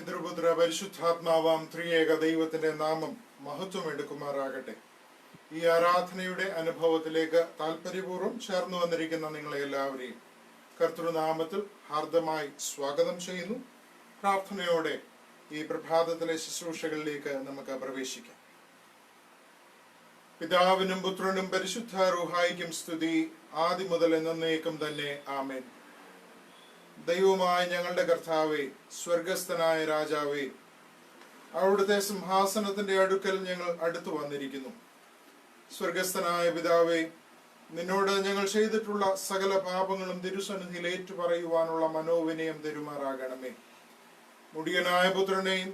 പിതൃപുത്ര പരിശുദ്ധാത്മാവാം ത്രിയേക ദൈവത്തിന്റെ നാമം മഹത്വം എടുക്കുമാറാകട്ടെ. ഈ ആരാധനയുടെ അനുഭവത്തിലേക്ക് താല്പര്യപൂർവ്വം ചേർന്നു വന്നിരിക്കുന്ന നിങ്ങളെ എല്ലാവരെയും കർത്തൃനാമത്തിൽ ഹാർദമായി സ്വാഗതം ചെയ്യുന്നു. പ്രാർത്ഥനയോടെ ഈ പ്രഭാതത്തിലെ ശുശ്രൂഷകളിലേക്ക് നമുക്ക് പ്രവേശിക്കാം. പിതാവിനും പുത്രനും പരിശുദ്ധ റൂഹായിക്കും സ്തുതി, ആദി മുതൽ എന്നേക്കും തന്നെ. ആമേൻ. ദൈവമായ ഞങ്ങളുടെ കർത്താവേ, സ്വർഗസ്ഥനായ രാജാവേ, അവിടുത്തെ സിംഹാസനത്തിന്റെ അടുക്കൽ ഞങ്ങൾ അടുത്തു വന്നിരിക്കുന്നു. സ്വർഗസ്ഥനായ പിതാവേ, നിന്നോട് ഞങ്ങൾ ചെയ്തിട്ടുള്ള സകല പാപങ്ങളും തിരുസന്നിധിയിൽ ഏറ്റുപറയുവാനുള്ള മനോവിനയം തരുമാറാകണമേ. മുടിയനായ പുത്രനെയും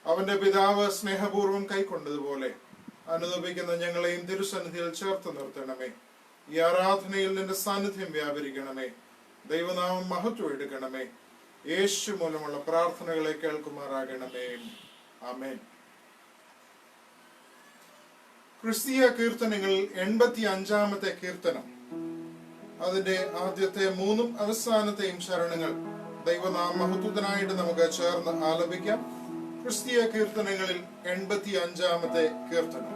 അവന്റെ പിതാവ് സ്നേഹപൂർവ്വം കൈക്കൊണ്ടതുപോലെ അനുദപിക്കുന്ന ഞങ്ങളെയും തിരുസന്നിധിയിൽ ചേർത്ത് നിർത്തണമേ. ഈ ആരാധനയിൽ നിന്റെ സാന്നിധ്യം വ്യാപരിക്കണമേ. ദൈവനാമം മഹത്വം എടുക്കണമേ. യേശു മൂലമുള്ള പ്രാർത്ഥനകളെ കേൾക്കുമാറാകണമേ. ആമേൻ. ക്രിസ്തീയ കീർത്തനങ്ങളിൽ 85-ാമത്തെ കീർത്തനം, അതിന്റെ ആദ്യത്തെ 3 അവസാനത്തെയും ശരണങ്ങൾ ദൈവനാമ മഹത്വത്തിനായിട്ട് നമുക്ക് ചേർന്ന് ആലപിക്കാം. ക്രിസ്തീയ കീർത്തനങ്ങളിൽ 85-ാമത്തെ കീർത്തനം.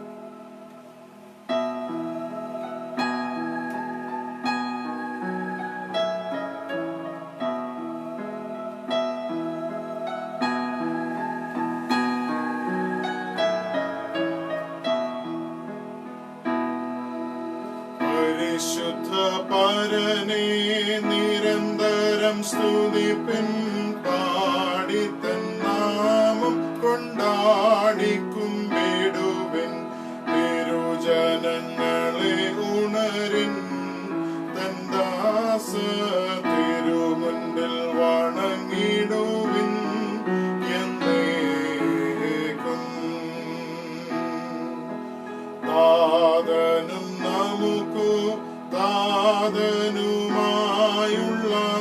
പരിശുദ്ധ പരനെ നിരന്തരം സ്തുതിപ്പിൻ, പാടിത്തൻ നാമം കൊണ്ടാടിക്കുമ്പിടുവിൻ. തിരുജനങ്ങളെ ഉണരിൻ, തൻ ദാസ തിരുമുൻപിൽ വണങ്ങിടുവിൻ എന്നേക്കും. താതനും നമുക്കു താതനുമായുള്ള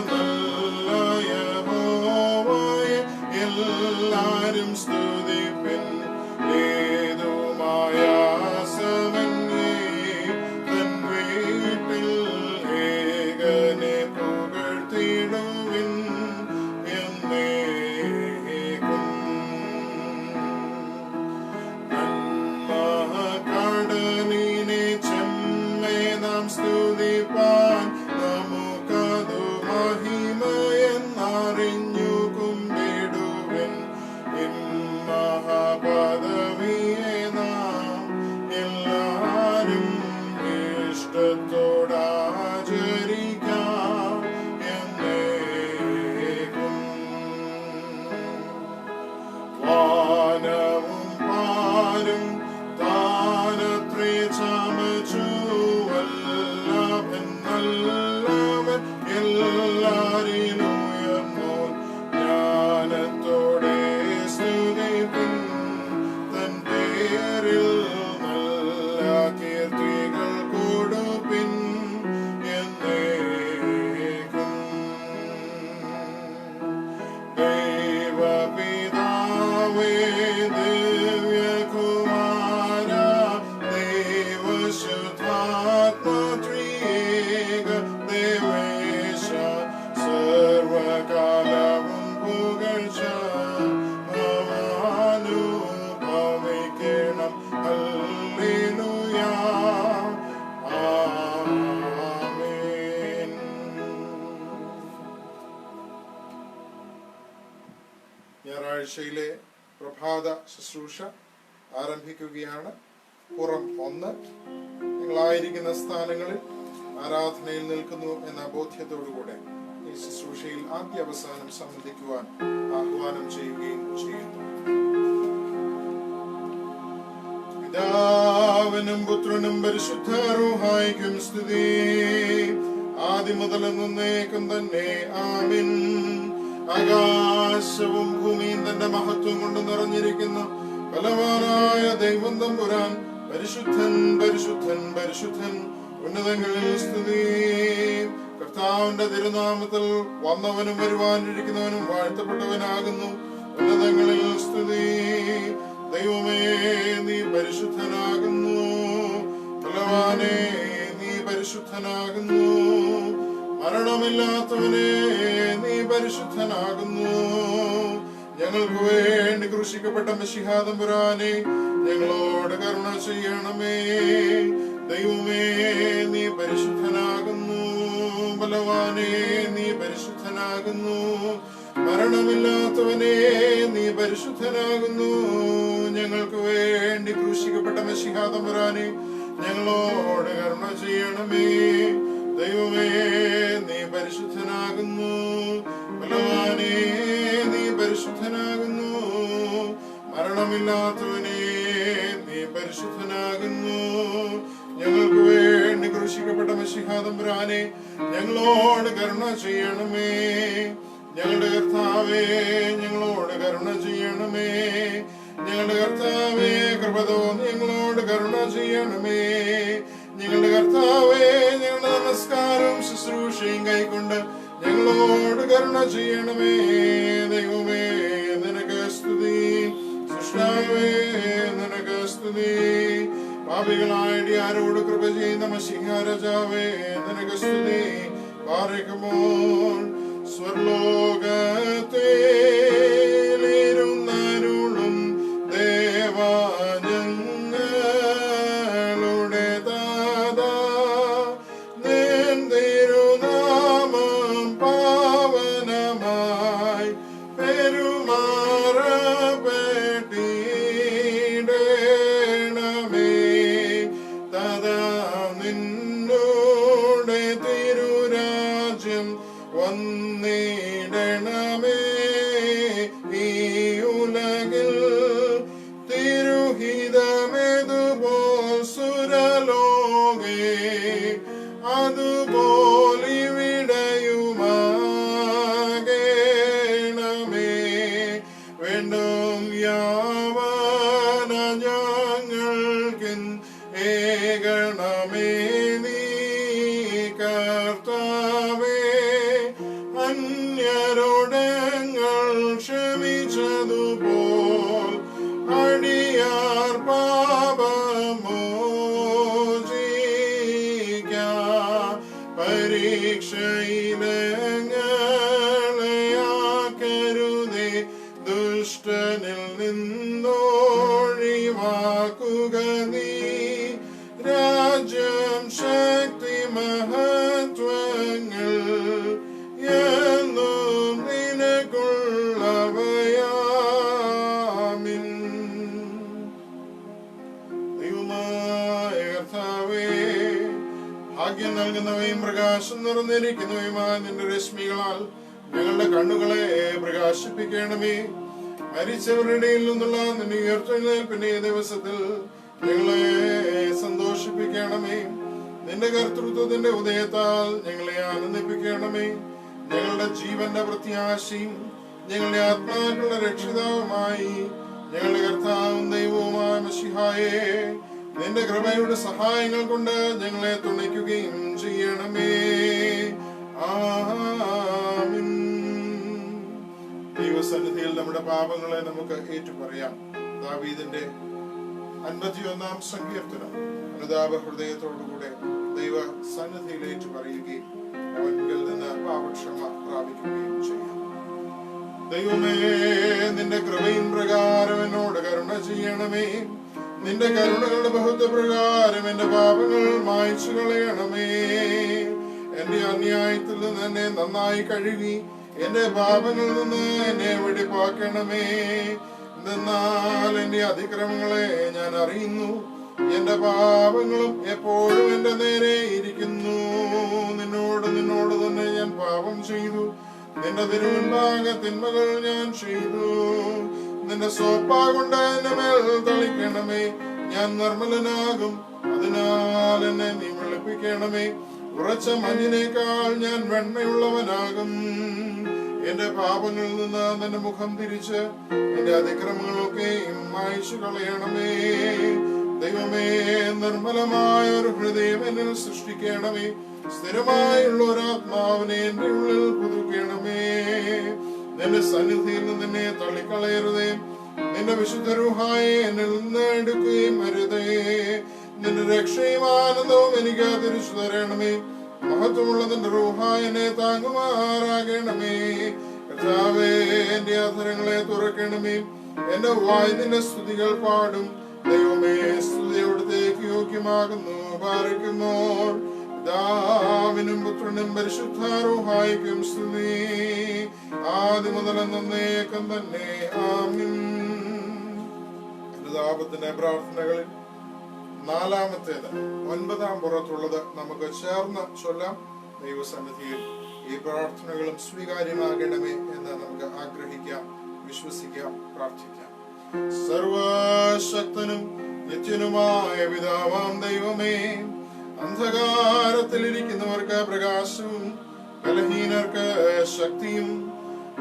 നല്ല യഹോവയെ എല്ലാരും സ്തുതിപ്പിൻ. ഏതുമായ സമന്യേ തൻ വീട്ടിൽ ഏകനെ പുകഴ്ത്തിടുവിൻ എന്നേക്കും. നന്മകടലിനെ ചെമ്മേ നാം സ്തുതിപ്പാൻ, നമുക്കതു മഹിമയെന്നറിഞ്ഞു കുമ്പിടുവിൻ. ഇമ്മഹാപദവിയെ നാം എല്ലാരും ഇഷ്ടത്തോടാചരിക്കാം എന്നേക്കും. വാനവും പാരും താനത്രേ ചമച്ചു, വല്ലഭൻ നല്ലവൻ എല്ലാരിലും ഉയർന്നോൻ. ജ്ഞാനത്തോടെ സ്തുതിപ്പിൻ, തൻ പേരിൽ നല്ല കീർത്തികൾ കൊടുപ്പിൻ എന്നേക്കും. ദൈവപിതാവേ, ദിവ്യകുമാര, ദൈവശുദ്ധാത്മത്രിയേക ദേവേശ, സർവകാലവും പുകഴ്ച ഭവിക്കണം. ഹല്ലേലൂയ. ആമേൻ. ഞായറാഴ്ചയിലെ പ്രഭാത ശുശ്രൂഷ ആരംഭിക്കുകയാണ്. പുറം 1. നിങ്ങളായിരിക്കുന്ന സ്ഥാനങ്ങളിൽ ആരാധനയിൽ നിൽക്കുന്നു എന്ന ബോധ്യത്തോടുകൂടെ ഈ ശുശ്രൂഷയിൽ ആദ്യ അവസാനം സംബന്ധിക്കുവാൻ ആഹ്വാനം ചെയ്യുകയും ചെയ്യുന്നു. പിതാവിനും പുത്രനും പരിശുദ്ധ റൂഹായിക്കും സ്തുതി, ആദി മുതൽ എന്നേക്കും തന്നെ. ആമേൻ. ആകാശവും ഭൂമിയും തന്റെ മഹത്വം കൊണ്ട് നിറഞ്ഞിരിക്കുന്ന ബലവാനായ ദൈവം തമ്പുരാൻ പരിശുദ്ധൻ പരിശുദ്ധൻ പരിശുദ്ധൻ, ഉന്നതങ്ങളിൽ സ്തുതി. കർത്താവിന്റെ തിരുനാമത്തിൽ വന്നവനും വരുവാനിരിക്കുന്നവനും വാഴ്ത്തപ്പെട്ടവനാകുന്നു. ഉന്നതങ്ങളിൽ സ്തുതി. ദൈവമേ, നീ പരിശുദ്ധനാകുന്നു. ബലവാനേ, നീ പരിശുദ്ധനാകുന്നു. മരണമില്ലാത്തവനെ, നീ പരിശുദ്ധനാകുന്നു. ഞങ്ങൾക്ക് വേണ്ടി ക്രൂശിക്കപ്പെട്ട മിശിഹാ തമ്പുരാനെ ഞങ്ങളോട് കരുണ ചെയ്യണമേ. ദൈവമേ, നീ പരിശുദ്ധനാകുന്നു. ബലവാനേ, നീ പരിശുദ്ധനാകുന്നു. മരണമില്ലാത്തവനെ, നീ പരിശുദ്ധനാകുന്നു. ഞങ്ങൾക്ക് വേണ്ടി ക്രൂശിക്കപ്പെട്ട മിശിഹാ തമ്പുരാനെ ഞങ്ങളോട് കരുണ ചെയ്യണമേ. ദൈവമേ, നീ പരിശുദ്ധനാകുന്നു. ബലവാനേ, നീ പരിശുദ്ധനാകുന്നു. മരണമില്ലാത്തവനെ, നീ പരിശുദ്ധനാകുന്നു. ഞങ്ങൾക്ക് വേണ്ടി ക്രൂശിക്കപ്പെട്ട മിശിഹാ തമ്പുരാനെ ഞങ്ങളോട് കരുണ ചെയ്യണമേ. ഞങ്ങളുടെ കർത്താവേ, ഞങ്ങളോട് കരുണ ചെയ്യണമേ. ഞങ്ങളുടെ കർത്താവേ, കൃപ തോന്നി ഞങ്ങളോട് കരുണ ചെയ്യണമേ. ഞങ്ങളുടെ കർത്താവേ, ഞങ്ങളുടെ നമസ്കാരം ശുശ്രൂഷയും കൈക്കൊണ്ട് ഞങ്ങളോട് കരുണ ചെയ്യണമേ. ദൈവമേ, നിനക്ക് സ്തുതി. സൃഷ്ടാവേ, നിനക്ക് സ്തുതി. പാപികളായിട്ട് ആരോട് കൃപ ചെയ്യുന്ന മശിഹാ രാജാവേ, നിനക്ക് സ്തുതി. പാറയ്ക്കുമ്പോൾ സ്വർലോകത്തിലിരുന്നരുളും ദേവാ, ഞങ്ങളുടെ താതാ, നിൻ തിരുനാമം പാവനമായി പെരുമാറപ്പെട്ടിടണമേ. തഥാ നിന്നോടെ തിരുരാജ്യം വന്നിടണമേ. ഈ ഉലകിൽ തിരുഹിതമെതുപോൽ സുരലോകേ അതുപോലിവിടെയുമാകണമേ. വേണ്ടും യാവന ഞങ്ങൾക്കിൻ ഏകണമേ നീ കർത്താവേ. അന്യരോടങ്ങൾ ക്ഷമിച്ചതുപോൽ അടിയാർ പാപമോചിക്കാം. പരീക്ഷയിലങ്ങളെയാക്കരുതേ, ദുഷ്ടനിൽ നിന്നൊഴിവാക്കുക നീ. രാജ്യം, ശക്തി, മഹത്വങ്ങൾ എന്നും നിനക്കുള്ളവയാമിൻ. ദൈവമായ കർത്താവേ, ഭാഗ്യം നൽകുന്നവയും പ്രകാശം നിറഞ്ഞിരിക്കുന്നവയുമായ നിന്റെ രശ്മികളാൽ ഞങ്ങളുടെ കണ്ണുകളെ പ്രകാശിപ്പിക്കണമേ. മരിച്ചവരുടെ ഇടയിൽ നിന്നുള്ള നിന്റെ ഉയർത്തെഴുന്നേൽപ്പിന്റെ ദിവസത്തിൽ ഞങ്ങളെ സന്തോഷിപ്പിക്കണമേ. നിന്റെ കർത്തൃത്വത്തിന്റെ ഉദയത്താൽ ഞങ്ങളെ ആനന്ദിപ്പിക്കണമേ. ഞങ്ങളുടെ ജീവന്റെ പ്രത്യാശയും ഞങ്ങളുടെ ആത്മാക്കളുടെ രക്ഷിതാവുമായി ഞങ്ങളുടെ കർത്താവും ദൈവവുമായ മിശിഹായേ, നിന്റെ കൃപയുടെ സഹായങ്ങൾ കൊണ്ട് ഞങ്ങളെ തുണയ്ക്കുകയും ചെയ്യണമേ. ആമീൻ. ദൈവസന്നിധിയിൽ നമ്മുടെ പാപങ്ങളെ നമുക്ക് ഏറ്റുപറയാം. ദാവീദിന്റെ 51-ാം സങ്കീർത്തനം അനുതാപ ഹൃദയത്തോടുകൂടെ ദൈവ സന്നിധിയിൽ ഏറ്റുപറയുകയും അവനിൽ നിന്ന് പാപക്ഷമ പ്രാപിക്കുകയും ചെയ്യാം. ദൈവമേ, നിന്റെ കൃപയിൻ പ്രകാരം എന്നോട് കരുണ ചെയ്യണമേ. നിന്റെ കരുണകളുടെ ബഹുത്വ പ്രകാരം എന്റെ പാപങ്ങൾ മായ്ച്ചു കളയണമേ. എന്റെ അന്യായത്തിൽ നിന്ന് എന്നെ നന്നായി കഴുകി എന്റെ പാപങ്ങളിൽ നിന്ന് എന്നെ വെടിപ്പാക്കണമേ. എന്നാൽ എന്റെ അതിക്രമങ്ങളെ ഞാൻ അറിയുന്നു, എന്റെ പാപങ്ങളും എപ്പോഴും എന്റെ നേരെ ഇരിക്കുന്നു. നിന്നോട് തന്നെ ഞാൻ പാപം ചെയ്തു, നിന്റെ തിരുമുൻപാക തിന്മകൾ ഞാൻ ചെയ്തു. നിന്റെ സോപ്പാ കൊണ്ട് എന്റെ മേൽ തളിക്കണമേ. ഞാൻ നിർമ്മലനാകും, അതിനാൽ എന്നെ നീ വെളുപ്പിക്കണമേ. ഉറച്ച മഞ്ഞിനേക്കാൾ ഞാൻ വെണ്മയുള്ളവനാകും. എന്റെ പാപങ്ങളിൽ നിന്ന് നിന്റെ മുഖം തിരിച്ച് എന്റെ അതിക്രമങ്ങളൊക്കെ മായ്ച്ചു കളയണമേ. ദൈവമേ, നിർമ്മലമായ ഒരു ഹൃദയം എന്നിൽ സൃഷ്ടിക്കണമേ. സ്ഥിരമായുള്ള ഒരു ആത്മാവിനെ എന്റെ ഉള്ളിൽ പുതുക്കണമേ. നിന്റെ സന്നിധിയിൽ നിന്ന് എന്നെ തള്ളിക്കളയരുതേ. നിന്റെ വിശുദ്ധ രൂഹായെ എന്നിൽ നിന്ന് എടുക്കുകയും അരുതേ. നിന്റെ രക്ഷയും ആനന്ദവും എനിക്ക് തിരിച്ചു തരണമേ. മഹത്വമുള്ള നിന്റെ രൂഹാ എന്നെ താങ്ങുമാറാകണമേ. കർത്താവേ, എന്റെ അധരങ്ങളെ തുറക്കണമേ. എന്റെ വായ് നിന്റെ സ്തുതികൾ പാടും. ദൈവമേ, സ്തുതി അവിടുത്തേക്ക് യോഗ്യമാകുന്നു. പാർക്കുമോ പിതാവിനും പുത്രനും പരിശുദ്ധാരൂഹായിക്കും സ്തുതി, ആദ്യം മുതൽ എന്നേക്കും തന്നെ. ആമീൻ. അനുതാപത്തിന്റെ പ്രാർത്ഥനകളിൽ നാലാമത്തേത് 9-ാം പുറത്തുള്ളത് നമുക്ക് ചേർന്ന് ചൊല്ലാം. ദൈവസന്നിധിയിൽ ഈ പ്രാർത്ഥനകളും സ്വീകാര്യമാകണമേ എന്ന് നമുക്ക് ആഗ്രഹിക്കാം, വിശ്വസിക്കാം, പ്രാർത്ഥിക്കാം. സർവശക്തനും നിത്യനുമായ പിതാവാം ദൈവമേ, അന്ധകാരത്തിലിരിക്കുന്നവർക്ക് പ്രകാശവും ബലഹീനർക്ക് ശക്തിയും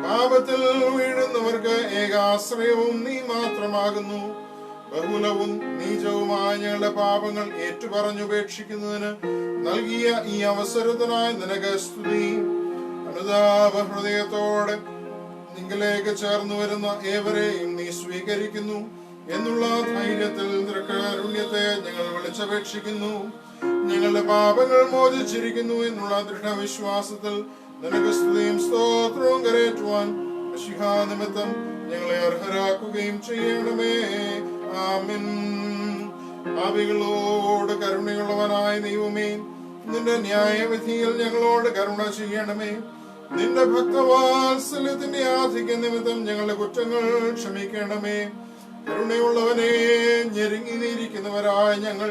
പാപത്തിൽ വീഴുന്നവർക്ക് ഏകാശ്രയവും നീ മാത്രമാകുന്നു. ബഹുലവും നീചവുമായ ഞങ്ങളുടെ പാപങ്ങൾ ഏറ്റുപറഞ്ഞുപേക്ഷിക്കുന്നതിന് നൽകിയ ഈ അവസരത്തിനായി നിനക്ക് സ്തുതി. അനുതാപ ഹൃദയത്തോടെ നിങ്ങളിലേക്ക് ചേർന്നു വരുന്ന ഏവരെയും നീ സ്വീകരിക്കുന്നു എന്നുള്ള ധൈര്യത്തിൽ കാരുണ്യത്തെ ഞങ്ങൾ വിളിച്ചപേക്ഷിക്കുന്നു. ഞങ്ങളുടെ പാപങ്ങൾ മോചിച്ചിരിക്കുന്നു എന്നുള്ള ദൃഢവിശ്വാസത്തിൽ നിനക്ക് സ്തുതിയും സ്തോത്രവും കരേറ്റുവാൻ മിശിഹാ നിമിത്തം ഞങ്ങളെ അർഹരാക്കുകയും ചെയ്യണമേ. ആമീൻ. പാപികളോട് കരുണയുള്ളവനായ ദൈവമേ, നിന്റെ ന്യായവിധിയിൽ ഞങ്ങളോട് കരുണ ചെയ്യണമേ. നിന്റെ ഭക്തവാത്സല്യത്തിന്റെ ആധിക്യ നിമിത്തം ഞങ്ങളുടെ കുറ്റങ്ങൾ ക്ഷമിക്കണമേ. കരുണയുള്ളവനെ, ഞെരുങ്ങിയിരിക്കുന്നവരായ ഞങ്ങൾ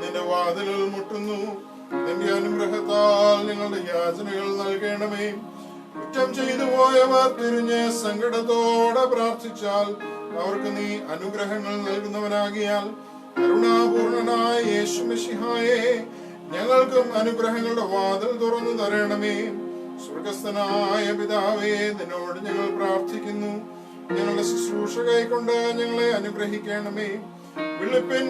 നിന്റെ വാതിലിൽ മുട്ടുന്നു. നിന്റെ അനുഗ്രഹത്താൽ ഞങ്ങളുടെ യാചനകൾ നൽകണമേ. കുറ്റം ചെയ്തു പോയവർ തിരിഞ്ഞ് സങ്കടത്തോടെ പ്രാർത്ഥിച്ചാൽ അവർക്ക് നീ അനുഗ്രഹങ്ങൾ നൽകുന്നവനാകിയാൽ കരുണാപൂർണനായ യേശു മിശിഹായേ, ഞങ്ങൾക്കും അനുഗ്രഹങ്ങളുടെ വാതിൽ തുറന്നു തരണമേ. സ്വർഗസ്ഥനായ പിതാവേ, നിന്നോട് ഞങ്ങൾ പ്രാർത്ഥിക്കുന്നു. ഞങ്ങളുടെ ശുശ്രൂഷ കൈക്കൊണ്ട് ഞങ്ങളെ അനുഗ്രഹിക്കണമേ. വിളിപ്പിൻ,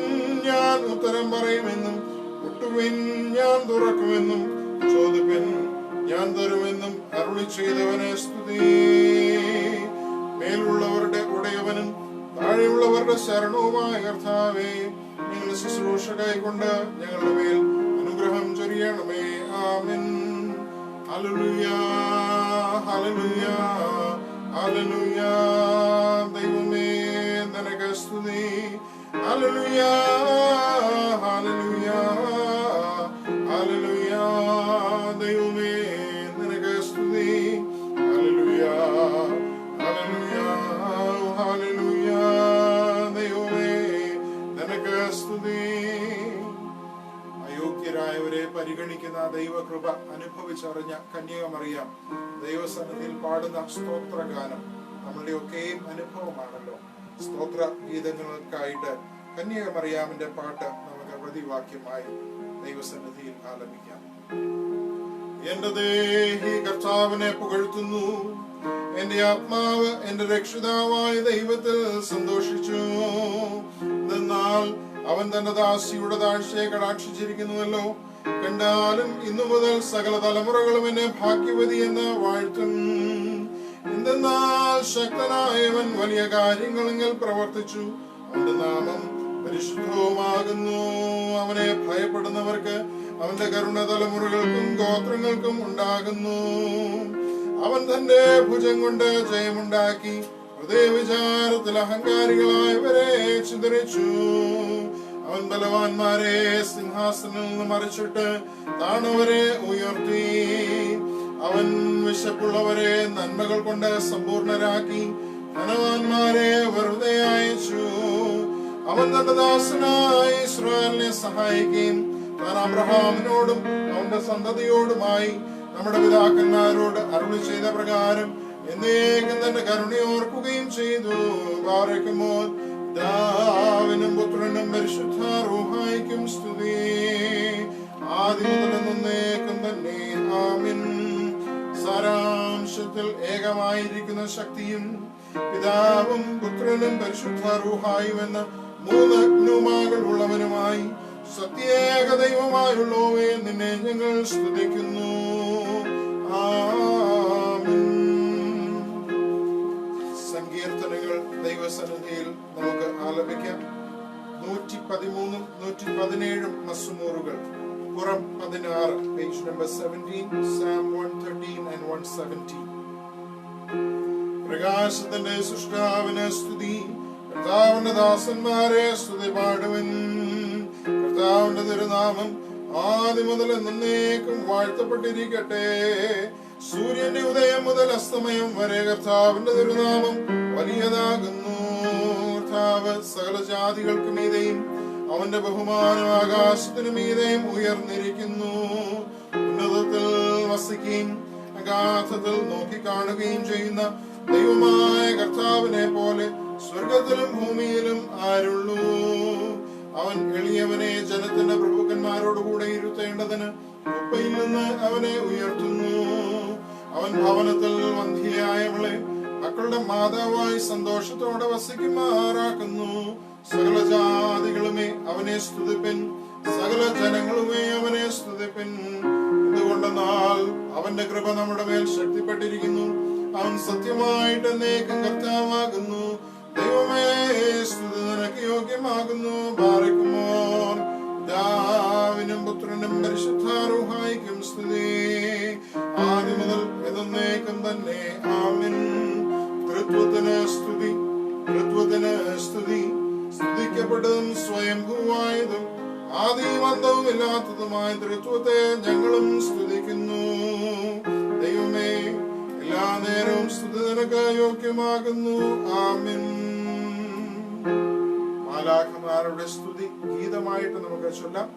ഞാൻ ഉത്തരം പറയുമെന്നും മുട്ടുവിൻ, ഞാൻ തുറക്കുമെന്നും ചോദിപ്പിൻ, ഞാൻ തരുമെന്നും അരുളി ചെയ്തവനെ സ്തുതി. മേലുള്ളവരുടെ ഉടയവനും താഴെയുള്ളവരുടെ ശരണവുമായ കർത്താവേ, ഞങ്ങളുടെ ശുശ്രൂഷ കൈക്കൊണ്ട് ഞങ്ങളുടെ മേൽ അനുഗ്രഹം ചൊരിയണമേ. ആമേൻ. ഹല്ലേലൂയ, ഹല്ലേലൂയ, ഹല്ലേലൂയ. ദൈവമേ, നിനക്ക് സ്തുതി. ഹല്ലേലൂയ, ഹല്ലേലൂയ, ഹല്ലേലൂയ. ദൈവമേ, നിനക്ക് സ്തുതി. ഹല്ലേലൂയ, ഹല്ലേലൂയ, ഹല്ലേലൂയ. ദൈവമേ, നിനക്ക് സ്തുതി. അയോഗ്യരായവരെ പരിഗണിക്കുന്ന ദൈവകൃപ അനുഭവിച്ചറിഞ്ഞ കന്യകമറിയാം ദൈവസന്നിധിയിൽ പാടുന്ന സ്തോത്രഗാനം നമ്മളുടെ ഒക്കെയും അനുഭവമാണല്ലോ. സ്തോത്ര ഗീതങ്ങൾക്കായിട്ട് കന്യകമറിയാമിന്റെ പാട്ട് നമുക്ക് പ്രതിവാക്യമായി ദൈവസന്നിധിയിൽ ആലപിക്കാം. എന്റെ ദേഹി കർത്താവിനെ പുകഴ്ത്തുന്നു. എന്റെ ആത്മാവ് എന്റെ രക്ഷിതാവായ ദൈവത്തിൽ സന്തോഷിച്ചു. എന്നാൽ അവൻ തന്റെ ദാസിയുടെ താഴ്ചയെ കടാക്ഷിച്ചിരിക്കുന്നുവല്ലോ. കണ്ടാലും ഇന്നു മുതൽ സകല തലമുറകളും എന്നെ ഭാഗ്യവതി എന്ന് വാഴ്ത്തും. എന്തെന്നാൽ ശക്തനായവൻ വലിയ കാര്യങ്ങളിൽ പ്രവർത്തിച്ചു. അവന്റെ നാമം പരിശുദ്ധവുമാകുന്നു. അവനെ ഭയപ്പെടുന്നവർക്ക് അവന്റെ കരുണ തലമുറകൾക്കും ഗോത്രങ്ങൾക്കും ഉണ്ടാകുന്നു. അവൻ തന്റെ ഭുജം കൊണ്ട് ജയമുണ്ടാക്കി ഹൃദയവിചാരത്തിൽ അഹങ്കാരികളായവരെ ചിതറിച്ചു. അവൻ ബലവാന്മാരെ സിംഹാസനത്തിൽ നിന്ന് മറിച്ചിട്ട് താണവരെ ഉയർത്തി. അവൻ വിശപ്പുള്ളവരെ നന്മകൾ കൊണ്ട് സമ്പൂർണരാക്കി ധനവാന്മാരെ വെറുതെ അയച്ചു. അവൻ തന്റെ ദാസനായ ഇസ്രായേലിനെ സഹായിക്കുകയും താൻ അബ്രഹാമിനോടും അവന്റെ സന്തതിയോടുമായി നമ്മുടെ പിതാക്കന്മാരോട് അരുളി ചെയ്ത പ്രകാരം എന്നേക്കും തന്റെ കരുണയോർക്കുകയും ചെയ്തു. ബാറക്കുമോ പിതാവിനും പുത്രനും പരിശുദ്ധ റൂഹായിക്കും സ്തുതി, ആദ്യം മുതൽ എന്നേക്കും തന്നെ. ആമീൻ. സാരാംശത്തിൽ ഏകമായിരിക്കുന്ന ശക്തിയും പിതാവും പുത്രനും പരിശുദ്ധ റൂഹായും എന്ന 3 ന്യൂമാകൾ ഉള്ളവനുമായി സത്യേക ദൈവമായുള്ളവേ, നിന്നെ ഞങ്ങൾ സ്തുതിക്കുന്നു. ആമീൻ. സങ്കീർത്തനങ്ങൾ ദൈവസന്നിധിയിൽ നമുക്ക് ആലപിക്കാം. 113 117 മസ്മൂറുകൾ. പുറം 16, പേജ് നമ്പർ 17, Psalm 113 and 117. പ്രകാശത്തിന്റെ സൃഷ്ടാവിന് സ്തുതി. കർത്താവിന്റെ ദാസന്മാരെ സ്തുതി പാടുവിൻ. കർത്താവിന്റെ തിരുനാമം ആദ്യം മുതൽ എന്നേക്കും വാഴ്ത്തപ്പെട്ടിരിക്കട്ടെ. സൂര്യന്റെ ഉദയം മുതൽ അസ്തമയം വരെ കർത്താവിന്റെ തിരുനാമം വലിയതാകുന്നു. കർത്താവ് സകല ജാതികൾക്ക് മീതെയും അവന്റെ ബഹുമാനം ആകാശത്തിനു മീതെയും ഉയർന്നിരിക്കുന്നു. ഉന്നതത്തിൽ വസിക്കുകയും അഗാധത്തിൽ നോക്കിക്കാണുകയും ചെയ്യുന്ന ദൈവമായ കർത്താവിനെ പോലെ സ്വർഗത്തിലും ഭൂമിയിലും ആരുള്ളൂ? അവൻ എളിയവനെ ജനത്തിന്റെ പ്രഭുക്കന്മാരോടുകൂടെ ഇരുത്തേണ്ടതിന് കുപ്പയിൽ നിന്ന് അവനെ ഉയർത്തുന്നു. അവൻ ഭവനത്തിൽ വന്ധ്യയായവളെ മക്കളുടെ മാതാവായി സന്തോഷത്തോടെ വസിക്കുമാറാക്കുന്നു. സകല ജാതികളുമേ അവനെ സ്തുതിപ്പിൻ, സകല ജനങ്ങളുമേ അവനെ സ്തുതിപ്പിൻ. എന്തുകൊണ്ടെന്നാൽ അവന്റെ കൃപ നമ്മുടെ മേൽ ശക്തിപ്പെട്ടിരിക്കുന്നു. അവൻ സത്യമായിട്ട് എന്നേക്കും കർത്താവാകുന്നു. ദൈവമേ, സ്തുതി നിനക്ക് യോഗ്യമാകുന്നു. ബാറക്കുമോർ. പിതാവിനും പുത്രനും പരിശുദ്ധാരൂഹായിക്കും സ്തുതി, ആദ്യം മുതൽ എന്നേക്കും തന്നെ. ആമേൻ. തൃത്വത്തിന് സ്തുതി, തൃത്വത്തിന് സ്തുതി. സ്തുതിക്കപ്പെട്ടതും സ്വയംഭൂവായതും ആദിയും അന്തവും ഇല്ലാത്തതുമായ തൃത്വത്തെ ഞങ്ങളും സ്തുതിക്കുന്നു. ദൈവമേ, എല്ലാ നേരവും സ്തുതി നിനക്ക് യോഗ്യമാകുന്നു. ആമേൻ. മാലാഖമാരുടെ സ്തുതി ഗീതമായിട്ട് നമുക്ക് ചൊല്ലാം.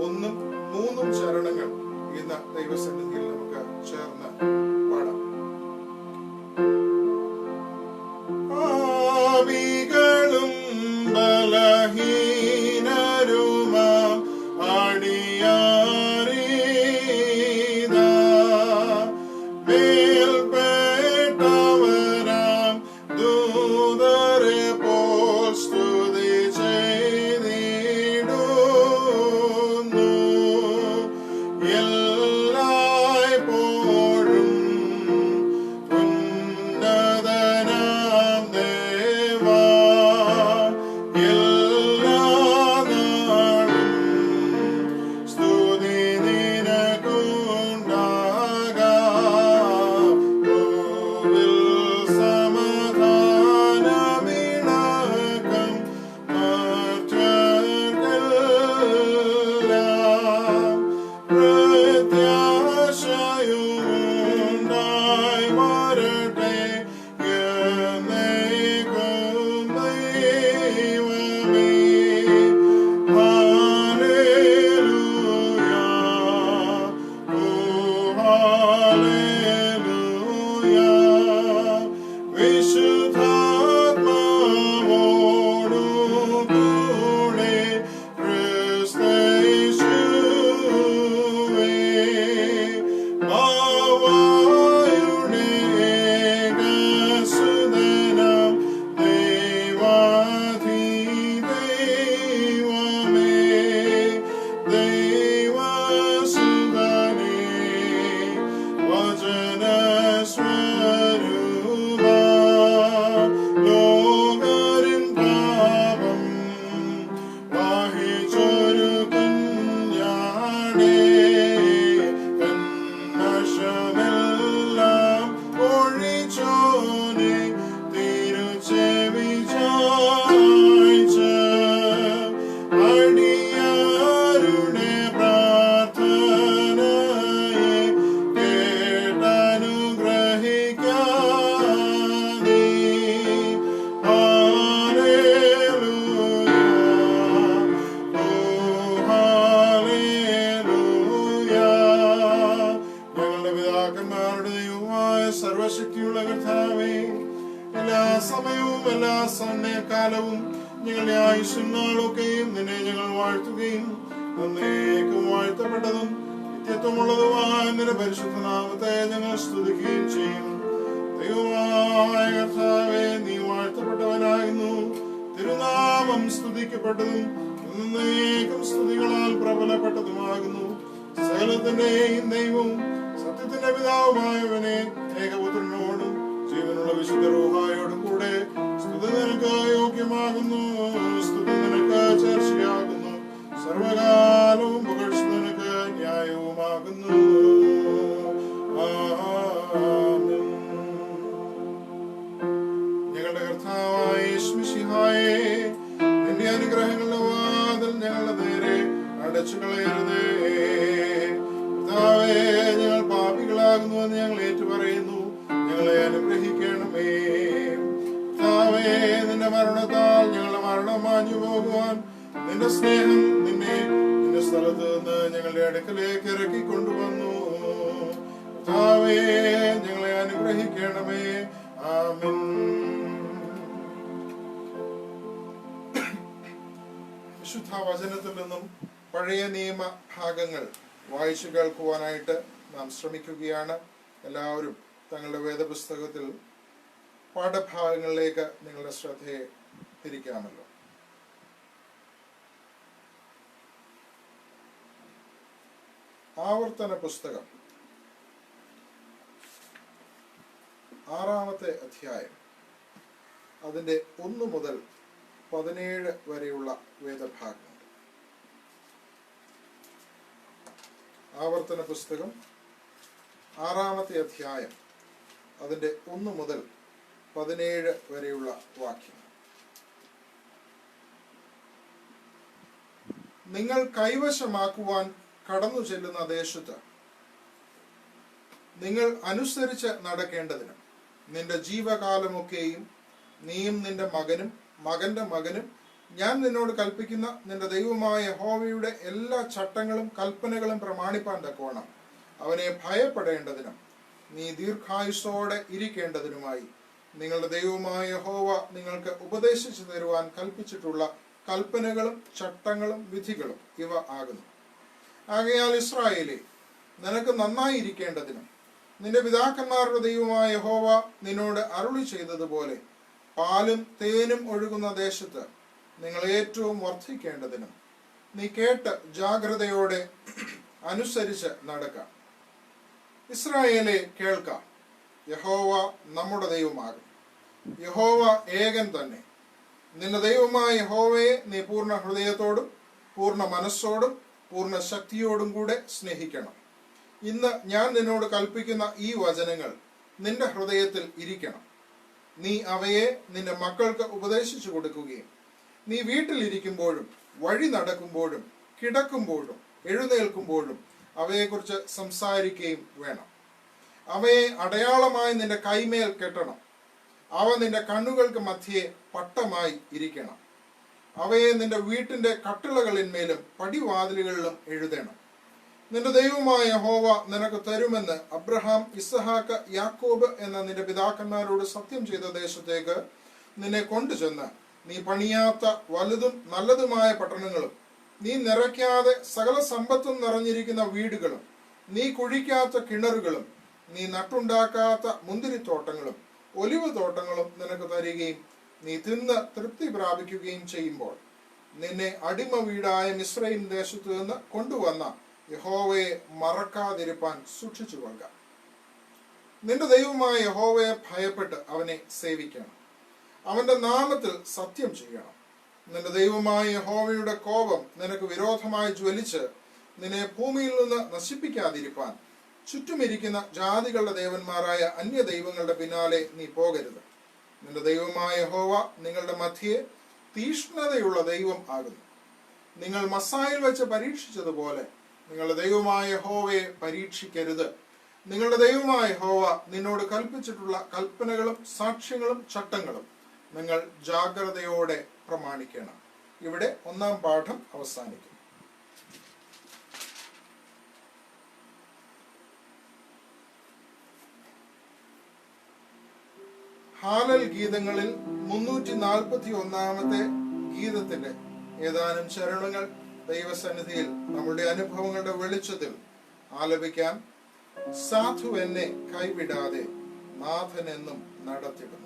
1 3 ചരണങ്ങൾ ഇന്ന് ദൈവസന്നിധിയിൽ നമുക്ക് ചേർന്ന് പാടാം. ആവികളും ബലഹീനരുമാ അടിയാരീതാ മേൽപ്പെട്ടവരാം ദൂതരെ പോൽ സ്തുതി ചെയ്തിടുന്നു. എല്ലായ്പ്പോഴും ഉന്നതനാം ദേവാ, എല്ലാ നാളും സ്തുതി നിനക്കുണ്ടാകാം. ഭൂവിൽ സമാധാനമിണക്കം മറ്റെല്ലാം പ്രത്യാശയുമുണ്ടായി വരട്ടെ എന്നേക്കും ദൈവമേ. ഹല്ലേലൂയ, ഓ ഹല്ലേലൂയ. വിശുദ്ധാത്മാവോടുകൂടെ ക്രിസ്തയേശുവേ, ബാവായുടെ ഏകസുതനാം ദൈവാധിദൈവമേ, ദൈവസുതനേ, വചനസ്വരൂപാ, ലോകരിൻ പാപം വഹിച്ചൊരു കുഞ്ഞാടേ, കന്മഷമെല്ലാം ഒഴിച്ചോനെ തിരുച്ചെവി ചായ്ച്ച് അടിയാരുടെ പ്രാർത്ഥനയെ കേട്ടനുഗ്രഹിക്കാനീ. ഹല്ലേലൂയ, ഓ ഹല്ലേലൂയ. ഞങ്ങളുടെ പിതാക്കന്മാരുടെ ദൈവമായ സർവശക്തിയുള്ള കർത്താവേ, എല്ലാ സമയവും എല്ലാ സമയകാലവും ഞങ്ങളുടെ ആയുഷ്നാളൊക്കെയും നിന്നെ ഞങ്ങൾ വാഴ്ത്തുകയും എന്നേക്കും വാഴ്ത്തപ്പെട്ടതും നിത്യത്വമുള്ളതുമായ നിന്റെ പരിശുദ്ധ നാമത്തെ ഞങ്ങൾ സ്തുതിക്കുകയും ചെയ്യും. ദൈവമായ കർത്താവേ, നീ വാഴ്ത്തപ്പെട്ടവനായിരുന്നു. തിരുനാമം സ്തുതിക്കപ്പെട്ടതും എന്നേക്കും സ്തുതികളാൽ പ്രബലപ്പെട്ടതുമാകുന്നു. സകലത്തിന്റെയും ദൈവവും സത്യത്തിന്റെ പിതാവുമായവനെ ഏകപുത്രനോടും ജീവനുള്ള വിശുദ്ധ റൂഹായോടും കൂടെ സ്തുതി നിനക്ക് യോഗ്യമാകുന്നു. സ്തുതി നിനക്ക് ചർച്ചയാകുന്നു. സർവകാലവും പുകഴ്ച നിനക്ക് ന്യായവുമാകുന്നു. ആമേൻ. ഏറ്റുപറയുന്നു. ഞങ്ങളെ അനുഗ്രഹിക്കണമേ. കർത്താവേ, നിന്റെ മരണത്താൽ ഞങ്ങളുടെ മരണം മാഞ്ഞു പോകുവാൻ നിന്റെ സ്നേഹം നിന്റെ സ്ഥലത്ത് നിന്ന് ഞങ്ങളുടെ അടുക്കലേക്ക് ഇറക്കി കൊണ്ടുവന്നു. കർത്താവേ, ഞങ്ങളെ അനുഗ്രഹിക്കണമേ. ആമേൻ. വിശുദ്ധ വചനത്തിൽ നിന്നും പഴയ നിയമ ഭാഗങ്ങൾ വായിച്ചു കേൾക്കുവാനായിട്ട് നാം ശ്രമിക്കുകയാണ്. എല്ലാവരും തങ്ങളുടെ വേദപുസ്തകത്തിൽ പാഠഭാഗങ്ങളിലേക്ക് നിങ്ങളുടെ ശ്രദ്ധയെ തിരിക്കാമല്ലോ. ആവർത്തന പുസ്തകം 6-ാമത്തെ അധ്യായം, അതിൻ്റെ 1 മുതൽ 17 വരെയുള്ള വേദഭാഗമുണ്ട്. ആവർത്തന പുസ്തകം 6-ാമത്തെ അധ്യായം, അതിൻ്റെ 1 മുതൽ 17 വരെയുള്ള വാക്യം. നിങ്ങൾ കൈവശമാക്കുവാൻ കടന്നു ചെല്ലുന്ന ദേശത്ത് നിങ്ങൾ അനുസരിച്ച് നടക്കേണ്ടതിന് നിന്റെ ജീവകാലമൊക്കെയും നീയും നിന്റെ മകനും മകന്റെ മകനും ഞാൻ നിന്നോട് കൽപ്പിക്കുന്ന നിന്റെ ദൈവമായ യഹോവയുടെ എല്ലാ ചട്ടങ്ങളും കൽപ്പനകളും പ്രമാണിപ്പാൻ തക്കോണം അവനെ ഭയപ്പെടേണ്ടതിനും നീ ദീർഘായുസ്സോടെ ഇരിക്കേണ്ടതിനുമായി നിങ്ങളുടെ ദൈവമായ യഹോവ നിങ്ങൾക്ക് ഉപദേശിച്ചു തരുവാൻ കൽപ്പിച്ചിട്ടുള്ള കൽപ്പനകളും ചട്ടങ്ങളും വിധികളും ഇവ ആകുന്നു. ആകയാൽ ഇസ്രായേലേ, നിനക്ക് നന്നായിരിക്കേണ്ടതിനും നിന്റെ പിതാക്കന്മാരുടെ ദൈവമായ യഹോവ നിന്നോട് അരുളി ചെയ്തതുപോലെ പാലും തേനും ഒഴുകുന്ന ദേശത്ത് നിങ്ങൾ ഏറ്റവും വർദ്ധിക്കേണ്ടതിനും നീ കേട്ട് ജാഗ്രതയോടെ അനുസരിച്ച് നടക്കാം. ഇസ്രായേലേ, കേൾക്കാം, യഹോവ നമ്മുടെ ദൈവമാകും. യഹോവ ഏകൻ തന്നെ. നിന്റെ ദൈവമായ യഹോവയെ നീ പൂർണ്ണ ഹൃദയത്തോടും പൂർണ്ണ മനസ്സോടും പൂർണ്ണ ശക്തിയോടും കൂടെ സ്നേഹിക്കണം. ഇന്ന് ഞാൻ നിന്നോട് കൽപ്പിക്കുന്ന ഈ വചനങ്ങൾ നിന്റെ ഹൃദയത്തിൽ ഇരിക്കണം. നീ അവയെ നിന്റെ മക്കൾക്ക് ഉപദേശിച്ചു കൊടുക്കുകയും നീ വീട്ടിലിരിക്കുമ്പോഴും വഴി നടക്കുമ്പോഴും കിടക്കുമ്പോഴും എഴുന്നേൽക്കുമ്പോഴും അവയെക്കുറിച്ച് സംസാരിക്കുകയും വേണം. അവയെ അടയാളമായി നിന്റെ കൈമേൽ കെട്ടണം. അവ നിന്റെ കണ്ണുകൾക്ക് മധ്യേ പട്ടമായി ഇരിക്കണം. അവയെ നിന്റെ വീട്ടിന്റെ കട്ടിളകളിന്മേലും പടിവാതിലുകളിലും എഴുതണം. നിന്റെ ദൈവമായ യഹോവ നിനക്ക് തരുമെന്ന് അബ്രഹാം, ഇസ്ഹാക്ക്, യാക്കോബ് എന്ന നിന്റെ പിതാക്കന്മാരോട് സത്യം ചെയ്ത ദേശത്തേക്ക് നിന്നെ കൊണ്ടുചെന്ന് നീ പണിയാത്ത വലുതും നല്ലതുമായ പട്ടണങ്ങളും നീ നിറയ്ക്കാതെ സകല സമ്പത്തും നിറഞ്ഞിരിക്കുന്ന വീടുകളും നീ കുഴിക്കാത്ത കിണറുകളും നീ നട്ടുണ്ടാക്കാത്ത മുന്തിരിത്തോട്ടങ്ങളും ഒലിവ് തോട്ടങ്ങളും നിനക്ക് തരികയും നീ തിന്ന് തൃപ്തി പ്രാപിക്കുകയും ചെയ്യുമ്പോൾ നിന്നെ അടിമ വീടായ മിസ്രയീം ദേശത്തു നിന്ന് കൊണ്ടുവന്ന യഹോവയെ മറക്കാതിരിപ്പാൻ സൂക്ഷിച്ചു കൊള്ളുക. നിന്റെ ദൈവമായ യഹോവയെ ഭയപ്പെട്ട് അവനെ സേവിക്കണം. അവന്റെ നാമത്തിൽ സത്യം ചെയ്യണം. നിന്റെ ദൈവമായ യഹോവയുടെ കോപം നിനക്ക് വിരോധമായി ജ്വലിച്ച് നിന്നെ ഭൂമിയിൽ നിന്ന് നശിപ്പിക്കാതിരിപ്പാൻ ചുറ്റുമിരിക്കുന്ന ജാതികളുടെ ദേവന്മാരായ അന്യ ദൈവങ്ങളുടെ പിന്നാലെ നീ പോകരുത്. നിന്റെ ദൈവമായ യഹോവ നിങ്ങളുടെ മധ്യേ തീഷ്ണതയുള്ള ദൈവം ആകുന്നു. നിങ്ങൾ മസ്സായിൽ വെച്ച് പരീക്ഷിച്ചതുപോലെ നിങ്ങളുടെ ദൈവമായ യഹോവയെ പരീക്ഷിക്കരുത്. നിങ്ങളുടെ ദൈവമായ യഹോവ നിന്നോട് കൽപ്പിച്ചിട്ടുള്ള കൽപ്പനകളും സാക്ഷ്യങ്ങളും ചട്ടങ്ങളും നിങ്ങൾ ജാഗ്രതയോടെ പ്രമാണിക്കണം. ഇവിടെ 1-ാം പാഠം അവസാനിക്കും. ഹാലൽ ഗീതങ്ങളിൽ 341-ാമത്തെ ഗീതത്തിന്റെ ഏതാനും ചരണങ്ങൾ ദൈവസന്നിധിയിൽ നമ്മുടെ അനുഭവങ്ങളുടെ വെളിച്ചത്തിൽ ആലപിക്കാൻ. സാധു എന്നെ കൈവിടാതെ നാഥൻ എന്നും നടത്തിടുന്നു.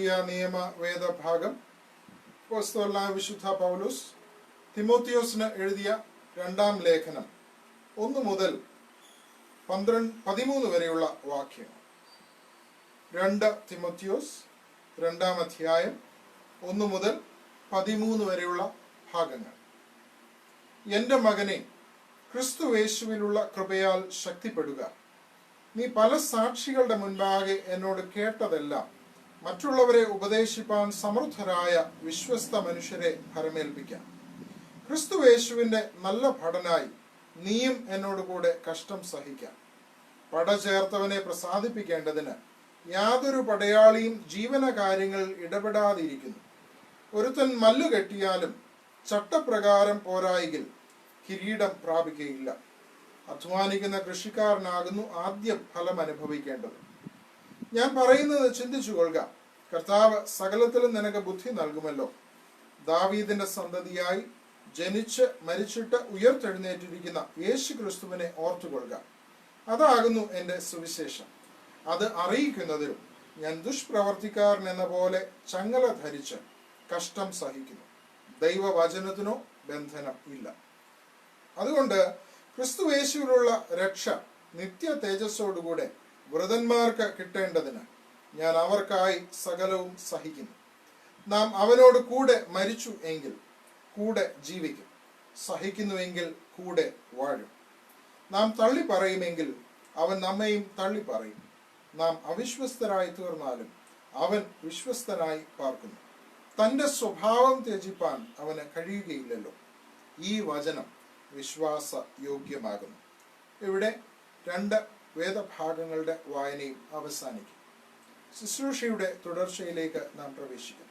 പുതിയ നിയമ വേദഭാഗം അപ്പോസ്തലനായ വിശുദ്ധ പൗലോസ് തിമോത്തിയോസിന് എഴുതിയ രണ്ടാം ലേഖനം 1 മുതൽ 13 വരെയുള്ള വാക്യം. 2 തിമോത്തിയോസ് 2-ാം അധ്യായം 1 മുതൽ 13 വരെയുള്ള ഭാഗങ്ങൾ. എൻ്റെ മകനെ, ക്രിസ്തുയേശുവിലുള്ള കൃപയാൽ ശക്തിപ്പെടുക. നീ പല സാക്ഷികളുടെ മുൻപാകെ എന്നോട് കേട്ടതെല്ലാം മറ്റുള്ളവരെ ഉപദേശിപ്പാൻ സമർത്ഥരായ വിശ്വസ്ത മനുഷ്യരെ ഭരമേൽപ്പിക്കാം. ക്രിസ്തുയേശുവിൻ്റെ നല്ല ഭടനായി നീയും എന്നോട് കൂടെ കഷ്ടം സഹിക്കാം. പട ചേർത്തവനെ പ്രസാദിപ്പിക്കേണ്ടതിന് യാതൊരു പടയാളിയും ജീവനകാര്യങ്ങളിൽ ഇടപെടാതിരിക്കുന്നു. ഒരുത്തൻ മല്ലു കെട്ടിയാലും ചട്ടപ്രകാരം പോരായെങ്കിൽ കിരീടം പ്രാപിക്കുകയില്ല. അധ്വാനിക്കുന്ന കൃഷിക്കാരനാകുന്നു ആദ്യം ഫലം അനുഭവിക്കേണ്ടത്. ഞാൻ പറയുന്നത് ചിന്തിച്ചു കൊള്ളുക. കർത്താവ് സകലത്തിലും നിനക്ക് ബുദ്ധി നൽകുമല്ലോ. ദാവീദിന്റെ സന്തതിയായി ജനിച്ച് മരിച്ചിട്ട് ഉയർത്തെഴുന്നേറ്റിരിക്കുന്ന യേശു ക്രിസ്തുവിനെ ഓർത്തുകൊള്ളുക. അതാകുന്നു എൻ്റെ സുവിശേഷം. അത് അറിയിക്കുന്നതിലും ഞാൻ ദുഷ്പ്രവർത്തിക്കാരൻ എന്ന പോലെ ചങ്ങല ധരിച്ച് കഷ്ടം സഹിക്കുന്നു. ദൈവവചനത്തിനോ ബന്ധനം ഇല്ല. അതുകൊണ്ട് ക്രിസ്തുയേശുവിലുള്ള രക്ഷ നിത്യ തേജസ്സോടുകൂടെ വൃതന്മാർക്ക് കിട്ടേണ്ടതിന് ഞാൻ അവർക്കായി സകലവും സഹിക്കുന്നു. നാം അവനോട് കൂടെ മരിച്ചു എങ്കിൽ കൂടെ ജീവിക്കും, സഹിക്കുന്നുവെങ്കിൽ കൂടെ വാഴും. നാം തള്ളി പറയുമെങ്കിൽ അവൻ നമ്മയും തള്ളി പറയും. നാം അവിശ്വസ്തരായി തീർന്നാലും അവൻ വിശ്വസ്തനായി പാർക്കുന്നു. തൻ്റെ സ്വഭാവം ത്യജിപ്പാൻ അവന് കഴിയുകയില്ലല്ലോ. ഈ വചനം വിശ്വാസ യോഗ്യമാകുന്നു. ഇവിടെ 2 വേദഭാഗങ്ങളുടെ വായനയും അവസാനിക്കും. ശുശ്രൂഷയുടെ തുടർച്ചയിലേക്ക് നാം പ്രവേശിക്കും.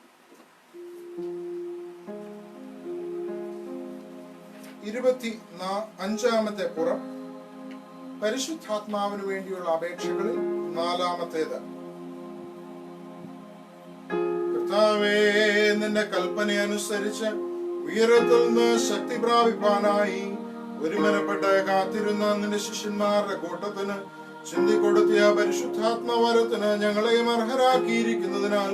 25-ാമത്തെ പുറം പരിശുദ്ധാത്മാവിന് വേണ്ടിയുള്ള അപേക്ഷകളിൽ 4-ാമത്തേത്. കർത്താവേ, നിന്റെ കൽപ്പനയനുസരിച്ച് ഉയരത്തിൽ നിന്ന് ശക്തി പ്രാപിപ്പാനായി ഒരുമനപ്പെട്ട് കാത്തിരുന്ന നിന്റെ ശിഷ്യന്മാരുടെ കൂട്ടത്തിന് ചിന്തിക്കൊടുത്തിയ പരിശുദ്ധാത്മവരത്തിന് ഞങ്ങളെയും അർഹരാക്കിയിരിക്കുന്നതിനാൽ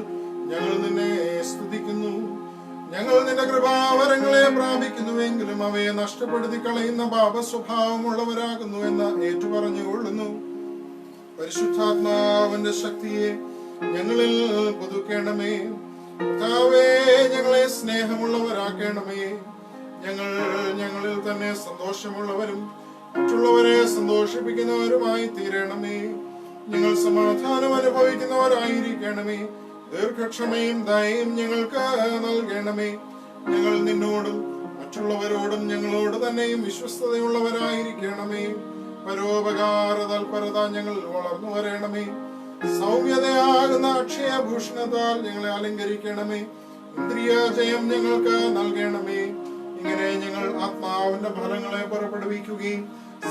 ഞങ്ങൾ നിന്നെ സ്തുതിക്കുന്നു. ഞങ്ങൾ നിന്റെ കൃപാവരങ്ങളെ പ്രാപിക്കുന്നുവെങ്കിലും അവയെ നഷ്ടപ്പെടുത്തി കളയുന്ന പാപസ്വഭാവമുള്ളവരാകുന്നു എന്ന് ഏറ്റുപറഞ്ഞുകൊള്ളുന്നു. പരിശുദ്ധാത്മാവിന്റെ ശക്തിയെ ഞങ്ങളിൽ പുതുക്കേണമേ. കർത്താവേ, ഞങ്ങളെ സ്നേഹമുള്ളവരാക്കണമേ. ഞങ്ങളിൽ തന്നെ സന്തോഷമുള്ളവരും മറ്റുള്ളവരെ സന്തോഷിപ്പിക്കുന്നവരുമായി തീരണമേ. ഞങ്ങൾ സമാധാനം അനുഭവിക്കുന്നവരായിരിക്കണമേ. ദീർഘക്ഷമയും ദയയും ഞങ്ങൾക്ക് നൽകണമേ. ഞങ്ങൾ നിന്നോടും മറ്റുള്ളവരോടും ഞങ്ങളോട് തന്നെയും വിശ്വസ്തതയുള്ളവരായിരിക്കണമേ. പരോപകാര തൽപരത ഞങ്ങൾ വളർന്നു വരണമേ. സൗമ്യതയാകുന്ന അക്ഷയഭൂഷണത്താൽ ഞങ്ങളെ അലങ്കരിക്കണമേ. ഇന്ദ്രിയ ജയം ഞങ്ങൾക്ക് നൽകണമേ. ഇങ്ങനെ ഞങ്ങൾ ആത്മാവിന്റെ ഫലങ്ങളെ പുറപ്പെടുവിക്കുകയും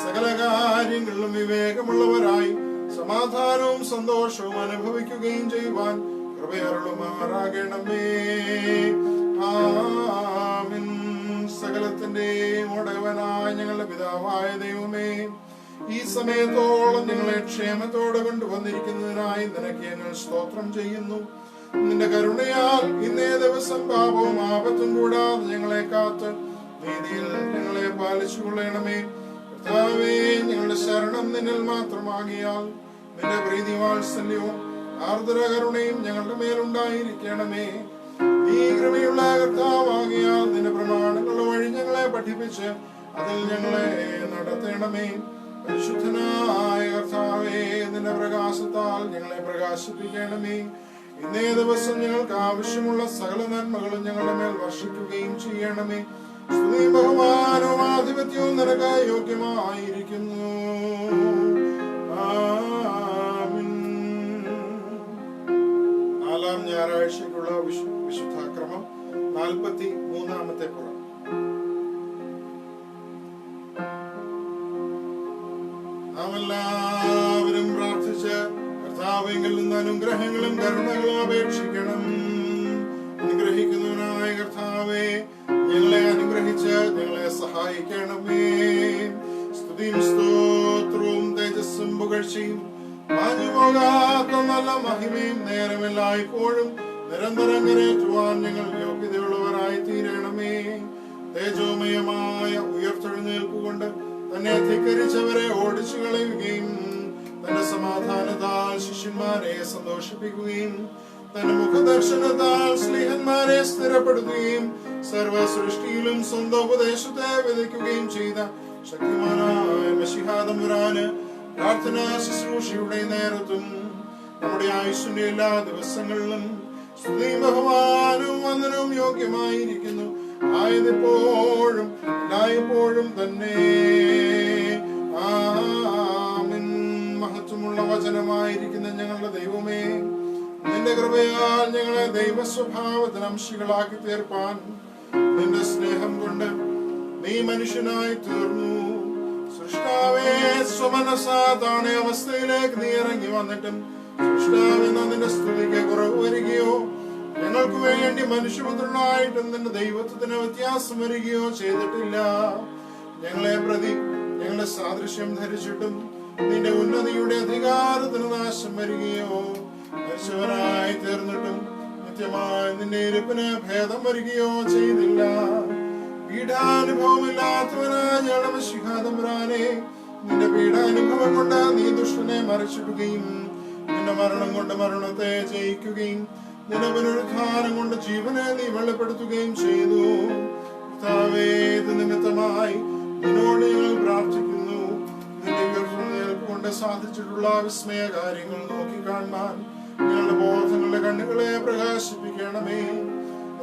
സകല കാര്യങ്ങളിലും വിവേകമുള്ളവരായി സമാധാനവും സന്തോഷവും അനുഭവിക്കുകയും ചെയ്യുവാൻ കൃപയരുളുമാറാകണമേ. ആമീൻ. സകലത്തിന്റെയും ഉടയവനായ ഞങ്ങളുടെ പിതാവായ ദൈവമേ, ഈ സമയത്തോളം ഞങ്ങളെ ക്ഷേമത്തോടെ കൊണ്ടുവന്നിരിക്കുന്നതിനായി നിനക്ക് ഞങ്ങൾ സ്തോത്രം ചെയ്യുന്നു. നിന്റെ കരുണയാൽ ഇന്നേ ദിവസം പാപവും ആപത്തും കൂടാതെ ഞങ്ങളെ കാത്ത് നീതിയിൽ ഞങ്ങളെ പാലിച്ചുകൊള്ളണമേ. കർത്താവേ, ഞങ്ങളുടെ ശരണം നിന്നിൽ മാത്രമാകിയാൽ നിന്റെ പ്രീതി വാത്സല്യവും ആർദ്ര കരുണയും ഞങ്ങളുടെ മേലുണ്ടായിരിക്കണമേ. നീ കൃപയുള്ള കർത്താവാകിയാൽ നിന്റെ പ്രമാണങ്ങളുടെ വഴി ഞങ്ങളെ പഠിപ്പിച്ച് അതിൽ ഞങ്ങളെ നടത്തണമേ. പരിശുദ്ധനായ കർത്താവേ, നിന്റെ പ്രകാശത്താൽ ഞങ്ങളെ പ്രകാശിപ്പിക്കണമേ. ഇന്നേ ദിവസം ഞങ്ങൾക്ക് ആവശ്യമുള്ള സകല നന്മകളും ഞങ്ങളുടെ മേൽ വർഷിക്കുകയും ചെയ്യണമേ. സ്തുതിയും ബഹുമാനവും ആധിപത്യവും നിനക്ക് യോഗ്യമായിരിക്കുന്നു. ആമീൻ. 4-ാം ഞായറാഴ്ചയ്ക്കുള്ള വിശുദ്ധാക്രമം 43-ാമത്തെ പുറം. നാം എല്ലാവരും പ്രാർത്ഥിച്ച് കർത്താവിൽ നിന്ന് അനുഗ്രഹങ്ങളും കരുണകളും അപേക്ഷിക്കണം. അനുഗ്രഹിക്കുന്നവനായ കർത്താവേ, ഞങ്ങളെ അനുഗ്രഹിച്ച് ഞങ്ങളെ സഹായിക്കണമേ. സ്തുതിയും സ്തോത്രവും തേജസ്സും പുകഴ്ചയും മാഞ്ഞുപോകാത്ത നല്ല മഹിമയും നേരമെല്ലായ്പ്പോഴും നിരന്തരം കരേറ്റുവാൻ ഞങ്ങൾ യോഗ്യതയുള്ളവരായി തീരണമേ. തേജോമയമായ ഉയർത്തെഴുന്നേൽപ്പുകൊണ്ട് തന്നെ ധിക്കരിച്ചവരെ ഓടിച്ചു കളയുകയും തന്റെ സമാധാനത്താൽ ശിഷ്യന്മാരെ സന്തോഷിപ്പിക്കുകയും തന്റെ മുഖദർശനത്താൽ സ്നേഹന്മാരെ സ്ഥിരപ്പെടുത്തുകയും സർവ സൃഷ്ടിയിലും സ്വന്തം ഉപദേശത്തെ വിധിക്കുകയും ചെയ്ത ശക്തിമാനായ മശിഹാ തമ്പുരാന് പ്രാർത്ഥനാ ശുശ്രൂഷയുടെ നേരത്തും നമ്മുടെ ആയുസ്സിന്റെ എല്ലാ ദിവസങ്ങളിലും സ്തുതിയും ബഹുമാനവും വന്ദനവും യോഗ്യമായിരിക്കുന്നു. ആയതിപ്പോഴും എല്ലായ്പ്പോഴും തന്നെ. ആമേൻ. മഹത്വമുള്ള വചനമായിരിക്കുന്ന ഞങ്ങളുടെ ദൈവമേ, നിന്റെ കൃപയാൽ ഞങ്ങളെ ദൈവ സ്വഭാവത്തിന് അംശികളാക്കി തീർപ്പാൻ നിന്റെ സ്നേഹം കൊണ്ട് നീ മനുഷ്യനായി തീർന്നു. സൃഷ്ടാവേ, സ്വമനസാ താണ അവസ്ഥയിലേക്ക് നീ ഇറങ്ങി വന്നിട്ടും സൃഷ്ടാവെന്ന നിന്റെ സ്തുതിക്ക് കുറവ് വരികയോ ഞങ്ങൾക്ക് വേണ്ടി മനുഷ്യപുത്രനായിട്ടും നിന്റെ ദൈവത്വത്തിന് വ്യത്യാസം വരികയോ ചെയ്തിട്ടില്ല. ഞങ്ങളെ പ്രതി ഞങ്ങളുടെ സാദൃശ്യം ധരിച്ചിട്ടും നിന്റെ ഉന്നതിയുടെ അധികാരത്തിന് നാശം വരികയോ മരിച്ചവരായി തീർന്നിട്ടും നിത്യമായി നിന്റെ ഇരുപ്പിന് ഭേദം വരികയോ ചെയ്തില്ല. പീഡാനുഭവമില്ലാത്തവനായ ഞങ്ങളുടെ മശിഹാ തമ്പുരാനെ, നിന്റെ പീഡാനുഭവം കൊണ്ട് നീ ദുഷ്ടനെ മറിച്ചിടുകയും നിന്റെ മരണം കൊണ്ട് മരണത്തെ ജയിക്കുകയും നിന്റെ പുനരുദ്ധാനം കൊണ്ട് ജീവനെ നീ വെളിപ്പെടുത്തുകയും ചെയ്തു. കർത്താവേ, ഇത് നിമിത്തമായി നിന്നോട് ഞങ്ങൾ പ്രാർത്ഥിക്കുന്നു. നിന്റെ ഉയർത്തുന്നേൽപ്പ് കൊണ്ട് സാധിച്ചിട്ടുള്ള വിസ്മയ കാര്യങ്ങൾ നോക്കിക്കാണാൻ ഞങ്ങളുടെ ബോധങ്ങളുടെ കണ്ണുകളെ പ്രകാശിപ്പിക്കണമേ.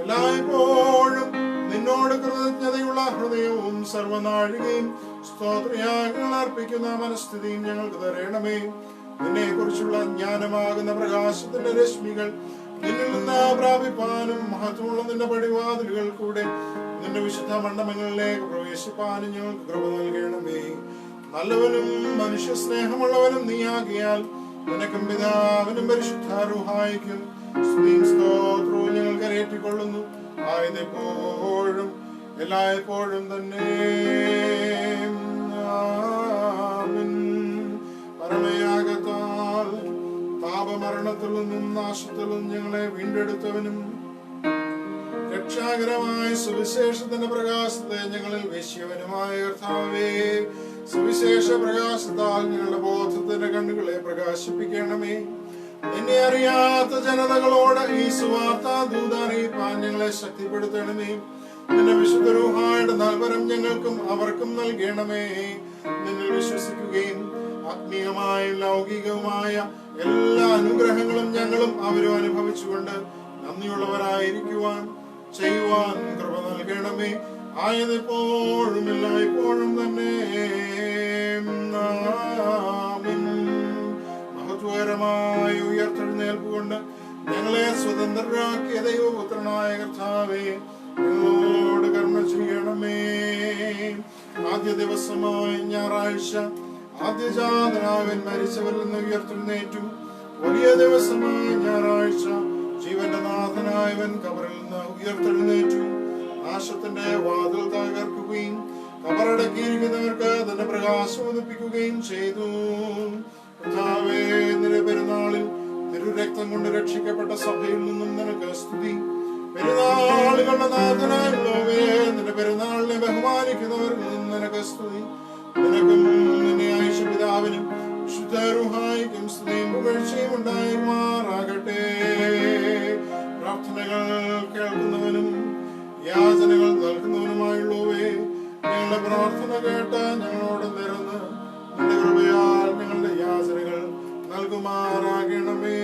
എല്ലായ്പ്പോഴും നിന്നോട് കൃതജ്ഞതയുള്ള ഹൃദയവും സർവനാഴികയും സ്തോത്രയാഗങ്ങൾ അർപ്പിക്കുന്ന മനസ്ഥിതിയും ഞങ്ങൾക്ക് തരണമേ. നിന്നെ കുറിച്ചുള്ള ജ്ഞാനമാകുന്ന പ്രകാശത്തിന്റെ രശ്മികൾ നിന്നിൽ നിന്ന് പ്രാപിപ്പാനും മഹത്വമുള്ള നിന്റെ പടിവാതിലുകൾ കൂടെ നിന്റെ വിശുദ്ധ മണ്ഡപങ്ങളിലേക്ക് പ്രവേശിപ്പാനും ഞങ്ങൾക്ക് കൃപ നൽകണമേ. നല്ലവനും മനുഷ്യ സ്നേഹമുള്ളവനും നീയാകിയാൽ നിനക്കും പിതാവിനും പരിശുദ്ധ റൂഹായിക്കും സ്തുതിയും സ്തോത്രവും ഞങ്ങൾ കരേറ്റിക്കൊള്ളുന്നു. ആയതെപ്പോഴും എല്ലായ്പ്പോഴും തന്നെ. ആമേൻ. പരമയാഗത്താൽ പാപമരണത്തിൽ നിന്നും നാശത്തിൽ നിന്നും ഞങ്ങളെ വീണ്ടെടുത്തവനും രക്ഷാകരമായ സുവിശേഷത്തിന്റെ പ്രകാശത്തെ ഞങ്ങളിൽ വീശിയവനുമായ കർത്താവേ, സുവിശേഷ പ്രകാശത്താൽ ഞങ്ങളുടെ ബോധത്തിന്റെ കണ്ണുകളെ പ്രകാശിപ്പിക്കണമേ. നിന്നെ അറിയാത്ത ജനതകളോട് ഈ സുവാർത്ത ദൂതറിയിപ്പാൻ ഞങ്ങളെ ശക്തിപ്പെടുത്തണമേ. നിന്റെ വിശുദ്ധ റൂഹായുടെ നൽവരം ഞങ്ങൾക്കും അവർക്കും നൽകണമേ. നിന്നിൽ വിശ്വസിക്കുകയും ആത്മീയമായും ലൗകികവുമായ എല്ലാ അനുഗ്രഹങ്ങളും ഞങ്ങളും അവരും അനുഭവിച്ചുകൊണ്ട് നന്ദിയുള്ളവരായിരിക്കുവാൻ ചെയ്യുവാൻ കൃപ നൽകണമേ. ആയതെപ്പോഴും എല്ലായ്പ്പോഴും തന്നെ. മഹത്വകരമായ ഉയർത്തെഴുന്നേൽപ്പ് കൊണ്ട് ഞങ്ങളെ സ്വതന്ത്രരാക്കിയ ദൈവപുത്രനായ കർത്താവേ, ഞങ്ങളോട് കരുണ ചെയ്യണമേ. ആദ്യ ദിവസമായ ഞായറാഴ്ച ആദ്യജാതനാവൻ മരിച്ചവരിൽ നിന്ന് ഉയർത്തെഴുന്നേറ്റു. വലിയ ദിവസമായ ഞായറാഴ്ച ജീവന്റെ നാഥനായവൻ കബറിൽ നിന്ന് ഉയർത്തെഴുന്നേറ്റു. നാശത്തിന്റെ വാതിൽ തകർക്കുകയും കബറടക്കിയിരിക്കുന്നവർക്ക് അതിന്റെ പ്രകാശം ഉദിപ്പിക്കുകയും ചെയ്തു. കർത്താവേ, നിന്റെ പെരുന്നാളിൽ തിരുരക്തം കൊണ്ട് രക്ഷിക്കപ്പെട്ട സഭയിൽ നിന്നും നിനക്ക് സ്തുതി. പെരുന്നാളുകളുടെ നാഥനായുള്ളവേ, നിന്റെ പെരുന്നാളിനെ ബഹുമാനിക്കുന്നവരിൽ നിന്നും നിനക്ക് സ്തുതി. നിനക്കും നിന്നെ അയച്ച പിതാവിനും വിശുദ്ധ റൂഹായിക്കും സ്തുതിയും പുകഴ്ചയും ഉണ്ടായിരുമാറാകട്ടെ. പ്രാർത്ഥനകൾ കേൾക്കുന്നവനും യാചനകൾ നൽകുന്നവനുമായുള്ളവേ, ഞങ്ങളുടെ പ്രാർത്ഥന കേട്ട ഞങ്ങളോട് നിരന്ന് നിന്റെ കൃപയാൽ ഞങ്ങളുടെ യാചനകൾ നൽകുമാറാകണമേ.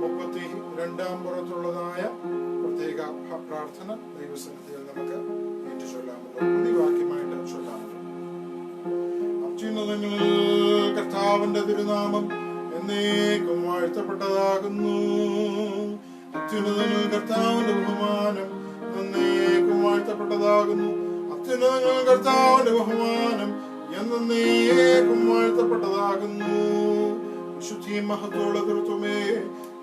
32 പുറത്തുള്ളതായ പ്രത്യേക പ്രാർത്ഥന ദൈവസന്നിധിയിൽ നമുക്ക് ഏറ്റുചൊല്ലാമല്ലോ. പ്രതിവാക്യമായിട്ട് ചൊല്ലാമല്ലോ. അത്യുന്നതങ്ങളിൽ കർത്താവിന്റെ തിരുനാമം എന്നേക്കും വാഴ്ത്തപ്പെട്ടതാകുന്നു. അത്യുന്നതങ്ങളിൽ കർത്താവിന്റെ ബഹുമാനം എന്നേക്കും വാഴ്ത്തപ്പെട്ടതാകുന്നു. അത്യുന്നതങ്ങളിൽ കർത്താവിന്റെ ബഹുമാനം എന്നേക്കും വാഴ്ത്തപ്പെട്ടതാകുന്നു. വിശുദ്ധിയും മഹത്വമുള്ള തൃത്വമേ,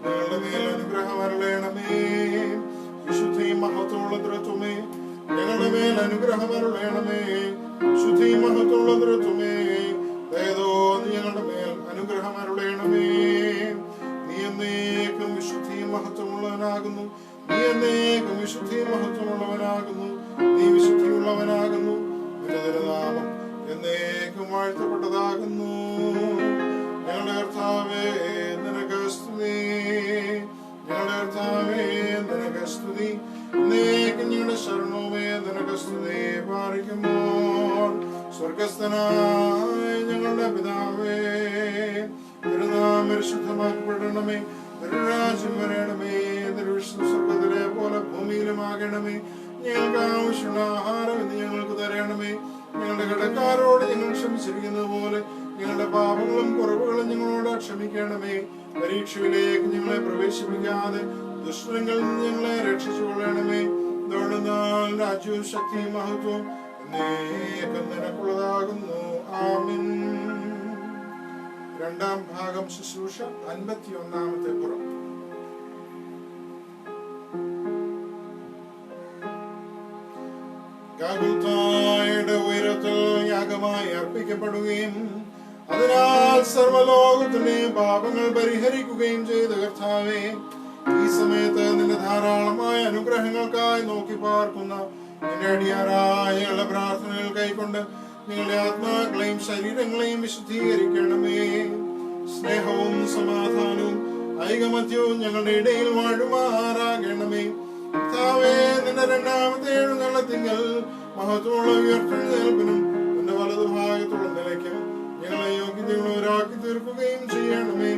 ഞങ്ങളുടെ മേൽ അനുഗ്രഹം അരുളേണമേ. വിശുദ്ധിയും മഹത്വമുള്ള തൃത്വമേ, ഞങ്ങളുടെ മേൽ അനുഗ്രഹം അരുളേണമേ. വിശുദ്ധിയും മഹത്വമുള്ള തൃത്വമേ, ദയതോന്നി ഞങ്ങളുടെ മേൽ അനുഗ്രഹം അരുളേണമേ. നീ എന്നേക്കും വിശുദ്ധി വാഴ്ത്തപ്പെട്ടതാകുന്നു. ഞങ്ങളുടെ കർത്താവേ നിനക്ക് സ്തുതി, ഞങ്ങളുടെ കർത്താവേ നിനക്ക് സ്തുതി, ഞങ്ങളുടെ ശരണവുമേ നിനക്ക് സ്തുതി. പാലിക്കുമോ സ്വർഗസ്ഥനായ ഞങ്ങളുടെ പിതാവേ, തിരുനാമം പരിശുദ്ധമാക്കപ്പെടണമേ, തിരുരാജ്യം വരണമേ, തിരുവിഷ്ണു സ്വർഗത്തിലെ പോലെ ഭൂമിയിലുമാകണമേ. ഞങ്ങൾക്ക് ആവശ്യമുള്ള ആഹാരം ഇന്ന് ഞങ്ങൾക്ക് തരണമേ. ഞങ്ങളുടെ കടക്കാരോട് ഞങ്ങൾ ക്ഷമിച്ചിരിക്കുന്നത് പോലെ ഞങ്ങളുടെ പാപങ്ങളും കുറവുകളും ഞങ്ങളോട് ക്ഷമിക്കണമേ. പരീക്ഷയിലേക്ക് ഞങ്ങളെ പ്രവേശിപ്പിക്കാതെ ദുഷ്ടങ്ങളിൽ നിന്ന് ഞങ്ങളെ രക്ഷിച്ചു കൊള്ളണമേ. രാജ്യവും ശക്തിയും മഹത്വവും എന്നേക്കും നിനക്കുള്ളതാകുന്നു. ആമേൻ. രണ്ടാം ഭാഗം ശുശ്രൂഷ 51-ാമത്തെ പുറം. ഗാഗുൽത്തായുടെ ഉയരത്തിൽ യാഗമായി അർപ്പിക്കപ്പെടുകയും അതിനാൽ സർവ്വലോകത്തിന്റെയും പാപങ്ങൾ പരിഹരിക്കുകയും ചെയ്ത കർത്താവേ, ഈ സമയത്ത് നിന്റെ ധാരാളമായ അനുഗ്രഹങ്ങൾക്കായി നോക്കി പാർക്കുന്ന നിന്റെ അടിയാറായുള്ള പ്രാർത്ഥനകൾ കൈക്കൊണ്ട് നിങ്ങളുടെ ആത്മാക്കളെയും ശരീരങ്ങളെയും വിശുദ്ധീകരിക്കണമേ. സ്നേഹവും സമാധാനവും ഐകമത്യവും ഞങ്ങളുടെ ഇടയിൽ വാഴുമാറാകണമേ. കർത്താവേ, നിന്റെ രണ്ടാമത്തെ എഴുന്നള്ളത്തിങ്കൽ മഹത്വമുള്ള ഉയർത്തെഴുന്നേൽപ്പിനും നിന്റെ വലതുഭാഗത്തുള്ള നിലയ്ക്കും ഞങ്ങളെ യോഗ്യതയുള്ളവരാക്കി തീർക്കുകയും ചെയ്യണമേ.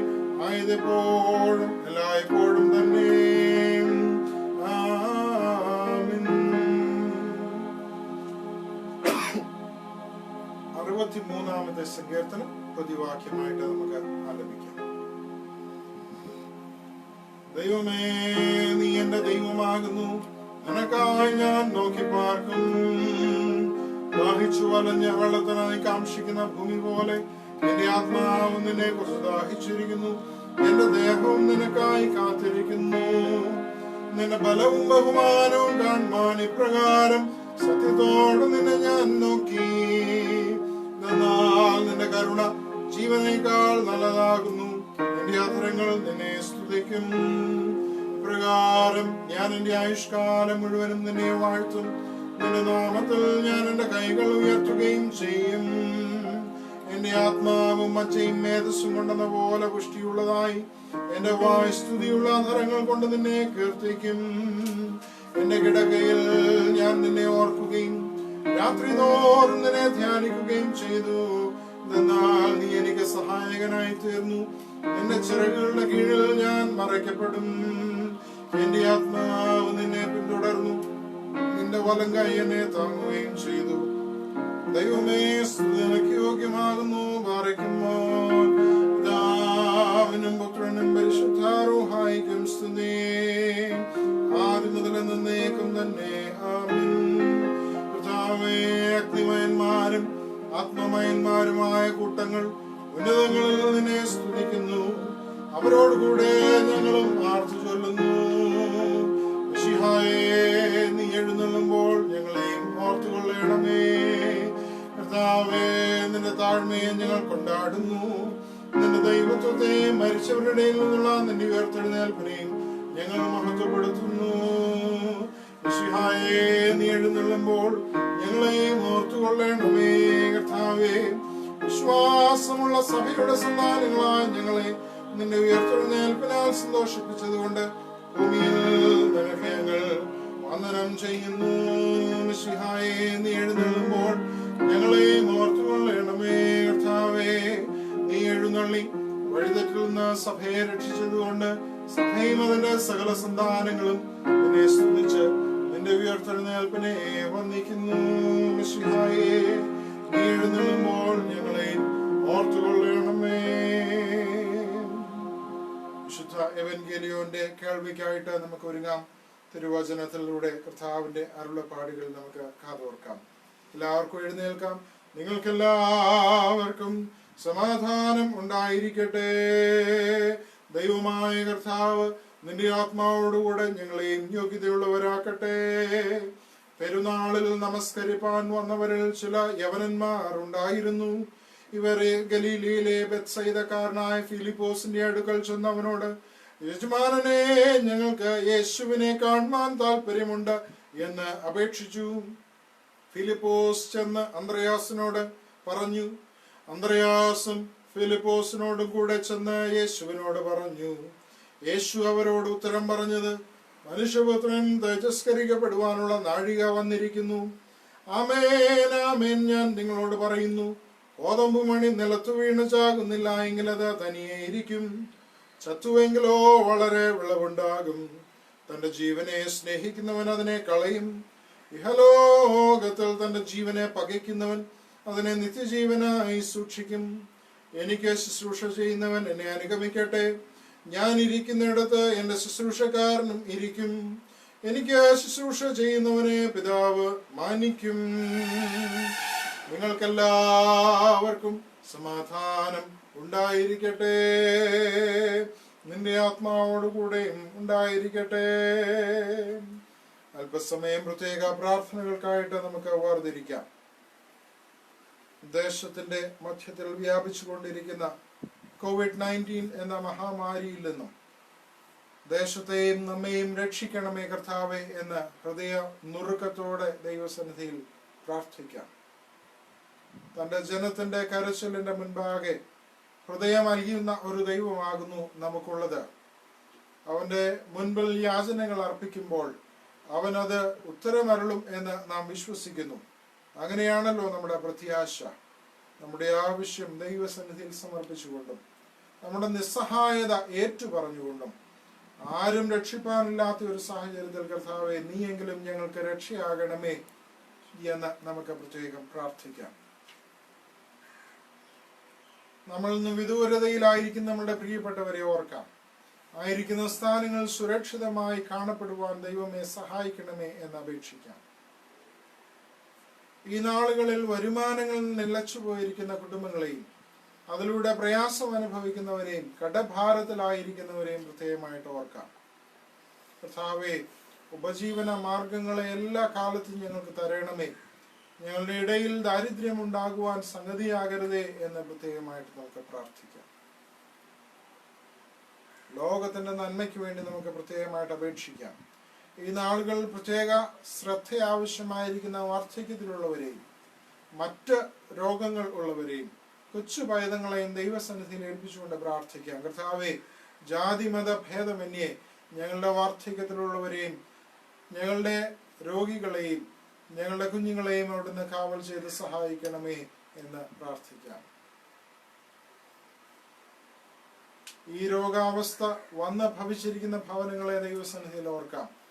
ആയതെപ്പോഴും എല്ലായ്പ്പോഴും തന്നെ. ആമേൻ. 63-ാമത്തെ സങ്കീർത്തനം പ്രതിവാക്യമായിട്ട് നമുക്ക് ആലപിക്കാം. ദൈവമേ, നീ എന്റെ ദൈവമാകുന്നു, നിനക്കായി ഞാൻ നോക്കി പാർക്കും. ദാഹിച്ചു വലഞ്ഞ വെള്ളത്തിനായി കാക്ഷിക്കുന്ന ഭൂമി പോലെ എന്റെ ആത്മാവ് നിന്നെ കുറിച്ച് ദാഹിച്ചിരിക്കുന്നു. എന്റെ ദേഹവും നിനക്കായി കാത്തിരിക്കുന്നു. നിന്റെ ബലവും ബഹുമാനവും കാണുവാൻ ഇപ്രകാരം സത്യത്തോടെ നിന്നെ ഞാൻ നോക്കി. എന്നാൽ നിന്റെ കരുണ ജീവനേക്കാൾ നല്ലതാകുന്നു. എന്റെ അധരങ്ങൾ നിന്നെ സ്തുതിക്കും. ഇപ്രകാരം ഞാൻ എന്റെ ആയുഷ്കാലം മുഴുവനും നിന്നെ വാഴ്ത്തും. നിന്റെ നാമത്തിൽ ഞാൻ എന്റെ കൈകൾ ഉയർത്തുകയും ചെയ്യും. എന്റെ ആത്മാവും മച്ചയും മേധസ്സും കൊണ്ടെന്ന പോലെ പുഷ്ടിയുള്ളതായി എന്റെ വായ് സ്തുതിയുള്ള അധരങ്ങൾ കൊണ്ട് നിന്നെ കീർത്തിക്കും. എന്റെ കിടക്കയിൽ ഞാൻ നിന്നെ ഓർക്കുകയും രാത്രി തോറും നിന്നെ ധ്യാനിക്കുകയും ചെയ്തു. എന്നാൽ നീ എനിക്ക് സഹായകനായി തീർന്നു. എന്റെ ചിറകുകളുടെ കീഴിൽ ഞാൻ മറയ്ക്കപ്പെടും. എന്റെ ആത്മാവ് നിന്നെ പിന്തുടർന്നു. നിന്റെ വലം കൈ എന്നെ താങ്ങുകയും ചെയ്തു. ദൈവമേ, നിനക്ക് യോഗ്യമാകുന്നു. പാറയ്ക്കുമോ പിതാവിനും പുത്രനും പരിശുദ്ധാരൂഹായിക്കും സ്തുതി, ആദ്യം മുതൽ എന്നേക്കും തന്നെ. ആമേൻ. കർത്താവേ, അഗ്നിമയന്മാരും ആത്മമയന്മാരുമായ കൂട്ടങ്ങൾ ഉന്നതങ്ങളിൽ നിന്നെ സ്തുതിക്കുന്നു. അവരോടുകൂടെ ഞങ്ങളും ആർത്തു ചൊല്ലുന്നു. മിശിഹായേ, നീ എഴുന്നള്ളുമ്പോൾ ഞങ്ങളെയും ഓർത്തുകൊള്ളണമേ. കർത്താവേ, നിന്റെ താഴ്മയെ ഞങ്ങൾ കൊണ്ടാടുന്നു. നിന്റെ ദൈവത്വത്തെ മരിച്ചവരുടെ ഇടയിൽ നിന്നുള്ള നിന്റെ ഉയർത്തെഴുന്നേൽപ്പിനെയും ഞങ്ങൾ മഹത്വപ്പെടുത്തുന്നു. മിശിഹായേ, നീ എഴുന്നള്ളുമ്പോൾ ഞങ്ങളെയും ഓർത്തുകൊള്ളണമേ. കർത്താവേ, വിശ്വാസമുള്ള സഭയുടെ സന്താനങ്ങളായ ഞങ്ങളെ നിന്റെ ഉയർത്തെഴുന്നേൽപ്പിനാൽ സന്തോഷിപ്പിച്ചതുകൊണ്ട് ഭൂമിയിൽ നിനക്ക് ഞങ്ങൾ വന്ദനം ചെയ്യുന്നു. മിശിഹായേ, നീ എഴുന്നള്ളുമ്പോൾ ഞങ്ങളെയും ഓർത്തുകൊള്ളണമേ. കർത്താവേ, നീ എഴുന്നള്ളി വഴിതെറ്റുന്ന സഭയെ രക്ഷിച്ചതുകൊണ്ട് സഭയും അതിന്റെ സകല സന്താനങ്ങളും നിന്നെ സ്തുതിച്ച് നിന്റെ ഉയർത്തെഴുന്നേൽപ്പിനെ വന്ദിക്കുന്നു. മിശിഹായേ, നീ എഴുന്നള്ളുമ്പോൾ ഞങ്ങളെ ഓർത്തുകൊള്ളണമേ. വിശുദ്ധ എവൻഗേലിയോന്റെ കേൾവിക്കായിട്ട് നമുക്ക് ഒരുങ്ങാം. തിരുവചനത്തിലൂടെ കർത്താവിന്റെ അരുളപ്പാടുകൾ നമുക്ക് കാതോർക്കാം. എല്ലാവർക്കും എഴുന്നേൽക്കാം. നിങ്ങൾക്കെല്ലാവർക്കും സമാധാനം ഉണ്ടായിരിക്കട്ടെ. ദൈവമായ കർത്താവ് നിന്റെ ആത്മാവോടുകൂടെ ഞങ്ങളെയും യോഗ്യതയുള്ളവരാക്കട്ടെ. പെരുന്നാളിൽ നമസ്കരിപ്പാൻ വന്നവരിൽ ചില യവനന്മാർ ഉണ്ടായിരുന്നു. ഇവരെ ഗലീലയിലെ ബെത്സയിദക്കാരനായ ഫിലിപ്പോസിന്റെ അടുക്കൽ ചെന്നവനോട്, യജമാനനെ, ഞങ്ങൾക്ക് യേശുവിനെ കാണുവാൻ താല്പര്യമുണ്ട് എന്ന് അപേക്ഷിച്ചു. ഫിലിപ്പോസ് ചെന്ന് അന്ത്രയാസിനോട് പറഞ്ഞു, അന്ത്രയാസും ഫിലിപ്പോസിനോടും കൂടെ ചെന്ന് യേശുവിനോട് പറഞ്ഞു. യേശു അവരോട് ഉത്തരം പറഞ്ഞത്, മനുഷ്യപുത്രൻ തേജസ്കരിക്കപ്പെടുവാനുള്ള നാഴിക വന്നിരിക്കുന്നു. ആമേൻ ആമേൻ, ഞാൻ നിങ്ങളോട് പറയുന്നു, കോതമ്പ് മണി നിലത്തു വീണ് ചാകുന്നില്ല എങ്കിൽ അത് തനിയെ ഇരിക്കും. ചത്തുവെങ്കിലോ വളരെ വിളവുണ്ടാകും. തന്റെ ജീവനെ സ്നേഹിക്കുന്നവൻ അതിനെ കളയും. ഇഹലോകത്തിൽ തന്റെ ജീവനെ പകയ്ക്കുന്നവൻ അതിനെ നിത്യജീവനായി സൂക്ഷിക്കും. എനിക്ക് ശുശ്രൂഷ ചെയ്യുന്നവൻ എന്നെ അനുഗമിക്കട്ടെ. ഞാൻ ഇരിക്കുന്നിടത്ത് എന്റെ ശുശ്രൂഷക്കാരനും ഇരിക്കും. എനിക്ക് ശുശ്രൂഷ ചെയ്യുന്നവനെ പിതാവ് മാനിക്കും. നിങ്ങൾക്കെല്ലാവർക്കും സമാധാനം ഉണ്ടായിരിക്കട്ടെ. നിന്റെ ആത്മാവോടുകൂടെയും ഉണ്ടായിരിക്കട്ടെ. അല്പസമയം പ്രത്യേക പ്രാർത്ഥനകൾക്കായിട്ട് നമുക്ക് വേർതിരിക്കാം. ദേശത്തിന്റെ മധ്യത്തിൽ വ്യാപിച്ചുകൊണ്ടിരിക്കുന്ന COVID-19 എന്ന മഹാമാരിയിൽ നിന്നും ദേശത്തെയും നമ്മെയും രക്ഷിക്കണമേ കർത്താവേ എന്ന് ഹൃദയ നുറുക്കത്തോടെ ദൈവസന്നിധിയിൽ പ്രാർത്ഥിക്കാം. തന്റെ ജനത്തിന്റെ കരച്ചിലിന്റെ മുൻപാകെ ഹൃദയം അറിയുന്ന ഒരു ദൈവമാകുന്നു നമുക്കുള്ളത്. അവന്റെ മുൻപിൽ യാചനകൾ അർപ്പിക്കുമ്പോൾ അവനത് ഉത്തരമരുളും എന്ന് നാം വിശ്വസിക്കുന്നു. അങ്ങനെയാണല്ലോ നമ്മുടെ പ്രത്യാശ. നമ്മുടെ ആവശ്യം ദൈവസന്നിധിയിൽ സമർപ്പിച്ചുകൊണ്ടും നമ്മുടെ നിസ്സഹായത ഏറ്റുപറഞ്ഞുകൊണ്ടും ആരും രക്ഷിപ്പാനില്ലാത്ത ഒരു സാഹചര്യത്തിൽ കർത്താവേ, നീയെങ്കിലും ഞങ്ങൾക്ക് രക്ഷയാകണമേ എന്ന് നമുക്ക് പ്രത്യേകം പ്രാർത്ഥിക്കാം. നമ്മൾ ഇന്ന് വിദൂരതയിലായിരിക്കും നമ്മുടെ പ്രിയപ്പെട്ടവരെ ഓർക്കാം. ആയിരിക്കുന്ന സ്ഥാനങ്ങൾ സുരക്ഷിതമായി കാണപ്പെടുവാൻ ദൈവമേ സഹായിക്കണമേ എന്ന് അപേക്ഷിക്കാം. ഈ നാളുകളിൽ വരുമാനങ്ങൾ നിലച്ചു പോയിരിക്കുന്ന കുടുംബങ്ങളെയും അതിലൂടെ പ്രയാസം അനുഭവിക്കുന്നവരെയും കടഭാരത്തിലായിരിക്കുന്നവരെയും പ്രത്യേകമായിട്ട് ഓർക്കാം. കർത്താവേ, ഉപജീവന മാർഗങ്ങളെ എല്ലാ കാലത്തും ഞങ്ങൾക്ക് തരണമേ. ഞങ്ങളുടെ ഇടയിൽ ദാരിദ്ര്യം ഉണ്ടാകുവാൻ സംഗതിയാകരുതേ എന്ന് പ്രത്യേകമായിട്ട് നമുക്ക് പ്രാർത്ഥിക്കാം. ലോകത്തിന്റെ നന്മയ്ക്ക് വേണ്ടി നമുക്ക് പ്രത്യേകമായിട്ട് അപേക്ഷിക്കാം. ഈ നാളുകൾ പ്രത്യേക ശ്രദ്ധ ആവശ്യമായിരിക്കുന്ന വാർദ്ധക്യത്തിലുള്ളവരെയും മറ്റ് രോഗങ്ങൾ ഉള്ളവരെയും കൊച്ചു പൈതങ്ങളെയും ദൈവസന്നിധിയിൽ ഏൽപ്പിച്ചുകൊണ്ട് പ്രാർത്ഥിക്കാം. കർത്താവേ, ജാതി മത ഭേദമന്യേ ഞങ്ങളുടെ വാർദ്ധക്യത്തിലുള്ളവരെയും ഞങ്ങളുടെ രോഗികളെയും ഞങ്ങളുടെ കുഞ്ഞുങ്ങളെയും അവിടുന്ന് കാവൽ ചെയ്ത് സഹായിക്കണമേ എന്ന് പ്രാർത്ഥിക്കാം. ഈ രോഗാവസ്ഥ വന്ന് ഭവിച്ചിരിക്കുന്ന ഭവനങ്ങളെ ദൈവസന്നിധിയിൽ ഓർക്കാം.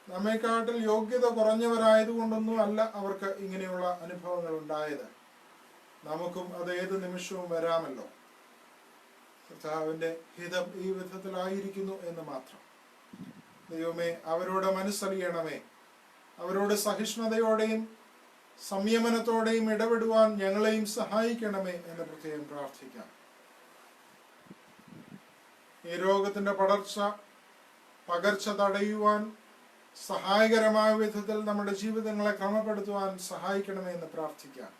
നമ്മെക്കാട്ടിൽ യോഗ്യത കുറഞ്ഞവരായതുകൊണ്ടൊന്നും അല്ല അവർക്ക് ഇങ്ങനെയുള്ള അനുഭവങ്ങൾ ഉണ്ടായത്. നമുക്കും അത് ഏത് നിമിഷവും വരാമല്ലോ. കർത്താവിന്റെ ഹിതം ഈ വിധത്തിലായിരിക്കുന്നു എന്ന് മാത്രം. ദൈവമേ, അവരോട് മനസ്സറിയണമേ. അവരോട് സഹിഷ്ണുതയോടെയും സംയമനത്തോടെയും ഇടപെടുവാൻ ഞങ്ങളെയും സഹായിക്കണമേ എന്ന് പ്രത്യേകം പ്രാർത്ഥിക്കാം. ഈ രോഗത്തിന്റെ പകർച്ച തടയുവാൻ സഹായകരമായ വിധത്തിൽ നമ്മുടെ ജീവിതങ്ങളെ ക്രമപ്പെടുത്തുവാൻ സഹായിക്കണമേ എന്ന് പ്രാർത്ഥിക്കാം.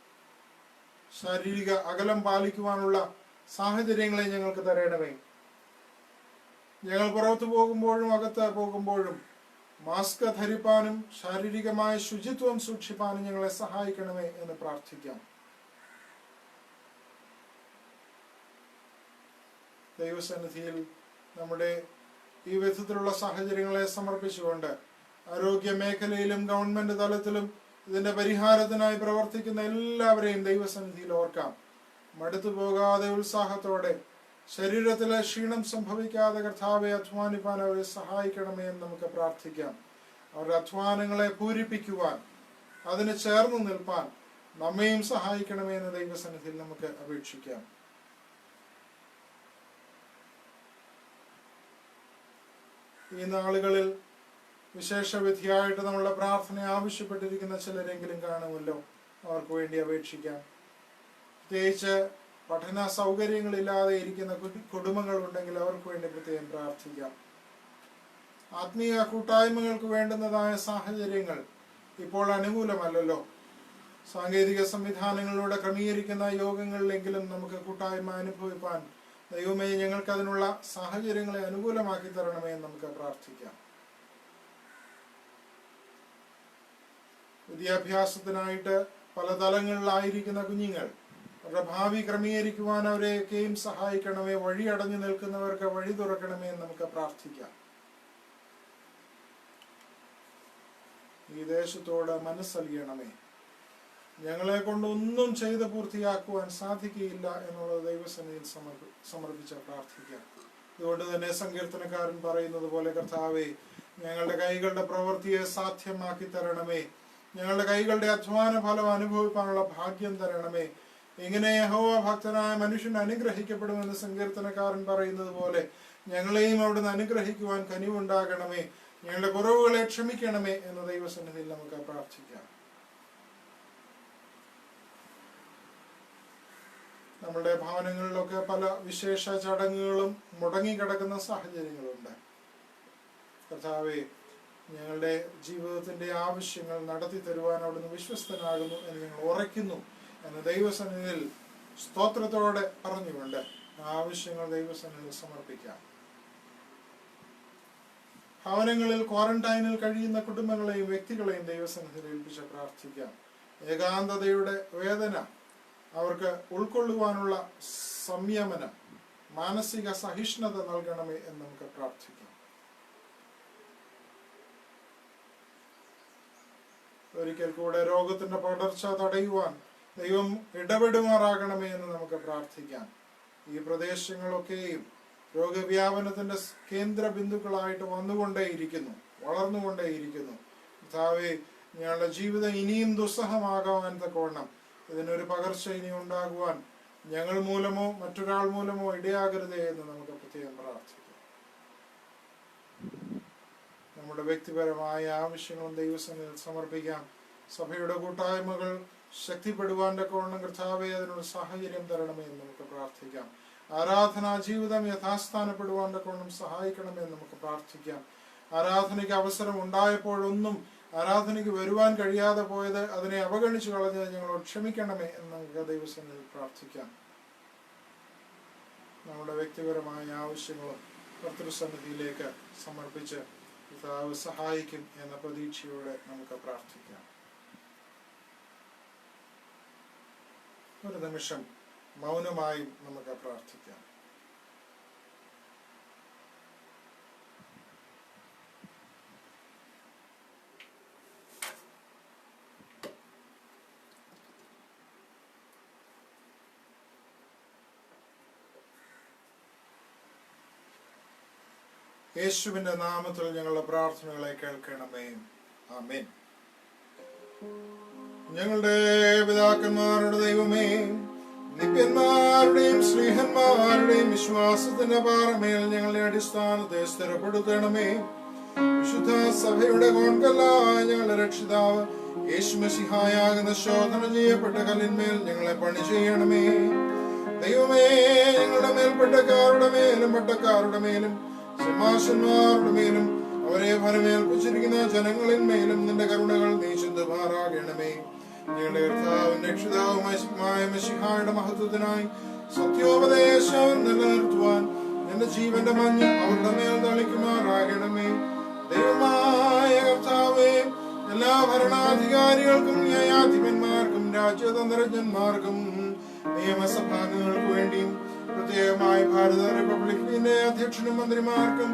ശാരീരിക അകലം പാലിക്കുവാനുള്ള സാഹചര്യങ്ങളെ ഞങ്ങൾക്ക് തരണമേ. ഞങ്ങൾ പുറത്തു പോകുമ്പോഴും അകത്ത് പോകുമ്പോഴും മാസ്ക് ധരിപ്പാനും ശാരീരികമായ ശുചിത്വം സൂക്ഷിപ്പാനും ഞങ്ങളെ സഹായിക്കണമേ എന്ന് പ്രാർത്ഥിക്കാം. ദൈവസന്നിധിയിൽ നമ്മുടെ ഈ വിധത്തിലുള്ള സാഹചര്യങ്ങളെ സമർപ്പിച്ചുകൊണ്ട് ആരോഗ്യ മേഖലയിലും ഗവൺമെന്റ് തലത്തിലും ഇതിന്റെ പരിഹാരത്തിനായി പ്രവർത്തിക്കുന്ന എല്ലാവരെയും ദൈവസന്നിധിയിൽ ഓർക്കാം. മടുത്തു പോകാതെ ഉത്സാഹത്തോടെ ശരീരത്തിലെ ക്ഷീണം സംഭവിക്കാതെ കർത്താവെ അധ്വാനിപ്പാൻ അവരെ സഹായിക്കണമേ എന്ന് നമുക്ക് പ്രാർത്ഥിക്കാം. അവരുടെ അധ്വാനങ്ങളെ പൂരിപ്പിക്കുവാൻ, അതിന് ചേർന്ന് നിൽപ്പാൻ നമ്മയും സഹായിക്കണമേ എന്ന് ദൈവസന്നിധിയിൽ നമുക്ക് അപേക്ഷിക്കാം. ഈ നാളുകളിൽ വിശേഷവിധിയായിട്ട് നമ്മളുടെ പ്രാർത്ഥന ആവശ്യപ്പെട്ടിരിക്കുന്ന ചിലരെങ്കിലും കാണുമല്ലോ. അവർക്ക് വേണ്ടി അപേക്ഷിക്കാം. പ്രത്യേകിച്ച് പഠന സൗകര്യങ്ങളില്ലാതെ ഇരിക്കുന്ന കുടുംബങ്ങളുണ്ടെങ്കിൽ അവർക്ക് വേണ്ടി പ്രത്യേകം പ്രാർത്ഥിക്കാം. ആത്മീയ കൂട്ടായ്മകൾക്ക് വേണ്ടുന്നതായ സാഹചര്യങ്ങൾ ഇപ്പോൾ അനുകൂലമല്ലല്ലോ. സാങ്കേതിക സംവിധാനങ്ങളിലൂടെ ക്രമീകരിക്കുന്ന യോഗങ്ങളിലെങ്കിലും നമുക്ക് കൂട്ടായ്മ അനുഭവിപ്പാൻ ദൈവമേ ഞങ്ങൾക്ക് അതിനുള്ള സാഹചര്യങ്ങളെ അനുകൂലമാക്കി തരണമേ എന്ന് നമുക്ക് പ്രാർത്ഥിക്കാം. വിദ്യാഭ്യാസത്തിനായിട്ട് പല തലങ്ങളിലായിരിക്കുന്ന കുഞ്ഞുങ്ങൾ അവരുടെ ഭാവി ക്രമീകരിക്കുവാൻ അവരെയൊക്കെയും സഹായിക്കണമേ. വഴി അടഞ്ഞു നിൽക്കുന്നവർക്ക് വഴി തുറക്കണമേ എന്ന് നമുക്ക് പ്രാർത്ഥിക്കാം. ഈ ദേശത്തോട് മനസ്സലിയണമേ. ഞങ്ങളെ കൊണ്ട് ഒന്നും ചെയ്ത് പൂർത്തിയാക്കുവാൻ സാധിക്കുകയില്ല എന്നുള്ളത് ദൈവസന്നിധിയിൽ സമർപ്പിച്ച് പ്രാർത്ഥിക്കാം. അതുകൊണ്ട് തന്നെ സങ്കീർത്തനക്കാരൻ പറയുന്നത് പോലെ, കർത്താവേ, ഞങ്ങളുടെ കൈകളുടെ പ്രവൃത്തിയെ സാധ്യമാക്കി തരണമേ. ഞങ്ങളുടെ കൈകളുടെ അധ്വാന ഫലം അനുഭവിക്കാനുള്ള ഭാഗ്യം തരണമേ. ഇങ്ങനെ യഹോവ ഭക്തനായ മനുഷ്യൻ അനുഗ്രഹിക്കപ്പെടുമെന്ന് സങ്കീർത്തനക്കാരൻ പറയുന്നത് പോലെ ഞങ്ങളെയും അവിടുന്ന് അനുഗ്രഹിക്കുവാൻ കനിവുണ്ടാകണമേ. ഞങ്ങളുടെ കുറവുകളെ ക്ഷമിക്കണമേ എന്ന് ദൈവസന്നിധിയിൽ നമുക്ക് പ്രാർത്ഥിക്കാം. നമ്മുടെ ഭവനങ്ങളിലൊക്കെ പല വിശേഷ ചടങ്ങുകളും മുടങ്ങിക്കിടക്കുന്ന സാഹചര്യങ്ങളുണ്ട്. കർത്താവേ, ഞങ്ങളുടെ ജീവിതത്തിന്റെ ആവശ്യങ്ങൾ നടത്തി തരുവാൻ അവിടുന്ന് വിശ്വസ്തനാകുന്നു എന്ന് ഞങ്ങൾ ഉറയ്ക്കുന്നു എന്ന് ദൈവസന്നിധിയിൽ സ്തോത്രത്തോടെ പറഞ്ഞുകൊണ്ട് ആവശ്യങ്ങൾ ദൈവസന്നിധിയിൽ സമർപ്പിക്കാം. ഭവനങ്ങളിൽ ക്വാറന്റൈനിൽ കഴിയുന്ന കുടുംബങ്ങളെയും വ്യക്തികളെയും ദൈവസന്നിധിയിൽ ഏൽപ്പിച്ച് പ്രാർത്ഥിക്കാം. ഏകാന്തതയുടെ വേദന അവർക്ക് ഉൾക്കൊള്ളുവാനുള്ള സംയമനം, മാനസിക സഹിഷ്ണുത നൽകണമേ എന്ന് നമുക്ക് പ്രാർത്ഥിക്കാം. ഒരിക്കൽ കൂടെ രോഗത്തിന്റെ പടർച്ച തടയുവാൻ ദൈവം ഇടപെടുമാറാകണമേ എന്ന് നമുക്ക് പ്രാർത്ഥിക്കാം. ഈ പ്രദേശങ്ങളൊക്കെയും രോഗവ്യാപനത്തിന്റെ കേന്ദ്ര ബിന്ദുക്കളായിട്ട് വളർന്നുകൊണ്ടേയിരിക്കുന്നു. കർത്താവേ, ഞങ്ങളുടെ ജീവിതം ഇനിയും ദുസ്സഹമാകാൻ തക്കവണ്ണം ഇതിനൊരു പകർച്ച ഇനി ഉണ്ടാകുവാൻ ഞങ്ങൾ മൂലമോ മറ്റൊരാൾ മൂലമോ ഇടയാകരുതേ എന്ന് നമുക്ക് പ്രത്യേകം പ്രാർത്ഥിക്കാം. നമ്മുടെ വ്യക്തിപരമായ ആവശ്യങ്ങളും ദൈവസന്നിധിയിൽ സമർപ്പിക്കാം. സഭയുടെ കൂട്ടായ്മകൾ ശക്തിപ്പെടുവാൻ തക്കവണ്ണം കർത്താവേ അതിനുള്ള സാഹചര്യം തരണമേ എന്ന് നമുക്ക് പ്രാർത്ഥിക്കാം. ആരാധനാ ജീവിതം യഥാസ്ഥാനപ്പെടുവാൻ തക്കവണ്ണം സഹായിക്കണമേ എന്ന് നമുക്ക് പ്രാർത്ഥിക്കാം. ആരാധനയ്ക്ക് അവസരം ഉണ്ടായപ്പോഴൊന്നും ആരാധനയ്ക്ക് വരുവാൻ കഴിയാതെ പോയത്, അതിനെ അവഗണിച്ചു കളഞ്ഞത് ഞങ്ങളോട് ക്ഷമിക്കണമേ എന്ന് നമുക്ക് ദൈവസന്നിധിയിൽ പ്രാർത്ഥിക്കാം. നമ്മുടെ വ്യക്തിപരമായ ആവശ്യങ്ങളും കർത്തൃസന്നിധിയിലേക്ക് സമർപ്പിച്ച് കർത്താവ് സഹായിക്കും എന്ന പ്രതീക്ഷയോടെ നമുക്ക് പ്രാർത്ഥിക്കാം. ഒരു നിമിഷം മൗനമായും നമുക്ക് പ്രാർത്ഥിക്കാം. യേശുവിന്റെ നാമത്തിൽ ഞങ്ങളുടെ പ്രാർത്ഥനകളെ കേൾക്കണമേ. ആമേൻ. ഞങ്ങളുടെ പിതാക്കന്മാരുടെ ദൈവമേ, നിത്യന്മാരുടെയും സ്നേഹന്മാരുടെയും വിശ്വാസത്തിന്റെ പാറമേൽ ഞങ്ങളുടെ അടിസ്ഥാനത്തെ സ്ഥിരപ്പെടുത്തണമേ. വിശുദ്ധ സഭയുടെ കോൺകല്ലായ ഞങ്ങളുടെ രക്ഷിതാവ് യേശുമശിഹായാകുന്ന ശോധന ചെയ്യപ്പെട്ട കല്ലിന്മേൽ ഞങ്ങളെ പണി ചെയ്യണമേ. ദൈവമേ, ഞങ്ങളുടെ മേൽപ്പെട്ടക്കാരുടെ മേലും പട്ടക്കാരുടെ മേലും സിംഹാസന്മാരുടെ മേലും അവരെ ഫലമേൽപ്പിച്ചിരിക്കുന്ന ജനങ്ങളിന്മേലും നിന്റെ കരുണകൾ നീ ചിന്തമാറാകണമേ. ഞങ്ങളുടെ കർത്താവും രക്ഷിതാവുമായ മിശിഹായുടെ മഹത്വത്തിനായി സത്യോപദേശം നിലനിർത്തുവാൻ നിന്റെ ജീവന്റെ മഞ്ഞ് അവരുടെ മേൽ തളിക്കുമാറാകണമേ. ദൈവമായ കർത്താവേ, എല്ലാ ഭരണാധികാരികൾക്കും ന്യായാധിപന്മാർക്കും രാജ്യതന്ത്രജ്ഞന്മാർക്കും നിയമസഭാംഗങ്ങൾക്ക് വേണ്ടിയും പ്രത്യേകമായി ഭാരത റിപ്പബ്ലിക്കിന്റെ അധ്യക്ഷനും മന്ത്രിമാർക്കും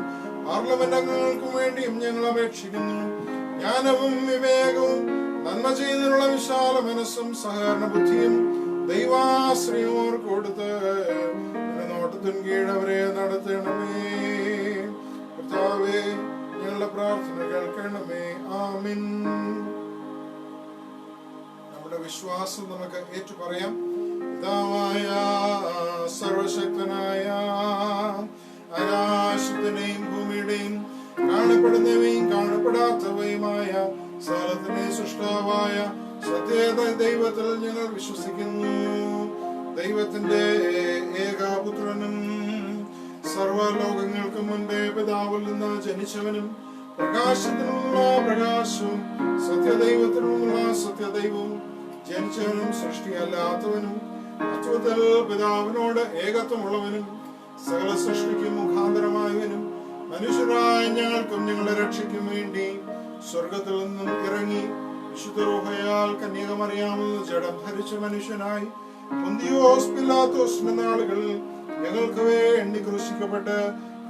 പാർലമെന്റ് അംഗങ്ങൾക്കും വേണ്ടിയും ഞങ്ങൾ അപേക്ഷിക്കുന്നു. ജ്ഞാനവും വിവേകവും നന്മ ചെയ്തതിനുള്ള വിശാല മനസ്സും സഹകരണ ബുദ്ധിയും ദൈവാശ്രയം കൊടുത്ത് നോട്ടത്തിൻ കീഴവരെ നടത്തണമേ. കർത്താവേ, ഞങ്ങളുടെ പ്രാർത്ഥന കേൾക്കണമേ. ആമീൻ. നമ്മുടെ വിശ്വാസം നമുക്ക് ഏറ്റുപറയാം. പിതാവായ സർവശക്തനായ ആകാശത്തിന്റെയും ഭൂമിയുടെയും കാണപ്പെടുന്നവയും കാണപ്പെടാത്തവയുമായ സകലത്തിന്റെ സൃഷ്ടാവായ സത്യേക ദൈവത്തിൽ ഞങ്ങൾ വിശ്വസിക്കുന്നു. ദൈവത്തിന്റെ ഏകപുത്രനും സർവലോകങ്ങൾക്ക് മുൻപേ പിതാവിൽ നിന്ന് ജനിച്ചവനും പ്രകാശത്തിനുള്ള പ്രകാശവും സത്യദൈവത്തിനുള്ള സത്യദൈവവും ജനിച്ചവനും സൃഷ്ടിയല്ലാത്തവനും തത്വത്തിൽ പിതാവിനോട് ഏകത്വമുള്ളവനും സകല സൃഷ്ടിക്കും മുഖാന്തരമായവനും മനുഷ്യരായ ഞങ്ങൾക്കും ഞങ്ങളുടെ രക്ഷയ്ക്കും വേണ്ടി സ്വർഗത്തിൽ നിന്നും ഇറങ്ങി വിശുദ്ധ റൂഹയാൽ കന്യകമറിയാമെന്ന് ജഡം ധരിച്ച മനുഷ്യനായി പൊന്തിയോസ് പിലാത്തോസിന്റെ നാളുകളിൽ ഞങ്ങൾക്ക് വേണ്ടി ക്രൂശിക്കപ്പെട്ട്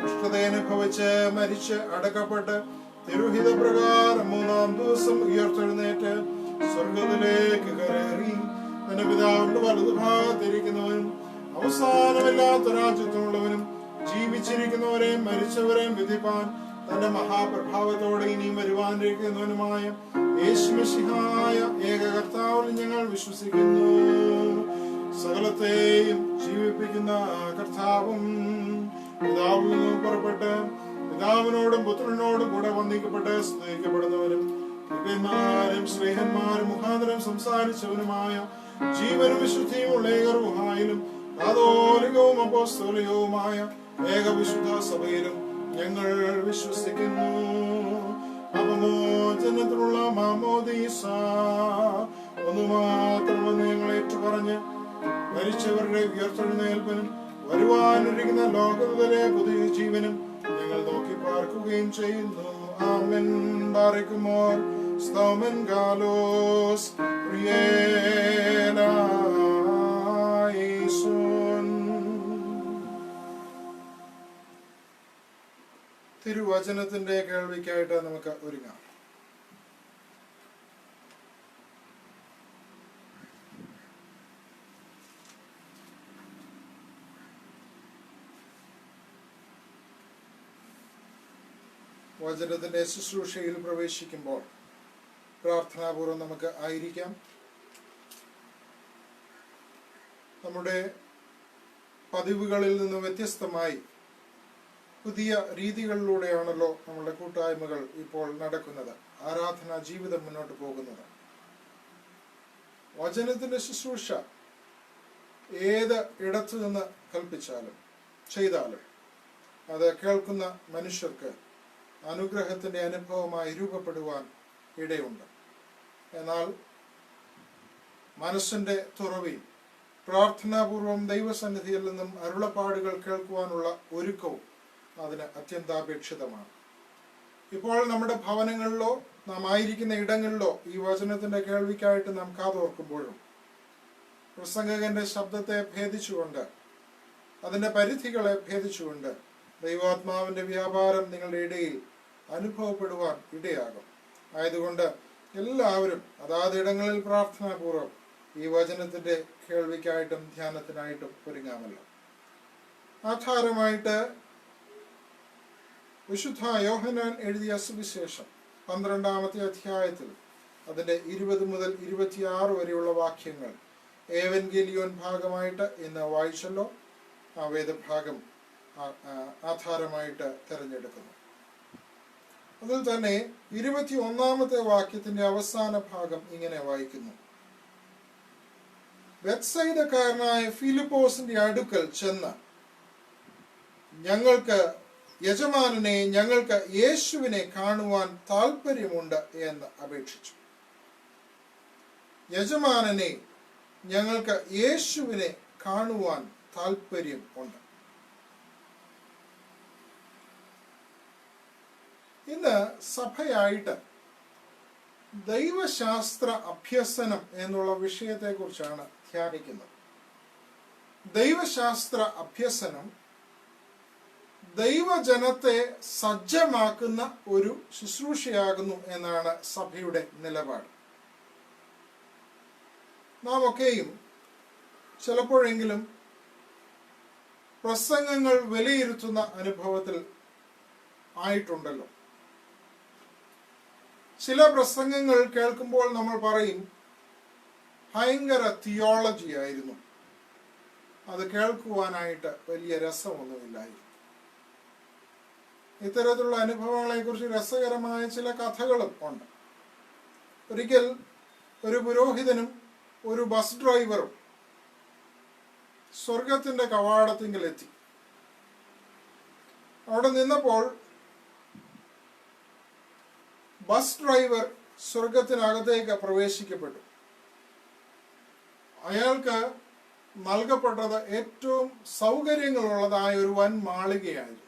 കഷ്ടതയനുഭവിച്ച് മരിച്ച് അടക്കപ്പെട്ട് തിരുഹിത പ്രകാരം 3-ാം ദിവസം ഉയർത്തെഴുന്നേറ്റ് സ്വർഗത്തിലേക്ക് കയറി തന്റെ പിതാവിന്റെ വലതുഭാഗത്തിരിക്കുന്നവനും അവസാനമില്ലാത്ത രാജ്യത്തുള്ളവനും ജീവിച്ചിരിക്കുന്നവരെയും മരിച്ചവരെയും വിധിപ്പാൻ തന്റെ മഹാപ്രഭാവത്തോടെ ഇനിയും വരുവാനിരിക്കുന്നവനുമായ യേശുമിശിഹായ ഏക കർത്താവിൽ ഞങ്ങൾ വിശ്വസിക്കുന്നു. സകലത്തെയും ജീവിപ്പിക്കുന്ന കർത്താവും പിതാവിൽ നിന്നും പുറപ്പെട്ട് പിതാവിനോടും പുത്രനോടും കൂടെ വന്ദിക്കപ്പെട്ട് സ്തുതിക്കപ്പെടുന്നവരും ദിവ്യന്മാരും സ്നേഹന്മാരും മുഖാന്തരം സംസാരിച്ചവനുമായ ജീവനും വിശുദ്ധിയും ഉള്ള ഏകർവുഹായിലും കാതോലികവും അപ്പോസ്തോലികവുമായ ഏകവിശുദ്ധ സഭയിലും ഞങ്ങൾ വിശ്വസിക്കുന്നു. അപമോചനത്തിനുള്ള മാമോദീസ ഒന്നുമാത്രമെന്ന് ഞങ്ങൾ ഏറ്റുപറഞ്ഞ് മരിച്ചവരുടെ ഉയർത്തെഴുന്നേൽപ്പിനും വരുവാനിരിക്കുന്ന ലോകത്തിലെ പുതിയ ജീവനും ഞങ്ങൾ നോക്കി പാർക്കുകയും ചെയ്യുന്നു. ആമേൻ. ബാറക്കുമോർ സ്തോമൻ ഗാലോസ് പ്രിയേലായിസോൻ. തിരുവചനത്തിന്റെ കേൾവിക്കായിട്ട് നമുക്ക് ഒരുങ്ങാം. വചനത്തിന്റെ ശുശ്രൂഷയിൽ പ്രവേശിക്കുമ്പോൾ പ്രാർത്ഥനാപൂർവ്വം നമുക്ക് ആയിരിക്കാം. നമ്മുടെ പതിവുകളിൽ നിന്ന് വ്യത്യസ്തമായി പുതിയ രീതികളിലൂടെയാണല്ലോ നമ്മുടെ കൂട്ടായ്മകൾ ഇപ്പോൾ നടക്കുന്നത്, ആരാധനാ ജീവിതം മുന്നോട്ട് പോകുന്നത്. വചനത്തിന്റെ ശുശ്രൂഷ ഏത് ഇടത്തു നിന്ന് കൽപ്പിച്ചാലും ചെയ്താലും അത് കേൾക്കുന്ന മനുഷ്യർക്ക് അനുഗ്രഹത്തിന്റെ അനുഭവമായി രൂപപ്പെടുവാൻ ഇടയുണ്ട്. എന്നാൽ മനസ്സിന്റെ തുറവിയും പ്രാർത്ഥനാപൂർവം ദൈവസന്നിധിയിൽ നിന്നും അരുളപ്പാടുകൾ കേൾക്കുവാനുള്ള ഒരുക്കവും അതിന് അത്യന്താപേക്ഷിതമാണ്. ഇപ്പോൾ നമ്മുടെ ഭവനങ്ങളിലോ നാം ആയിരിക്കുന്ന ഇടങ്ങളിലോ ഈ വചനത്തിന്റെ കേൾവിക്കായിട്ട് നാം കാതോർക്കുമ്പോഴും പ്രസംഗകന്റെ ശബ്ദത്തെ ഭേദിച്ചുകൊണ്ട്, അതിന്റെ പരിധികളെ ഭേദിച്ചുകൊണ്ട് ദൈവാത്മാവിന്റെ വ്യാപാരം നിങ്ങളുടെ ഇടയിൽ അനുഭവപ്പെടുവാൻ ഇടയാകും. ആയതുകൊണ്ട് എല്ലാവരും അതാത് ഇടങ്ങളിൽ പ്രാർത്ഥനാപൂർവ്വം ഈ വചനത്തിന്റെ കേൾവിക്കായിട്ടും ധ്യാനത്തിനായിട്ടും ഒരുങ്ങാമല്ലോ. ആധാരമായിട്ട് വിശുദ്ധ യോഹന്നാൻ എഴുതിയ സുവിശേഷം 12-ാമത്തെ അധ്യായത്തിൽ അതിന്റെ 20 മുതൽ 26 വരെയുള്ള വാക്യങ്ങൾ ഏവൻഗേലിയോൻ ഭാഗമായിട്ട് ഇന്ന് വായിച്ചല്ലോ. ആ വേദഭാഗം ആധാരമായിട്ട് തെരഞ്ഞെടുക്കുന്നു. അതിൽ തന്നെ 21-ാമത്തെ വാക്യത്തിന്റെ അവസാന ഭാഗം ഇങ്ങനെ വായിക്കുന്നു: ബെത്സയിദക്കാരനായ ഫിലിപ്പോസിന്റെ അടുക്കൽ ചെന്ന് ഞങ്ങൾക്ക് യേശുവിനെ കാണുവാൻ താല്പര്യമുണ്ട് എന്ന് അപേക്ഷിച്ചു. യജമാനനെ, ഞങ്ങൾക്ക് യേശുവിനെ കാണുവാൻ താല്പര്യം ഉണ്ട്. ഇന്ന് സഭയായിട്ട് ദൈവശാസ്ത്ര അഭ്യസനം എന്നുള്ള വിഷയത്തെ കുറിച്ചാണ് ധ്യാനിക്കുന്നത്. ദൈവശാസ്ത്ര അഭ്യസനം ദൈവജനത്തെ സജ്ജമാക്കുന്ന ഒരു ശുശ്രൂഷയാകുന്നു എന്നാണ് സഭയുടെ നിലപാട്. നാം ഒക്കെയും ചിലപ്പോഴെങ്കിലും പ്രസംഗങ്ങൾ വിലയിരുത്തുന്ന അനുഭവത്തിൽ ആയിട്ടുണ്ടല്ലോ. ചില പ്രസംഗങ്ങൾ കേൾക്കുമ്പോൾ നമ്മൾ പറയും, ഭയങ്കര തിയോളജി ആയിരുന്നു, അത് കേൾക്കുവാനായിട്ട് വലിയ രസമൊന്നുമില്ലായിരുന്നു. ഇത്തരത്തിലുള്ള അനുഭവങ്ങളെ കുറിച്ച് രസകരമായ ചില കഥകളും ഉണ്ട്. ഒരിക്കൽ ഒരു പുരോഹിതനും ഒരു ബസ് ഡ്രൈവറും സ്വർഗത്തിന്റെ കവാടത്തിങ്കിൽ എത്തി. അവിടെ നിന്നപ്പോൾ ബസ് ഡ്രൈവർ സ്വർഗത്തിനകത്തേക്ക് പ്രവേശിക്കപ്പെട്ടു. അയാൾക്ക് നൽകപ്പെട്ടത് ഏറ്റവും സൗകര്യങ്ങളുള്ളതായ ഒരു വൻ മാളികയായിരുന്നു.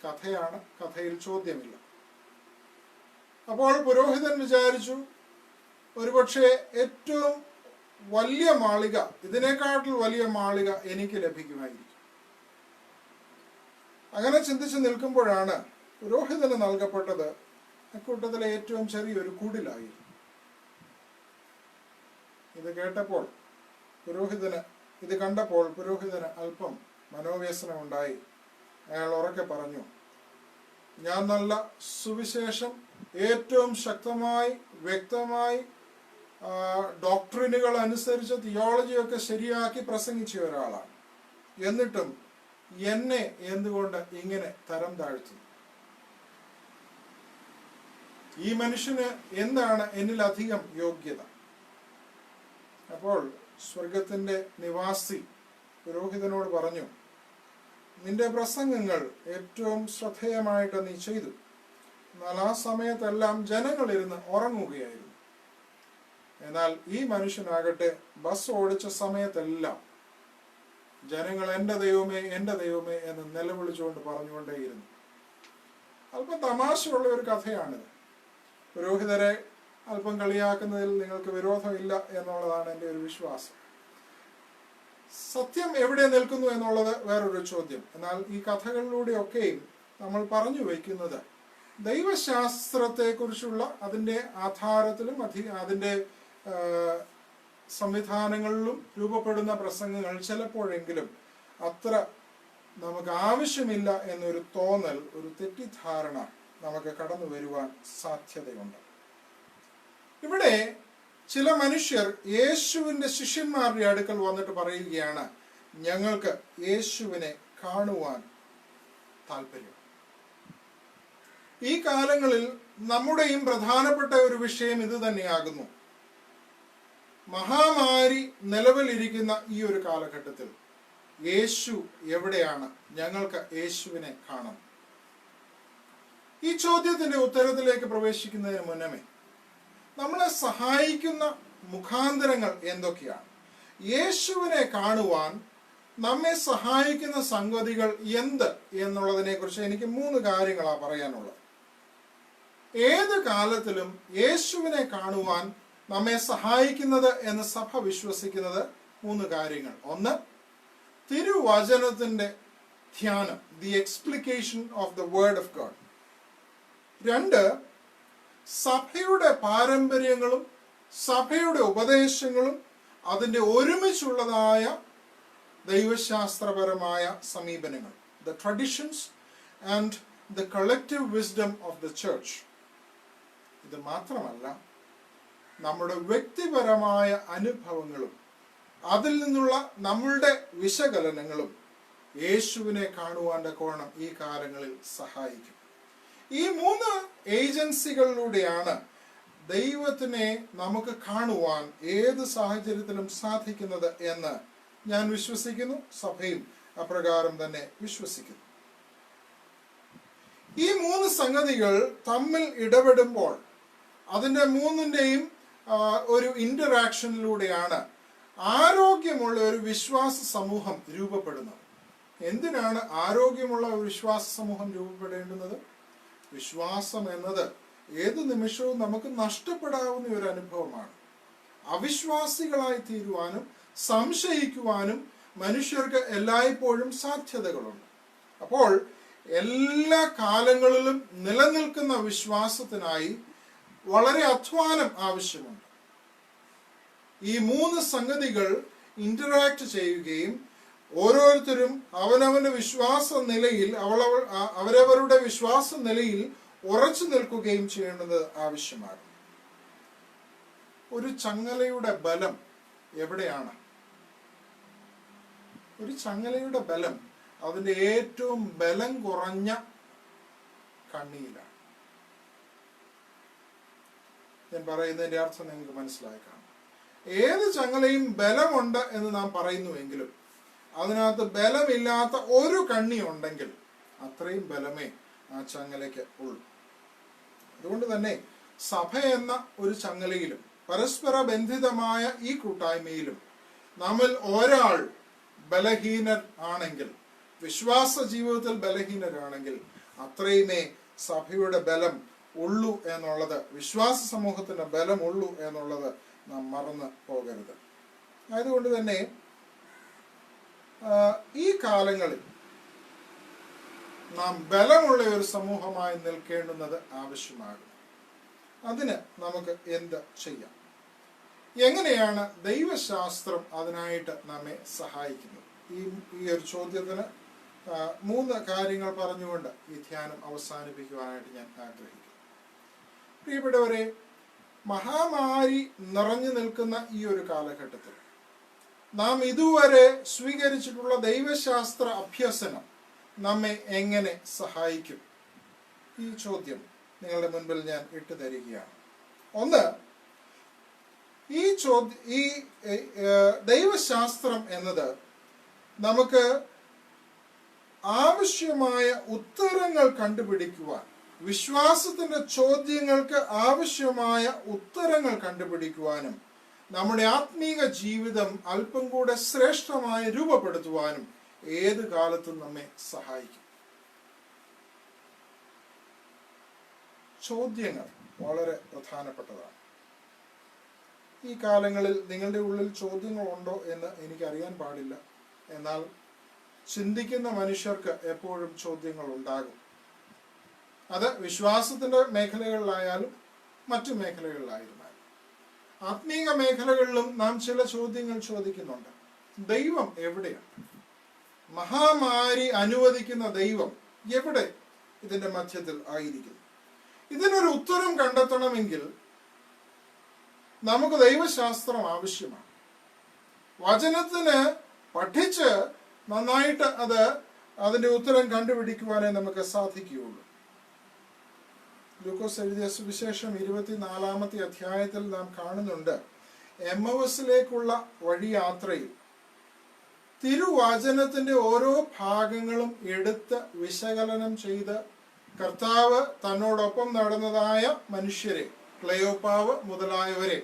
കഥയാണ്, കഥയിൽ ചോദ്യമില്ല. അപ്പോൾ പുരോഹിതൻ വിചാരിച്ചു, ഒരുപക്ഷെ ഏറ്റവും വലിയ മാളിക, ഇതിനേക്കാട്ടിൽ വലിയ മാളിക എനിക്ക് ലഭിക്കുമായിരിക്കും. അങ്ങനെ ചിന്തിച്ച് നിൽക്കുമ്പോഴാണ് പുരോഹിതന് നൽകപ്പെട്ടത് അക്കൂട്ടത്തിലെ ഏറ്റവും ചെറിയൊരു കുടിലായിരുന്നു. ഇത് കണ്ടപ്പോൾ പുരോഹിതന് അല്പം മനോവ്യസനമുണ്ടായി. അയാൾ ഉറക്കെ പറഞ്ഞു, ഞാൻ നല്ല സുവിശേഷം ഏറ്റവും ശക്തമായി വ്യക്തമായി ഡോക്ട്രിനുകൾ അനുസരിച്ച് തിയോളജിയൊക്കെ ശരിയാക്കി പ്രസംഗിച്ച ഒരാളാണ്. എന്നിട്ടും എന്നെ എന്തുകൊണ്ട് ഇങ്ങനെ തരം താഴ്ത്തുന്നു? ഈ മനുഷ്യന് എന്താണ് എന്നിലധികം യോഗ്യത? അപ്പോൾ സ്വർഗത്തിന്റെ നിവാസി പുരോഹിതനോട് പറഞ്ഞു, നിന്റെ പ്രസംഗങ്ങൾ ഏറ്റവും ശ്രദ്ധേയമായിട്ട് നീ ചെയ്തു. എന്നാൽ ആ സമയത്തെല്ലാം ജനങ്ങളിരുന്ന് ഉറങ്ങുകയായിരുന്നു. എന്നാൽ ഈ മനുഷ്യനാകട്ടെ ബസ് ഓടിച്ച സമയത്തെല്ലാം ജനങ്ങൾ എൻ്റെ ദൈവമേ എൻ്റെ ദൈവമേ എന്ന് നിലവിളിച്ചുകൊണ്ട് പറഞ്ഞുകൊണ്ടേയിരുന്നു. അല്പം തമാശയുള്ള ഒരു കഥയാണിത്. പുരോഹിതരെ അല്പം കളിയാക്കുന്നതിൽ നിങ്ങൾക്ക് വിരോധമില്ല എന്നുള്ളതാണ് എൻ്റെ ഒരു വിശ്വാസം. സത്യം എവിടെ നിൽക്കുന്നു എന്നുള്ളത് വേറൊരു ചോദ്യം. എന്നാൽ ഈ കഥകളിലൂടെയൊക്കെയും നമ്മൾ പറഞ്ഞു വയ്ക്കുന്നത് ദൈവശാസ്ത്രത്തെക്കുറിച്ചുള്ള അതിൻ്റെ ആധാരത്തിലും അതിൻ്റെ സംവിധാനങ്ങളിലും രൂപപ്പെടുന്ന പ്രസംഗങ്ങൾ ചിലപ്പോഴെങ്കിലും അത്ര നമുക്ക് ആവശ്യമില്ല എന്നൊരു തോന്നൽ, ഒരു തെറ്റിദ്ധാരണ നമുക്ക് കടന്നു വരുവാൻ സാധ്യതയുണ്ട്. ഇവിടെ ചില മനുഷ്യർ യേശുവിൻ്റെ ശിഷ്യന്മാരുടെ അടുക്കൽ വന്നിട്ട് പറയുകയാണ്, ഞങ്ങൾക്ക് യേശുവിനെ കാണുവാൻ താല്പര്യം. ഈ കാലങ്ങളിൽ നമ്മുടെയും പ്രധാനപ്പെട്ട ഒരു വിഷയം ഇത് തന്നെയാകുന്നു. മഹാമാരി നിലവിലിരിക്കുന്ന ഈ ഒരു കാലഘട്ടത്തിൽ യേശു എവിടെയാണ്? ഞങ്ങൾക്ക് യേശുവിനെ കാണണം. ഈ ചോദ്യത്തിന്റെ ഉത്തരത്തിലേക്ക് പ്രവേശിക്കുന്നതിന് മുന്നമേ നമ്മളെ സഹായിക്കുന്ന മുഖാന്തരങ്ങൾ എന്തൊക്കെയാണ്? യേശുവിനെ കാണുവാൻ നമ്മെ സഹായിക്കുന്ന സംഗതികൾ എന്ത് എന്നുള്ളതിനെ കുറിച്ച് എനിക്ക് 3 കാര്യങ്ങളാണ് പറയാനുള്ളത്. ഏത് കാലത്തിലും യേശുവിനെ കാണുവാൻ നമ്മെ സഹായിക്കുന്നത് എന്ന് സഭ വിശ്വസിക്കുന്നത് 3 കാര്യങ്ങൾ. 1, തിരുവചനത്തിന്റെ ധ്യാനം, the explication of the word of God. 2, സഭയുടെ പാരമ്പര്യങ്ങളും സഭയുടെ ഉപദേശങ്ങളും അതിൻ്റെ ഒരുമിച്ചുള്ളതായ ദൈവശാസ്ത്രപരമായ സമീപനങ്ങൾ, the traditions and the collective wisdom of the church. ഇത് മാത്രമല്ല, നമ്മുടെ വ്യക്തിപരമായ അനുഭവങ്ങളും അതിൽ നിന്നുള്ള നമ്മളുടെ വിശകലനങ്ങളും യേശുവിനെ കാണുവാൻ്റെ കോണം ഈ കാലങ്ങളിൽ സഹായിക്കും. ഈ 3 ഏജൻസികളിലൂടെയാണ് ദൈവത്തിനെ നമുക്ക് കാണുവാൻ ഏത് സാഹചര്യത്തിലും സാധിക്കുന്നത് എന്ന് ഞാൻ വിശ്വസിക്കുന്നു. സഭയും അപ്രകാരം തന്നെ വിശ്വസിക്കുന്നു. ഈ 3 സംഗതികൾ തമ്മിൽ ഇടപെടുമ്പോൾ അതിൻ്റെ 3ൻ്റെയും ഒരു ഇന്ററാക്ഷനിലൂടെയാണ് ആരോഗ്യമുള്ള ഒരു വിശ്വാസ സമൂഹം രൂപപ്പെടുന്നത്. എന്തിനാണ് ആരോഗ്യമുള്ള ഒരു വിശ്വാസ സമൂഹം രൂപപ്പെടേണ്ടുന്നത്? വിശ്വാസം എന്നത് ഏത് നിമിഷവും നമുക്ക് നഷ്ടപ്പെടാവുന്ന ഒരു അനുഭവമാണ്. അവിശ്വാസികളായി തീരുവാനും സംശയിക്കുവാനും മനുഷ്യർക്ക് എല്ലായ്പ്പോഴും സാധ്യതകളുണ്ട്. അപ്പോൾ എല്ലാ കാലങ്ങളിലും നിലനിൽക്കുന്ന വിശ്വാസത്തിനായി വളരെ അധ്വാനം ആവശ്യമുണ്ട്. ഈ 3 സംഗതികൾ ഇന്ററാക്ട് ചെയ്യുകയും ഓരോരുത്തരും അവനവന്റെ വിശ്വാസ നിലയിൽ അവരവരുടെ വിശ്വാസ നിലയിൽ ഉറച്ചു നിൽക്കുകയും ചെയ്യേണ്ടത് ആവശ്യമാണ്. ഒരു ചങ്ങലയുടെ ബലം എവിടെയാണ്? ഒരു ചങ്ങലയുടെ ബലം അതിൻ്റെ ഏറ്റവും ബലം കുറഞ്ഞ കണ്ണിയിലാണ്. ഞാൻ പറയുന്നതിൻ്റെ അർത്ഥം നിങ്ങൾക്ക് മനസ്സിലാക്കാം. ഏത് ചങ്ങലയും ബലമുണ്ട് എന്ന് നാം പറയുന്നുവെങ്കിലും അതിനകത്ത് ബലമില്ലാത്ത ഒരു കണ്ണി ഉണ്ടെങ്കിൽ അത്രയും ബലമേ ആ ചങ്ങലയ്ക്ക് ഉള്ളൂ. അതുകൊണ്ട് തന്നെ സഭ എന്ന ഒരു ചങ്ങലയിലും പരസ്പര ബന്ധിതമായ ഈ കൂട്ടായ്മയിലും നമ്മൾ ഒരാൾ ബലഹീനർ ആണെങ്കിൽ, വിശ്വാസ ജീവിതത്തിൽ ബലഹീനരാണെങ്കിൽ അത്രയുമേ സഭയുടെ ബലം ഉള്ളൂ എന്നുള്ളത്, വിശ്വാസ സമൂഹത്തിന്റെ ബലം ഉള്ളൂ എന്നുള്ളത് നാം മറന്നു പോകരുത്. ആയതുകൊണ്ട് തന്നെ ഈ കാലങ്ങളിൽ നാം ബലമുള്ള ഒരു സമൂഹമായി നിൽക്കേണ്ടുന്നത് ആവശ്യമാകും. അതിന് നമുക്ക് എന്ത് ചെയ്യാം? എങ്ങനെയാണ് ദൈവശാസ്ത്രം അതിനായിട്ട് നമ്മെ സഹായിക്കുന്നത്? ഈ ഒരു ചോദ്യത്തിന് 3 കാര്യങ്ങൾ പറഞ്ഞുകൊണ്ട് ഈ ധ്യാനം അവസാനിപ്പിക്കുവാനായിട്ട് ഞാൻ ആഗ്രഹിക്കുന്നു. പ്രിയപ്പെട്ടവരെ, മഹാമാരി നിറഞ്ഞു നിൽക്കുന്ന ഈ ഒരു കാലഘട്ടത്തിൽ നാം ഇതുവരെ സ്വീകരിച്ചിട്ടുള്ള ദൈവശാസ്ത്ര അഭ്യസനം നമ്മെ എങ്ങനെ സഹായിക്കും? ഈ ചോദ്യം നിങ്ങളുടെ മുൻപിൽ ഞാൻ ഇട്ടു തരികയാണ്. ഒന്ന്, ഈ ദൈവശാസ്ത്രം എന്നത് നമുക്ക് ആവശ്യമായ ഉത്തരങ്ങൾ കണ്ടുപിടിക്കുവാൻ, വിശ്വാസത്തിന്റെ ചോദ്യങ്ങൾക്ക് ആവശ്യമായ ഉത്തരങ്ങൾ കണ്ടുപിടിക്കുവാനും നമ്മുടെ ആത്മീക ജീവിതം അല്പം കൂടെ ശ്രേഷ്ഠമായി രൂപപ്പെടുത്തുവാനും ഏത് കാലത്തും നമ്മെ സഹായിക്കും. ചോദ്യങ്ങൾ വളരെ പ്രധാനപ്പെട്ടതാണ്. ഈ കാലങ്ങളിൽ നിങ്ങളുടെ ഉള്ളിൽ ചോദ്യങ്ങൾ ഉണ്ടോ എന്ന് എനിക്കറിയാൻ പാടില്ല. എന്നാൽ ചിന്തിക്കുന്ന മനുഷ്യർക്ക് എപ്പോഴും ചോദ്യങ്ങൾ ഉണ്ടാകും. അത് വിശ്വാസത്തിന്റെ മേഖലകളിലായാലും മറ്റു മേഖലകളിലായിരുന്നാലും, ആത്മീക മേഖലകളിലും നാം ചില ചോദ്യങ്ങൾ ചോദിക്കുന്നുണ്ട്. ദൈവം എവിടെയാണ്? മഹാമാരി അനുവദിക്കുന്ന ദൈവം എവിടെ ഇതിന്റെ മധ്യത്തിൽ ആയിരിക്കുന്നു? ഇതിനൊരു ഉത്തരം കണ്ടെത്തണമെങ്കിൽ നമുക്ക് ദൈവശാസ്ത്രം ആവശ്യമാണ്. വചനത്തിന് പഠിച്ച് നന്നായിട്ട് അതിന്റെ ഉത്തരം കണ്ടുപിടിക്കുവാനേ നമുക്ക് സാധിക്കുകയുള്ളൂ. ലൂക്കോസ് എഴുതിയ സുവിശേഷം 24-ാമത്തെ അധ്യായത്തിൽ നാം കാണുന്നുണ്ട്, എമ്മവസിലേക്കുള്ള വഴിയാത്രയിൽ തിരുവചനത്തിന്റെ ഓരോ ഭാഗങ്ങളും എടുത്ത് വിശകലനം ചെയ്ത് കർത്താവ് തന്നോടൊപ്പം നടന്നതായ മനുഷ്യരെ, ക്ലെയോപ്പാവ് മുതലായവരെ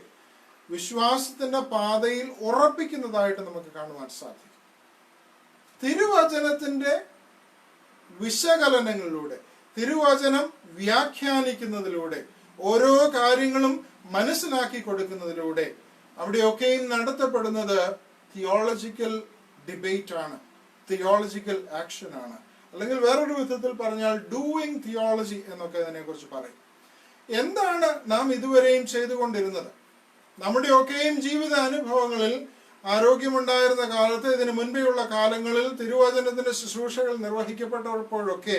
വിശ്വാസത്തിന്റെ പാതയിൽ ഉറപ്പിക്കുന്നതായിട്ട് നമുക്ക് കാണുവാൻ സാധിക്കും. തിരുവചനത്തിന്റെ വിശകലനങ്ങളിലൂടെ, തിരുവചനം വ്യാഖ്യാനിക്കുന്നതിലൂടെ, ഓരോ കാര്യങ്ങളും മനസ്സിലാക്കി കൊടുക്കുന്നതിലൂടെ അവിടെയൊക്കെയും നടത്തപ്പെടുന്നത് തിയോളജിക്കൽ ഡിബേറ്റ് ആണ്, തിയോളജിക്കൽ ആക്ഷൻ ആണ്. അല്ലെങ്കിൽ വേറൊരു വിധത്തിൽ പറഞ്ഞാൽ ഡൂയിങ് തിയോളജി എന്നൊക്കെ അതിനെക്കുറിച്ച് പറയും. എന്താണ് നാം ഇതുവരെയും ചെയ്തുകൊണ്ടിരുന്നത്? നമ്മുടെയൊക്കെയും ജീവിത അനുഭവങ്ങളിൽ, ആരോഗ്യമുണ്ടായിരുന്ന കാലത്ത്, ഇതിനു മുൻപെയുള്ള കാലങ്ങളിൽ തിരുവചനത്തിന്റെ ശുശ്രൂഷകൾ നിർവഹിക്കപ്പെട്ടപ്പോഴൊക്കെ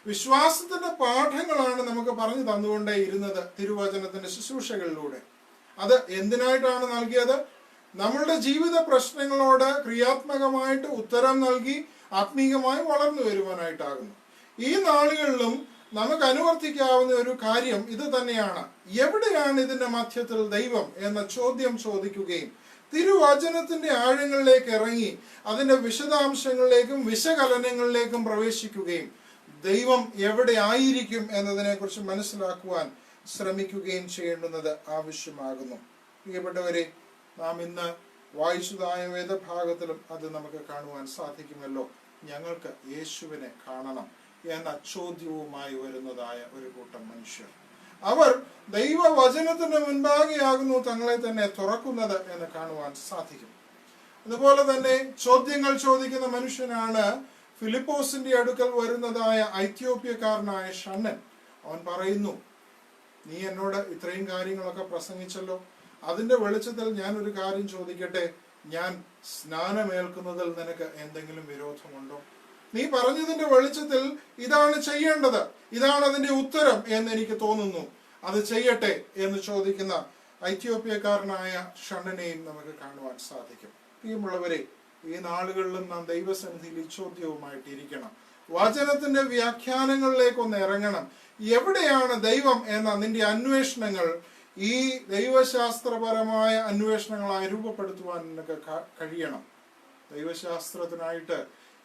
വിശ്വാസത്തിന്റെ പാഠങ്ങളാണ് നമുക്ക് പറഞ്ഞു തന്നുകൊണ്ടേ ഇരുന്നത് തിരുവചനത്തിന്റെ ശുശ്രൂഷകളിലൂടെ. അത് എന്തിനായിട്ടാണ് നൽകിയത്? നമ്മളുടെ ജീവിത പ്രശ്നങ്ങളോട് ക്രിയാത്മകമായിട്ട് ഉത്തരം നൽകി ആത്മീകമായി വളർന്നു വരുവാനായിട്ടാകുന്നു. ഈ നാളുകളിലും നമുക്ക് അനുവർത്തിക്കാവുന്ന ഒരു കാര്യം ഇത് തന്നെയാണ്. എവിടെയാണ് ഇതിന്റെ മധ്യത്തിൽ ദൈവം എന്ന ചോദ്യം ചോദിക്കുകയും തിരുവചനത്തിന്റെ ആഴങ്ങളിലേക്ക് ഇറങ്ങി അതിന്റെ വിശദാംശങ്ങളിലേക്കും വിശകലനങ്ങളിലേക്കും പ്രവേശിക്കുകയും ദൈവം എവിടെ ആയിരിക്കും എന്നതിനെ കുറിച്ച് മനസ്സിലാക്കുവാൻ ശ്രമിക്കുകയും ചെയ്യേണ്ടുന്നത് ആവശ്യമാകുന്നു. പ്രിയപ്പെട്ടവരെ, നാം ഇന്ന് വായിച്ചതായ വേദഭാഗത്തിലും അത് നമുക്ക് കാണുവാൻ സാധിക്കുമല്ലോ. ഞങ്ങൾക്ക് യേശുവിനെ കാണണം എന്ന ചോദ്യവുമായി വരുന്നതായ ഒരു കൂട്ടം മനുഷ്യർ, അവർ ദൈവവചനത്തിന് മുൻപാകെയാകുന്നു തങ്ങളെ തന്നെ തുറക്കുന്നത് എന്ന് കാണുവാൻ സാധിക്കും. അതുപോലെ തന്നെ ചോദ്യങ്ങൾ ചോദിക്കുന്ന മനുഷ്യനാണ് ഫിലിപ്പോസിന്റെ അടുക്കൽ വരുന്നതായ ഐത്യോപ്യക്കാരനായ ഷണ്ണൻ. അവൻ പറയുന്നു, നീ എന്നോട് ഇത്രയും കാര്യങ്ങളൊക്കെ പ്രസംഗിച്ചല്ലോ, അതിന്റെ വെളിച്ചത്തിൽ ഞാൻ ഒരു കാര്യം ചോദിക്കട്ടെ, ഞാൻ സ്നാനമേൽക്കുന്നതിൽ നിനക്ക് എന്തെങ്കിലും വിരോധമുണ്ടോ? നീ പറഞ്ഞതിന്റെ വെളിച്ചത്തിൽ ഇതാണ് ചെയ്യേണ്ടത്, ഇതാണ് അതിന്റെ ഉത്തരം എന്ന് എനിക്ക് തോന്നുന്നു, അത് ചെയ്യട്ടെ എന്ന് ചോദിക്കുന്ന ഐത്യോപ്യക്കാരനായ ഷണ്ണനെയും നമുക്ക് കാണുവാൻ സാധിക്കും. പ്രിയമുള്ളവരെ, ഈ നാളുകളിലും നാം ദൈവസന്നിധിയിൽ ഈ ചോദ്യവുമായിട്ടിരിക്കണം. വചനത്തിന്റെ വ്യാഖ്യാനങ്ങളിലേക്കൊന്ന് ഇറങ്ങണം. എവിടെയാണ് ദൈവം എന്ന നിന്റെ അന്വേഷണങ്ങൾ ഈ ദൈവശാസ്ത്രപരമായ അന്വേഷണങ്ങളായി രൂപപ്പെടുത്തുവാൻ നിനക്ക് കഴിയണം. ദൈവശാസ്ത്രത്തിനായിട്ട്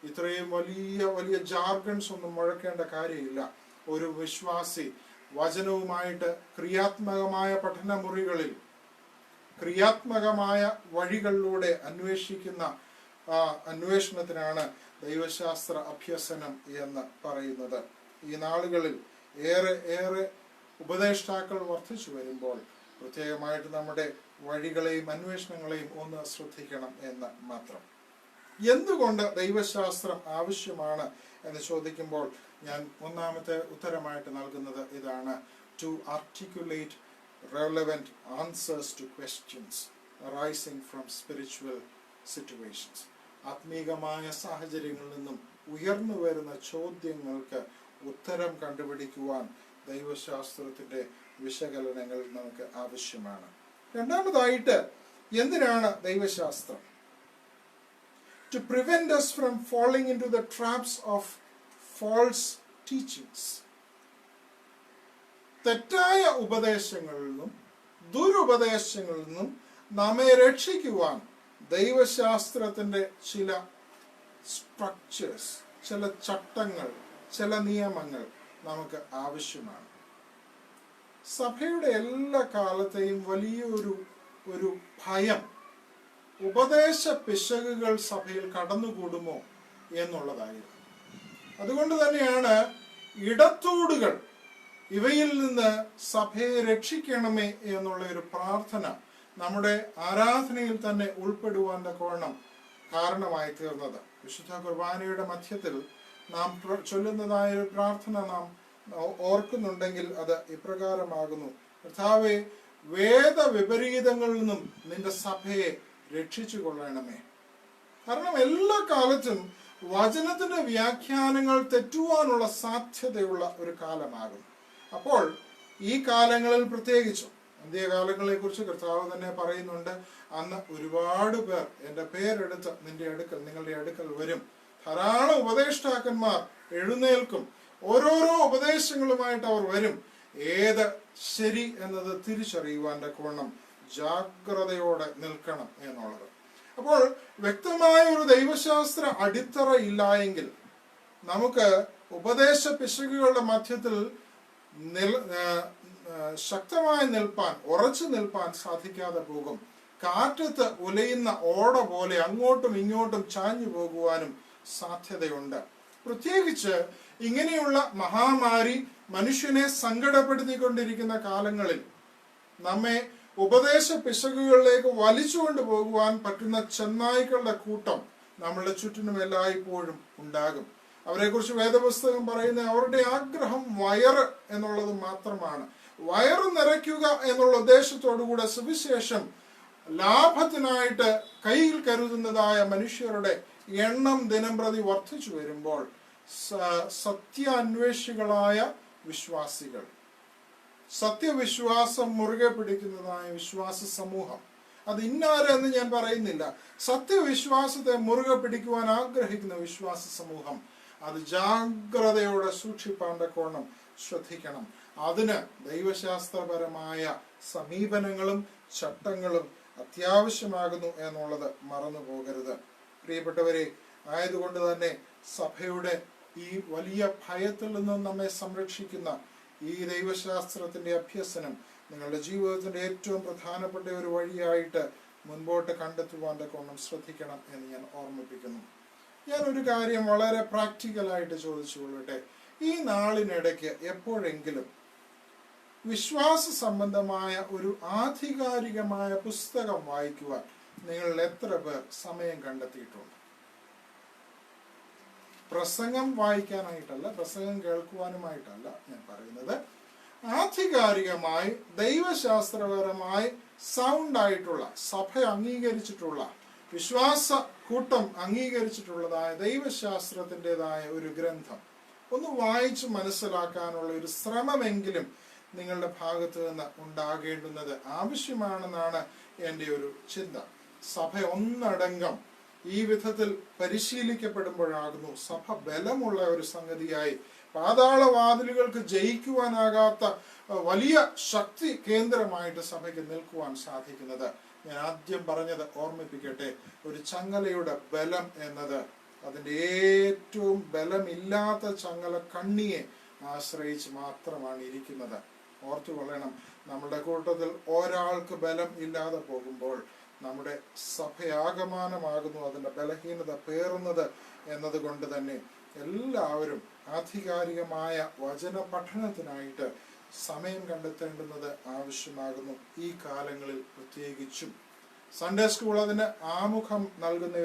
ഇത്രയും വലിയ വലിയ ജാർഗൺസ് ഒന്നും മുഴക്കേണ്ട കാര്യമില്ല. ഒരു വിശ്വാസി വചനവുമായിട്ട് ക്രിയാത്മകമായ പഠനമുറികളിൽ, ക്രിയാത്മകമായ വഴികളിലൂടെ അന്വേഷിക്കുന്ന അന്വേഷണത്തിനാണ് ദൈവശാസ്ത്ര അഭ്യസനം എന്ന് പറയുന്നത്. ഈ നാളുകളിൽ ഏറെ ഉപദേഷ്ടാക്കൾ വർദ്ധിച്ചു വരുമ്പോൾ, പ്രത്യേകമായിട്ട് നമ്മുടെ വഴികളെയും അന്വേഷണങ്ങളെയും ഒന്ന് ശ്രദ്ധിക്കണം എന്ന് മാത്രം. എന്തുകൊണ്ട് ദൈവശാസ്ത്രം ആവശ്യമാണ് എന്ന് ചോദിക്കുമ്പോൾ ഞാൻ ഒന്നാമത്തെ ഉത്തരമായിട്ട് നൽകുന്നത് ഇതാണ്: to articulate relevant answers to questions arising from spiritual situations. ആത്മീകമായ സാഹചര്യങ്ങളിൽ നിന്നും ഉയർന്നു വരുന്ന ചോദ്യങ്ങൾക്ക് ഉത്തരം കണ്ടുപിടിക്കുവാൻ ദൈവശാസ്ത്രത്തിന്റെ വിശകലനങ്ങൾ നമുക്ക് ആവശ്യമാണ്. രണ്ടാമതായിട്ട്, എന്തിനാണ് ദൈവശാസ്ത്രം? To prevent us from falling into the traps of false teachings. തെറ്റായ ഉപദേശങ്ങളിൽ നിന്നും ദുരുപദേശങ്ങളിൽ നിന്നും നമ്മെ രക്ഷിക്കുവാൻ ദൈവശാസ്ത്രത്തിന്റെ ചില സ്ട്രക്ചേഴ്സ്, ചില ചട്ടങ്ങൾ, ചില നിയമങ്ങൾ നമുക്ക് ആവശ്യമാണ്. സഭയുടെ എല്ലാ കാലത്തെയും വലിയൊരു ഭയം ഉപദേശ പിശകുകൾ സഭയിൽ കടന്നുകൂടുമോ എന്നുള്ളതായിരുന്നു. അതുകൊണ്ട് തന്നെയാണ് ഇടത്തൂടുകൾ ഇവയിൽ നിന്ന് സഭയെ രക്ഷിക്കണമേ എന്നുള്ള ഒരു പ്രാർത്ഥന നമ്മുടെ ആരാധനയിൽ തന്നെ ഉൾപ്പെടുവാൻ തക്കവണ്ണം കാരണമായി തീർന്നത്. വിശുദ്ധ കുർബാനയുടെ മധ്യത്തിൽ നാം ചൊല്ലുന്നതായ ഒരു പ്രാർത്ഥന നാം ഓർക്കുന്നുണ്ടെങ്കിൽ അത് ഇപ്രകാരമാകുന്നു: കർത്താവേ, വേദ വിപരീതങ്ങളിൽ നിന്നും നിന്റെ സഭയെ രക്ഷിച്ചു കൊള്ളണമേ. കാരണം എല്ലാ കാലത്തും വചനത്തിന്റെ വ്യാഖ്യാനങ്ങൾ തെറ്റുവാനുള്ള സാധ്യതയുള്ള ഒരു കാലമാകും. അപ്പോൾ ഈ കാലങ്ങളിൽ പ്രത്യേകിച്ചും അന്ത്യകാലങ്ങളെ കുറിച്ച് കർത്താവ് തന്നെ പറയുന്നുണ്ട്: അന്ന് ഒരുപാട് പേർ എൻ്റെ പേരെടുത്ത് നിങ്ങളുടെ അടുക്കൽ വരും. ധാരാളം ഉപദേഷ്ടാക്കന്മാർ എഴുന്നേൽക്കും. ഓരോരോ ഉപദേശങ്ങളുമായിട്ട് അവർ വരും. ഏത് ശരി എന്നത് തിരിച്ചറിയുവാൻ തക്കവണ്ണം ജാഗ്രതയോടെ നിൽക്കണം എന്നുള്ളത്. അപ്പോൾ വ്യക്തമായ ഒരു ദൈവശാസ്ത്ര അടിത്തറ ഇല്ലായെങ്കിൽ നമുക്ക് ഉപദേശ പിശകുകളുടെ മധ്യത്തിൽ ശക്തമായി നിൽപ്പാൻ, ഉറച്ചു നിൽപ്പാൻ സാധിക്കാതെ പോകും. കാറ്റത്ത് ഉലയുന്ന ഓട പോലെ അങ്ങോട്ടും ഇങ്ങോട്ടും ചാഞ്ഞു പോകുവാനും സാധ്യതയുണ്ട്. പ്രത്യേകിച്ച് ഇങ്ങനെയുള്ള മഹാമാരി മനുഷ്യനെ സങ്കടപ്പെടുത്തിക്കൊണ്ടിരിക്കുന്ന കാലങ്ങളിൽ നമ്മെ ഉപദേശ പിശകുകളിലേക്ക് വലിച്ചുകൊണ്ട് പോകുവാൻ പറ്റുന്ന ചെന്നായ്ക്കളുടെ കൂട്ടം നമ്മളുടെ ചുറ്റിനും എല്ലായ്പ്പോഴും ഉണ്ടാകും. അവരെക്കുറിച്ച് വേദപുസ്തകം പറയുന്ന അവരുടെ ആഗ്രഹം വയറ് എന്നുള്ളത് മാത്രമാണ്. വയറ് നിറയ്ക്കുക എന്നുള്ള ഉദ്ദേശത്തോടുകൂടെ സുവിശേഷം ലാഭത്തിനായിട്ട് കയ്യിൽ കരുതുന്നതായ മനുഷ്യരുടെ എണ്ണം ദിനംപ്രതി വർദ്ധിച്ചു വരുമ്പോൾ സത്യാന്വേഷികളായ വിശ്വാസികൾ, സത്യവിശ്വാസം മുറുകെ പിടിക്കുന്നതായ വിശ്വാസ സമൂഹം, അത് ഇന്നാരെന്ന് ഞാൻ പറയുന്നില്ല, സത്യവിശ്വാസത്തെ മുറുകെ പിടിക്കുവാൻ ആഗ്രഹിക്കുന്ന വിശ്വാസ സമൂഹം അത് ജാഗ്രതയോടെ സൂക്ഷിപ്പാൻ കോണം ശ്രദ്ധിക്കണം. അതിന് ദൈവശാസ്ത്രപരമായ സമീപനങ്ങളും ചട്ടങ്ങളും അത്യാവശ്യമാകുന്നു എന്നുള്ളത് മറന്നു പോകരുത്. പ്രിയപ്പെട്ടവരെ, ആയതുകൊണ്ട് തന്നെ സഭയുടെ ഈ വലിയ ഭയത്തിൽ നിന്നും നമ്മെ സംരക്ഷിക്കുന്ന ഈ ദൈവശാസ്ത്രത്തിന്റെ അഭ്യസനം നിങ്ങളുടെ ജീവിതത്തിന്റെ ഏറ്റവും പ്രധാനപ്പെട്ട ഒരു വഴിയായിട്ട് മുൻപോട്ട് കണ്ടെത്തുവാൻ തക്കവണ്ണം ശ്രദ്ധിക്കണം എന്ന് ഞാൻ ഓർമ്മിപ്പിക്കുന്നു. ഞാൻ ഒരു കാര്യം വളരെ പ്രാക്ടിക്കലായിട്ട് ചോദിച്ചു കൊള്ളട്ടെ. ഈ നാളിനിടയ്ക്ക് എപ്പോഴെങ്കിലും വിശ്വാസ സംബന്ധമായ ഒരു ആധികാരികമായ പുസ്തകം വായിക്കുവാൻ നിങ്ങൾ എത്ര പേർ സമയം കണ്ടെത്തിയിട്ടുണ്ട്? പ്രസംഗം വായിക്കാനായിട്ടല്ല, പ്രസംഗം കേൾക്കുവാനുമായിട്ടല്ല ഞാൻ പറയുന്നത്. ആധികാരികമായി ദൈവശാസ്ത്രപരമായി സൗണ്ട് ആയിട്ടുള്ള, സഭ അംഗീകരിച്ചിട്ടുള്ള, വിശ്വാസ കൂട്ടം അംഗീകരിച്ചിട്ടുള്ളതായ ദൈവശാസ്ത്രത്തിൻ്റെതായ ഒരു ഗ്രന്ഥം ഒന്ന് വായിച്ച് മനസ്സിലാക്കാനുള്ള ഒരു ശ്രമമെങ്കിലും നിങ്ങളുടെ ഭാഗത്ത് നിന്ന് ഉണ്ടാകേണ്ടുന്നത് ആവശ്യമാണെന്നാണ് എൻ്റെ ഒരു ചിന്ത. സഭ ഒന്നടങ്കം ഈ വിധത്തിൽ പരിശീലിക്കപ്പെടുമ്പോഴാകുന്നു സഭ ബലമുള്ള ഒരു സംഗതിയായി, പാതാളവാതിലുകൾക്ക് ജയിക്കുവാനാകാത്ത വലിയ ശക്തി കേന്ദ്രമായിട്ട് സഭയ്ക്ക് നിൽക്കുവാൻ സാധിക്കുന്നത്. ഞാൻ ആദ്യം പറഞ്ഞത് ഓർമ്മിപ്പിക്കട്ടെ. ഒരു ചങ്ങലയുടെ ബലം എന്നത് അതിൻ്റെ ഏറ്റവും ബലമില്ലാത്ത ചങ്ങല കണ്ണിയെ ആശ്രയിച്ച് മാത്രമാണ് ഇരിക്കുന്നത്. ഓർത്തുകൊള്ളണം, നമ്മുടെ കൂട്ടത്തിൽ ഒരാൾക്ക് ബലം ഇല്ലാതെ പോകുമ്പോൾ നമ്മുടെ സഭയാകമാനമാകുന്നു അതിൻ്റെ ബലഹീനത പേറുന്നത് എന്നത് കൊണ്ട് തന്നെ എല്ലാവരും ആധികാരികമായ വചന പഠനത്തിനായിട്ട് സമയം കണ്ടെത്തേണ്ടുന്നത് ആവശ്യമാകുന്നു. ഈ കാലങ്ങളിൽ പ്രത്യേകിച്ചും സൺഡേ സ്കൂൾ അതിന് ആമുഖം നൽകുന്ന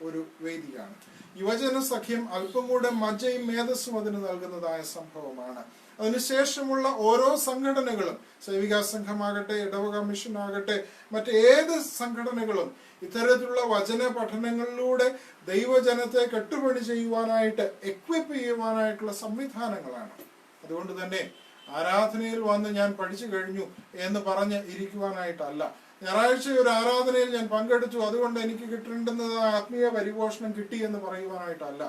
ഒരു വേദിയാണ്. യുവജന സഖ്യം അല്പം കൂടെ മജ്ജയും മേധസ്സും അതിന് നൽകുന്നതായ സംഭവമാണ്. അതിനുശേഷമുള്ള ഓരോ സംഘടനകളും, സേവികാ സംഘമാകട്ടെ, ഇടവക മിഷൻ ആകട്ടെ, മറ്റേത് സംഘടനകളും ഇത്തരത്തിലുള്ള വചന പഠനങ്ങളിലൂടെ ദൈവജനത്തെ കെട്ടുപണി ചെയ്യുവാനായിട്ട്, എക്വിപ്പ് ചെയ്യുവാനായിട്ടുള്ള സംവിധാനങ്ങളാണ്. അതുകൊണ്ട് തന്നെ ആരാധനയിൽ വന്ന് ഞാൻ പഠിച്ചു കഴിഞ്ഞു എന്ന് പറഞ്ഞ് ഇരിക്കുവാനായിട്ടല്ല. ഞായറാഴ്ച ഒരു ആരാധനയിൽ ഞാൻ പങ്കെടുത്തു, അതുകൊണ്ട് എനിക്ക് കിട്ടേണ്ടുന്നത് ആത്മീയ പരിപോഷണം കിട്ടി എന്ന് പറയുവാനായിട്ടല്ല.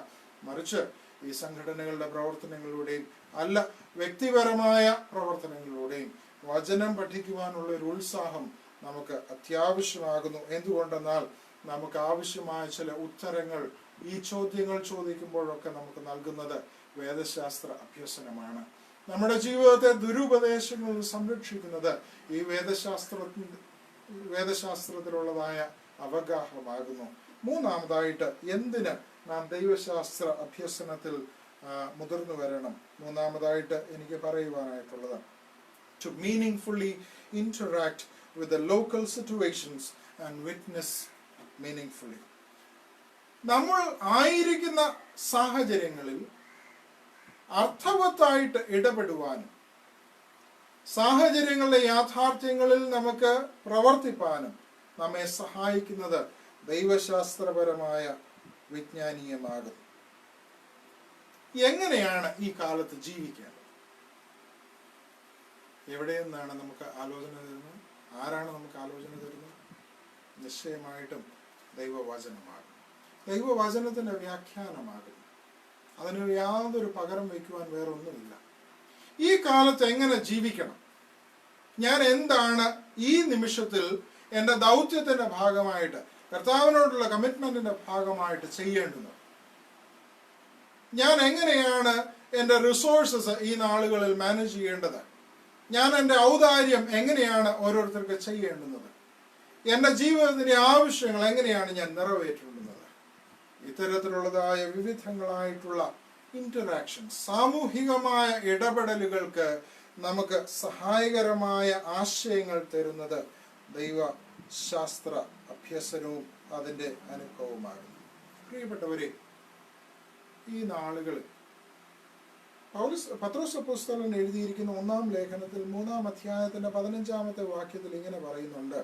മറിച്ച് ഈ സംഘടനകളുടെ പ്രവർത്തനങ്ങളിലൂടെയും അല്ല, വ്യക്തിപരമായ പ്രവർത്തനങ്ങളിലൂടെയും വചനം പഠിക്കുവാനുള്ള ഒരു ഉത്സാഹം നമുക്ക് അത്യാവശ്യമാകുന്നു. എന്തുകൊണ്ടെന്നാൽ നമുക്ക് ആവശ്യമായ ചില ഉത്തരങ്ങൾ ഈ ചോദ്യങ്ങൾ ചോദിക്കുമ്പോഴൊക്കെ നമുക്ക് നൽകുന്നത് വേദശാസ്ത്ര അഭ്യസനമാണ്. നമ്മുടെ ജീവിതത്തെ ദുരുപദേശങ്ങളിൽ സംരക്ഷിക്കുന്നത് ഈ വേദശാസ്ത്രത്തിലുള്ളതായ അവഗാഹമാകുന്നു. മൂന്നാമതായിട്ട്, എന്തിന് നാം ദൈവശാസ്ത്ര അഭ്യസനത്തിൽ മുതിർന്നു വരണം? മൂന്നാമതായിട്ട് എനിക്ക് പറയുവാനായിട്ടുള്ളത്, to meaningfully interact with the local situations and witness meaningfully. നമ്മൾ ആയിരിക്കുന്ന സാഹചര്യങ്ങളിൽ അർത്ഥവത്തായിട്ട് ഇടപെടുവാനും സാഹചര്യങ്ങളുടെ യാഥാർത്ഥ്യങ്ങളിൽ നമുക്ക് പ്രവർത്തിപ്പാനും നമ്മെ സഹായിക്കുന്നത് ദൈവശാസ്ത്രപരമായ വിജ്ഞാനീയമാകും. എങ്ങനെയാണ് ഈ കാലത്ത് ജീവിക്കേണ്ടത്? എവിടെ നിന്നാണ് നമുക്ക് ആലോചന തരുന്നത്? ആരാണ് നമുക്ക് ആലോചന തരുന്നത്? നിശ്ചയമായിട്ടും ദൈവവചനമാകും. ദൈവവചനത്തിന്റെ വ്യാഖ്യാനമാകും. അതിന് യാതൊരു പകരം വയ്ക്കുവാൻ വേറൊന്നുമില്ല. ഈ കാലത്ത് എങ്ങനെ ജീവിക്കണം, ഞാൻ എന്താണ് ഈ നിമിഷത്തിൽ എൻ്റെ ദൗത്യത്തിന്റെ ഭാഗമായിട്ട്, കർത്താവിനോടുള്ള കമ്മിറ്റ്മെന്റിന്റെ ഭാഗമായിട്ട് ചെയ്യേണ്ടുന്നത്, ഞാൻ എങ്ങനെയാണ് എൻ്റെ റിസോഴ്സസ് ഈ നാളുകളിൽ മാനേജ് ചെയ്യേണ്ടത്, ഞാൻ എൻ്റെ ഔദാര്യം എങ്ങനെയാണ് ഓരോരുത്തർക്ക് ചെയ്യേണ്ടുന്നത്, എൻ്റെ ജീവിതത്തിന്റെ ആവശ്യങ്ങൾ എങ്ങനെയാണ് ഞാൻ നിറവേറ്റേണ്ടുന്നത്, ഇത്തരത്തിലുള്ളതായ വിവിധങ്ങളായിട്ടുള്ള ഇന്ററാക്ഷൻ, സാമൂഹികമായ ഇടപെടലുകൾക്ക് നമുക്ക് സഹായകരമായ ആശയങ്ങൾ തരുന്നത് ദൈവശാസ്ത്ര അഭ്യസനവും അതിൻ്റെ അനുഭവമാകുന്നു. പ്രിയപ്പെട്ടവരെ, ഈ നാളുകളിൽ പത്രോസ് അപ്പോസ്തലൻ എഴുതിയിരിക്കുന്ന 1-ാം ലേഖനത്തിൽ 3-ാം അധ്യായത്തിന്റെ 15-ാമത്തെ വാക്യത്തിൽ ഇങ്ങനെ പറയുന്നുണ്ട്,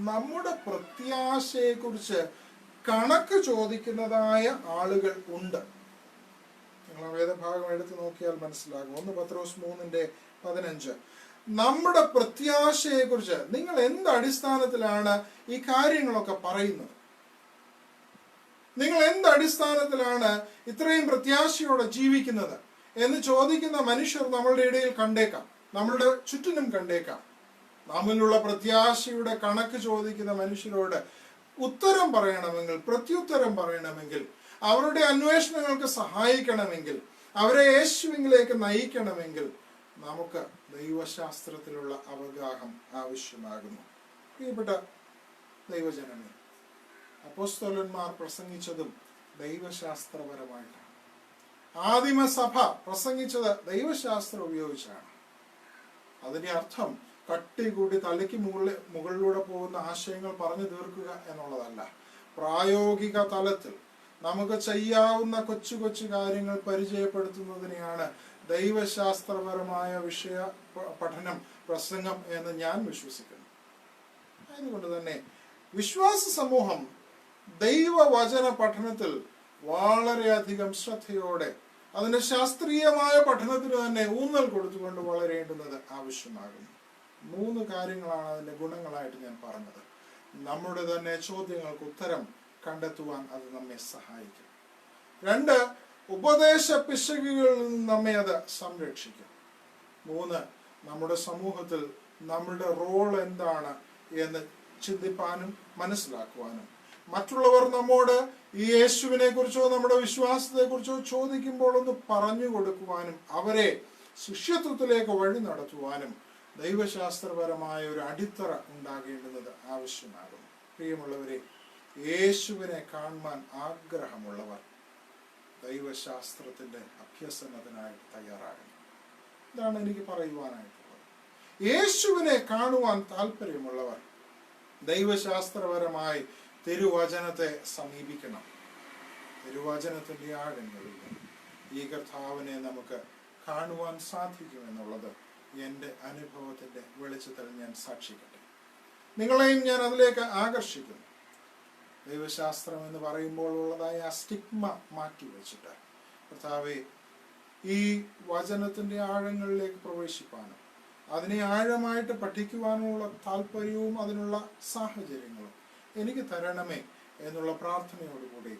നമ്മുടെ പ്രത്യാശയെക്കുറിച്ച് കണക്ക് ചോദിക്കുന്നതായ ആളുകൾ ഉണ്ട്. നിങ്ങൾ വേദഭാഗം എടുത്ത് നോക്കിയാൽ മനസ്സിലാകും. 1 പത്രോസ് 3:15. നമ്മുടെ പ്രത്യാശയെക്കുറിച്ച് നിങ്ങൾ എന്ത് അടിസ്ഥാനത്തിലാണ് ഈ കാര്യങ്ങളൊക്കെ പറയുന്നത്? നിങ്ങൾ എന്ത് അടിസ്ഥാനത്തിലാണ് ഇത്രയും പ്രത്യാശയോടെ ജീവിക്കുന്നത് എന്ന് ചോദിക്കുന്ന മനുഷ്യർ നമ്മളുടെ ഇടയിൽ കണ്ടേക്കാം, നമ്മളുടെ ചുറ്റിനും കണ്ടേക്കാം. നമ്മിലുള്ള പ്രത്യാശയുടെ കണക്ക് ചോദിക്കുന്ന മനുഷ്യരോട് ഉത്തരം പറയണമെങ്കിൽ, പ്രത്യുത്തരം പറയണമെങ്കിൽ, അവരുടെ അന്വേഷണങ്ങൾക്ക് സഹായിക്കണമെങ്കിൽ, അവരെ യേശുവിലേക്ക് നയിക്കണമെങ്കിൽ നമുക്ക് ദൈവശാസ്ത്രത്തിലുള്ള അവഗാഹം ആവശ്യമാകുന്നു. പ്രിയപ്പെട്ട ദൈവജനമേ, അപ്പോസ്തലന്മാർ പ്രസംഗിച്ചതും ദൈവശാസ്ത്രപരമായിട്ടാണ്. ആദിമസഭ പ്രസംഗിച്ചത് ദൈവശാസ്ത്രം ഉപയോഗിച്ചാണ്. അതിന്റെ അർത്ഥം കട്ടികൂടി തലയ്ക്ക് മുകളിലൂടെ പോകുന്ന ആശയങ്ങൾ പറഞ്ഞു തീർക്കുക എന്നുള്ളതല്ല. പ്രായോഗിക തലത്തിൽ നമുക്ക് ചെയ്യാവുന്ന കൊച്ചു കൊച്ചു കാര്യങ്ങൾ പരിചയപ്പെടുത്തുന്നതിനെയാണ് ദൈവശാസ്ത്രപരമായ വിഷയ പഠനം, പ്രസംഗം എന്ന് ഞാൻ വിശ്വസിക്കുന്നു. അതുകൊണ്ട് തന്നെ വിശ്വാസ സമൂഹം ദൈവവചന പഠനത്തിൽ വളരെയധികം ശ്രദ്ധയോടെ അതിന്റെ ശാസ്ത്രീയമായ പഠനത്തിന് തന്നെ ഊന്നൽ കൊടുത്തുകൊണ്ട് വളരേണ്ടുന്നത് ആവശ്യമാകുന്നു. 3 കാര്യങ്ങളാണ് അതിന്റെ ഗുണങ്ങളായിട്ട് ഞാൻ പറഞ്ഞത്. നമ്മുടെ തന്നെ ചോദ്യങ്ങൾക്ക് ഉത്തരം കണ്ടെത്തുവാൻ അത് നമ്മെ സഹായിക്കും. 2, ഉപദേശ പിശകുകളിൽ നിന്ന് നമ്മെ അത് സംരക്ഷിക്കും. 3, നമ്മുടെ സമൂഹത്തിൽ നമ്മുടെ റോൾ എന്താണ് എന്ന് ചിന്തിപ്പാനും മനസ്സിലാക്കുവാനും, മറ്റുള്ളവർ നമ്മോട് ഈ യേശുവിനെ കുറിച്ചോ നമ്മുടെ വിശ്വാസത്തെ കുറിച്ചോ ചോദിക്കുമ്പോൾ ഒന്ന് പറഞ്ഞു കൊടുക്കുവാനും അവരെ ശിഷ്യത്വത്തിലേക്ക് വഴി നടത്തുവാനും ദൈവശാസ്ത്രപരമായ ഒരു അടിത്തറ ഉണ്ടാകേണ്ടുന്നത് ആവശ്യമാകും. പ്രിയമുള്ളവരെ, യേശുവിനെ കാണുവാൻ ആഗ്രഹമുള്ളവർ ദൈവശാസ്ത്രത്തിന്റെ അഭ്യസനത്തിനായി തയ്യാറാകണം. ഇതാണ് എനിക്ക് പറയുവാനായിട്ടുള്ളത്. യേശുവിനെ കാണുവാൻ താല്പര്യമുള്ളവർ ദൈവശാസ്ത്രപരമായി തിരുവചനത്തെ സമീപിക്കണം. തിരുവചനത്തിന്റെ ആഴങ്ങളിൽ ഈ കർത്താവിനെ നമുക്ക് കാണുവാൻ സാധിക്കുമെന്നുള്ളത് എൻ്റെ അനുഭവത്തിന്റെ വെളിച്ചത്തിൽ ഞാൻ സാക്ഷിക്കട്ടെ. നിങ്ങളെയും ഞാൻ അതിലേക്ക് ആകർഷിക്കുന്നു. ദൈവശാസ്ത്രം എന്ന് പറയുമ്പോൾ ഉള്ളതായ ആ സ്റ്റിഗ്മ മാറ്റി വെച്ചിട്ട് കർത്താവെ, ഈ വചനത്തിന്റെ ആഴങ്ങളിലേക്ക് പ്രവേശിപ്പാനും അതിനെ ആഴമായിട്ട് പഠിക്കുവാനുള്ള താല്പര്യവും അതിനുള്ള സാഹചര്യങ്ങളും എനിക്ക് തരണമേ എന്നുള്ള പ്രാർത്ഥനയോടുകൂടി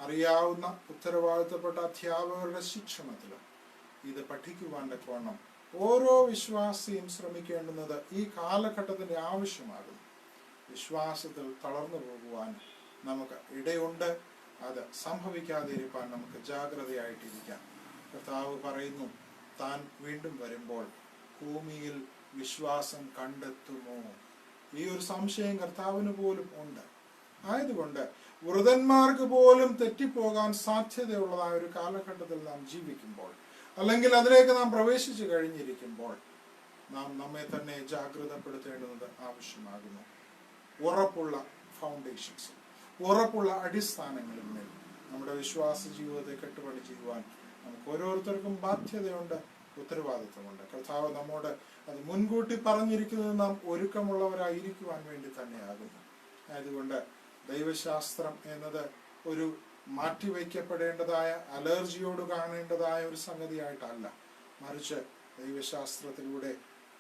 അറിയാവുന്ന ഉത്തരവാദിത്തപ്പെട്ട അധ്യാപകരുടെ ശിക്ഷണത്തിലും ഇത് പഠിക്കുവാൻ തക്കവണ്ണം ഓരോ വിശ്വാസിയും ശ്രമിക്കേണ്ടുന്നത് ഈ കാലഘട്ടത്തിന്റെ ആവശ്യമാകുന്നു. വിശ്വാസത്തിൽ തളർന്നു പോകുവാൻ നമുക്ക് ഇടയുണ്ട്. അത് സംഭവിക്കാതിരിക്കാൻ നമുക്ക് ജാഗ്രതയായിട്ടിരിക്കാം. കർത്താവ് പറയുന്നു, താൻ വീണ്ടും വരുമ്പോൾ ഭൂമിയിൽ വിശ്വാസം കണ്ടെത്തുമോ? ഈ ഒരു സംശയം കർത്താവിന് പോലും ഉണ്ട്. ആയതുകൊണ്ട് വൃതന്മാർക്ക് പോലും തെറ്റിപ്പോകാൻ സാധ്യതയുള്ളതായ ഒരു കാലഘട്ടത്തിൽ നാം ജീവിക്കുമ്പോൾ, അല്ലെങ്കിൽ അതിലേക്ക് നാം പ്രവേശിച്ചു കഴിഞ്ഞിരിക്കുമ്പോൾ, നാം നമ്മെ തന്നെ ജാഗ്രതപ്പെടുത്തേണ്ടുന്നത് ആവശ്യമാകുന്നു. ഉറപ്പുള്ള ഫൗണ്ടേഷൻസ്, ഉറപ്പുള്ള അടിസ്ഥാനങ്ങളിൽ മേൽ നമ്മുടെ വിശ്വാസ ജീവിതത്തെ കെട്ടുപണി ചെയ്യുവാൻ നമുക്ക് ഓരോരുത്തർക്കും ബാധ്യതയുണ്ട്, ഉത്തരവാദിത്വമുണ്ട്. കർത്താവ് നമ്മോട് അത് മുൻകൂട്ടി പറഞ്ഞിരിക്കുന്നത് നാം ഒരുക്കമുള്ളവരായിരിക്കുവാൻ വേണ്ടി തന്നെയാകുന്നു. ആയതുകൊണ്ട് ദൈവശാസ്ത്രം എന്നത് ഒരു മാറ്റിവെക്കപ്പെടേണ്ടതായ, അലർജിയോട് കാണേണ്ടതായ ഒരു സംഗതിയായിട്ടല്ല, മറിച്ച് ദൈവശാസ്ത്രത്തിലൂടെ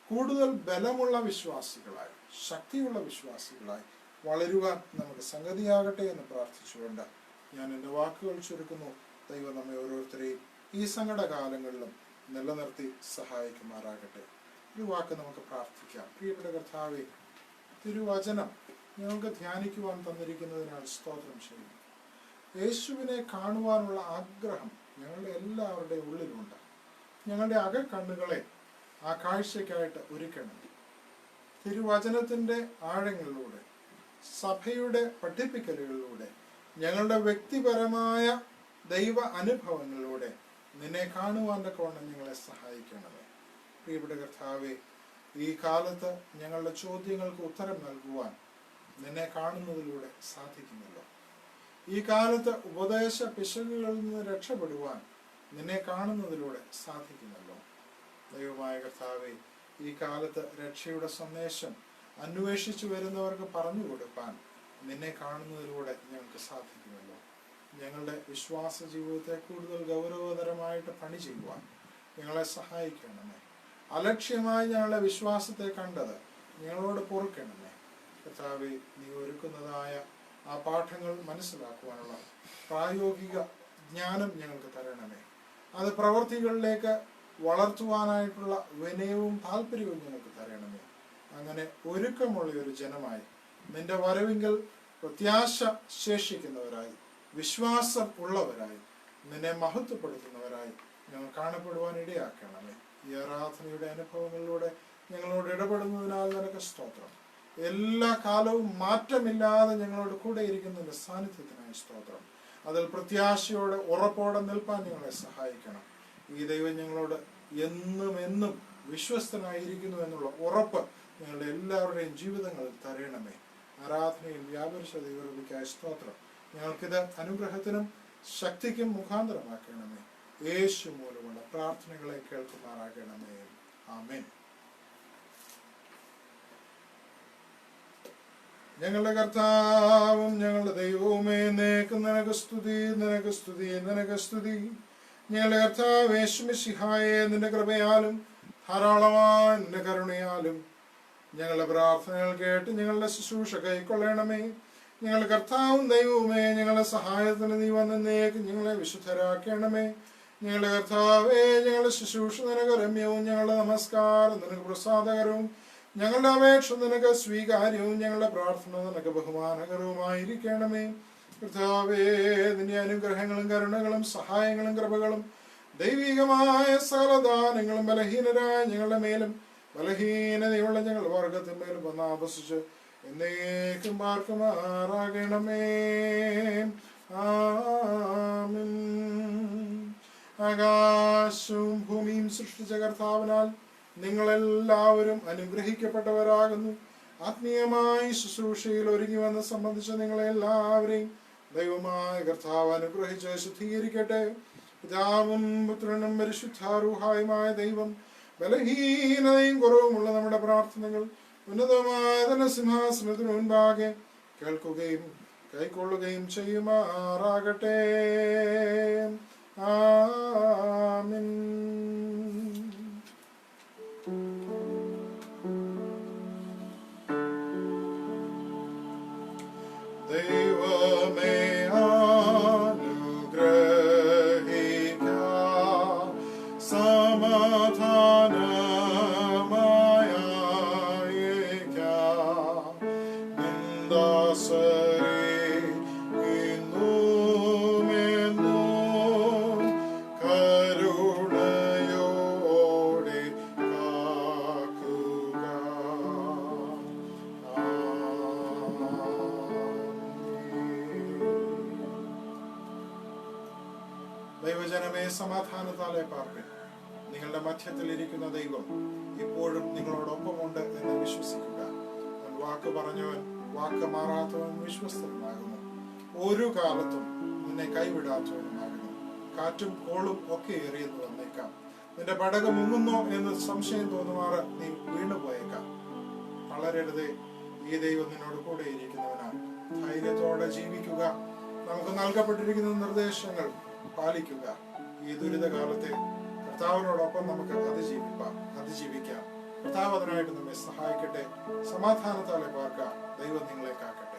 കൂടുതൽ ബലമുള്ള വിശ്വാസികളായി, ശക്തിയുള്ള വിശ്വാസികളായി വളരുവാൻ നമുക്ക് സംഗതിയാകട്ടെ എന്ന് പ്രാർത്ഥിച്ചുകൊണ്ട് ഞാൻ എൻ്റെ വാക്കുകൾ ചുരുക്കുന്നു. ദൈവം നമ്മെ ഓരോരുത്തരെയും ഈ സങ്കടകാലങ്ങളിലും നിലനിർത്തി സഹായിക്കുമാറാകട്ടെ. ഒരു വാക്ക് നമുക്ക് പ്രാർത്ഥിക്കാം. പ്രിയപ്പെട്ട കർത്താവേ, തിരുവചനം ഞങ്ങൾക്ക് ധ്യാനിക്കുവാൻ തന്നിരിക്കുന്നതിനാൽ സ്തോത്രം ചെയ്യുന്നു. യേശുവിനെ കാണുവാനുള്ള ആഗ്രഹം ഞങ്ങളുടെ എല്ലാവരുടെയും ഉള്ളിലുണ്ട്. ഞങ്ങളുടെ അകക്കണ്ണുകളെ ആ കാഴ്ചയ്ക്കായിട്ട് ഒരുക്കണം. തിരുവചനത്തിന്റെ ആഴങ്ങളിലൂടെ, സഭയുടെ പഠിപ്പിക്കലുകളിലൂടെ, ഞങ്ങളുടെ വ്യക്തിപരമായ ദൈവ അനുഭവങ്ങളിലൂടെ നിന്നെ കാണുവാൻ തക്കവണ്ണം ഞങ്ങളെ സഹായിക്കണമേ. പ്രിയപ്പെട്ട കർത്താവേ, ഈ കാലത്ത് ഞങ്ങളുടെ ചോദ്യങ്ങൾക്ക് ഉത്തരം നൽകുവാൻ നിന്നെ കാണുന്നതിലൂടെ സാധിക്കുമല്ലോ. ഈ കാലത്ത് ഉപദേശ പിശകുകളിൽ നിന്ന് രക്ഷപ്പെടുവാൻ നിന്നെ കാണുന്നതിലൂടെ സാധിക്കുമല്ലോ. ദൈവമായ കർത്താവേ, ഈ കാലത്ത് രക്ഷയുടെ സന്ദേശം അന്വേഷിച്ചു വരുന്നവർക്ക് പറഞ്ഞു കൊടുക്കാൻ നിന്നെ കാണുന്നതിലൂടെ ഞങ്ങൾക്ക് സാധിക്കുമല്ലോ. ഞങ്ങളുടെ വിശ്വാസ ജീവിതത്തെ കൂടുതൽ ഗൗരവതരമായിട്ട് പണി ചെയ്യുവാൻ ഞങ്ങളെ സഹായിക്കണമേ. അലക്ഷ്യമായി ഞങ്ങളുടെ വിശ്വാസത്തെ കണ്ടത് ഞങ്ങളോട് പൊറുക്കണമേ. കർത്താവേ, നീ ഒരുക്കുന്നതായ ആ പാഠങ്ങൾ മനസ്സിലാക്കുവാനുള്ള പ്രായോഗിക ജ്ഞാനം ഞങ്ങൾക്ക് തരണമേ. അത് പ്രവൃത്തികളിലേക്ക് വളർത്തുവാനായിട്ടുള്ള വിനയവും താല്പര്യവും ഞങ്ങൾക്ക് തരണമേ. അങ്ങനെ ഒരുക്കമുള്ള ഒരു ജനമായി നിന്റെ വരവിങ്കൽ പ്രത്യാശ ശേഷിക്കുന്നവരായി, വിശ്വാസം ഉള്ളവരായി, നിന്നെ മഹത്വപ്പെടുത്തുന്നവരായി ഞങ്ങൾ കാണപ്പെടുവാൻ ഇടയാക്കണമേ. ഈ ആരാധനയുടെ അനുഭവങ്ങളിലൂടെ ഞങ്ങളോട് ഇടപെടുന്നതിനാൽ നിനക്ക് സ്തോത്രം. എല്ലാ കാലവും മാറ്റമില്ലാതെ ഞങ്ങളോട് കൂടെ ഇരിക്കുന്നതിന്റെ സാന്നിധ്യത്തിനായി സ്തോത്രം. അതിൽ പ്രത്യാശയോടെ ഉറപ്പോടെ നിൽപ്പാൻ ഞങ്ങളെ സഹായിക്കണം. ഈ ദൈവം ഞങ്ങളോട് എന്നും എന്നും വിശ്വസ്തനായിരിക്കുന്നു എന്നുള്ള ഉറപ്പ് ഞങ്ങളുടെ എല്ലാവരുടെയും ജീവിതങ്ങളിൽ തരണമേ. ആരാധനയിൽ വ്യാപരിച്ച ദൈവരൂപിക്കായ സ്തോത്രം. ഞങ്ങൾക്കിത് അനുഗ്രഹത്തിനും ശക്തിക്കും മുഖാന്തരമാക്കണമേ. യേശു മൂലമുള്ള പ്രാർത്ഥനകളെ കേൾക്കുമാറാകണമേ. ആമേൻ. ഞങ്ങളുടെ കർത്താവും ഞങ്ങളുടെ ദൈവവുമേ, നിനക്ക് സ്തുതി, നിനക്ക് സ്തുതി, നിനക്ക് സ്തുതി. ഞങ്ങളുടെ കർത്താവ് യേശു മിശിഹായെ, നിന്റെ കൃപയാലും ധാരാളമായ നിന്റെ കരുണയാലും ഞങ്ങളുടെ പ്രാർത്ഥനകൾ കേട്ട് ഞങ്ങളുടെ ശുശ്രൂഷ കൈക്കൊള്ളണമേ. ഞങ്ങളുടെ കർത്താവും ദൈവവുമേ, ഞങ്ങളുടെ സഹായത്തിന് നീ വന്നേക്ക് ഞങ്ങളെ വിശുദ്ധരാക്കണമേ. ഞങ്ങളുടെ കർത്താവേ, ഞങ്ങളുടെ ശുശ്രൂഷ നിനക്ക് രമ്യവും ഞങ്ങളുടെ നമസ്കാരം നിനക്ക് പ്രസാദകരവും ഞങ്ങളുടെ അപേക്ഷ നിനക്ക് സ്വീകാര്യവും ഞങ്ങളുടെ പ്രാർത്ഥന നിനക്ക് ബഹുമാനകരവുമായിരിക്കണമേ. കർത്താവേ, നിന്റെ അനുഗ്രഹങ്ങളും കരുണകളും സഹായങ്ങളും കൃപകളും ദൈവികമായ സകലദാനങ്ങളും ബലഹീനരായ ഞങ്ങളുടെ മേലും ബലഹീനതയുള്ള ഞങ്ങളുടെ വർഗത്തിന്മേലും വന്ന് ആവസിച്ച് എന്നേക്കും പാർക്കുമാറാകണമേ. ആമേൻ. ആകാശവും ഭൂമിയും സർവ്വത്തെയും സൃഷ്ടിച്ച കർത്താവിനാൽ നിങ്ങളെല്ലാവരും അനുഗ്രഹിക്കപ്പെട്ടവരാകുന്നു. ആത്മീയമായി ശുശ്രൂഷയിൽ ഒരുങ്ങി വന്ന് സംബന്ധിച്ച നിങ്ങളെല്ലാവരെയും ദൈവമായ കർത്താവ് അനുഗ്രഹിച്ച് ശുദ്ധീകരിക്കട്ടെ. പിതാവും പുത്രനും പരിശുദ്ധാരൂഹായുമായ ദൈവം ബലഹീനതയും കുറവുമുള്ള നമ്മുടെ പ്രാർത്ഥനകൾ ഉന്നതമായ തന്നെ സിംഹാസനത്തിനു മുൻപാകെ കേൾക്കുകയും കൈക്കൊള്ളുകയും ചെയ്യുമാറാകട്ടെ. ആമേൻ. ദൈവമേ ദൈവജനമേ, സമാധാനത്താലെ പാർപ്പിൻ. നിങ്ങളുടെ മധ്യത്തിൽ ഇരിക്കുന്ന ദൈവം ഇപ്പോഴും നിങ്ങളോടൊപ്പമുണ്ട് എന്ന് വിശ്വസിക്കുക. വാക്ക് പറഞ്ഞവൻ, വാക്ക് മാറാത്തവൻ വിശ്വസ്തനാകുന്നു. ഒരു കാലത്തും നിന്നെ കൈവിടാത്തവനുമാകുന്നു. കാറ്റും കോളും ഒക്കെ ഏറിയെന്ന് വന്നേക്കാം. നിന്റെ പടക് മുങ്ങുന്നോ എന്ന് സംശയം തോന്നുമാറ് നീ വീണുപോയേക്കാം. വളരരുതേ, ഈ ദൈവം നിന്നോട് കൂടെ ഇരിക്കുന്നവനാണ്. ധൈര്യത്തോടെ ജീവിക്കുക. നമുക്ക് നൽകപ്പെട്ടിരിക്കുന്ന നിർദ്ദേശങ്ങൾ പാലിക്കുക. ഈ ദുരിതകാലത്തെ കർത്താവിനോടൊപ്പം നമുക്ക് അതിജീവിക്കാം. കർത്താവ് അതിനായിട്ട് നമ്മെ സഹായിക്കട്ടെ. സമാധാനത്താലെ പാർക്കാം. ദൈവം നിങ്ങളെ കാക്കട്ടെ.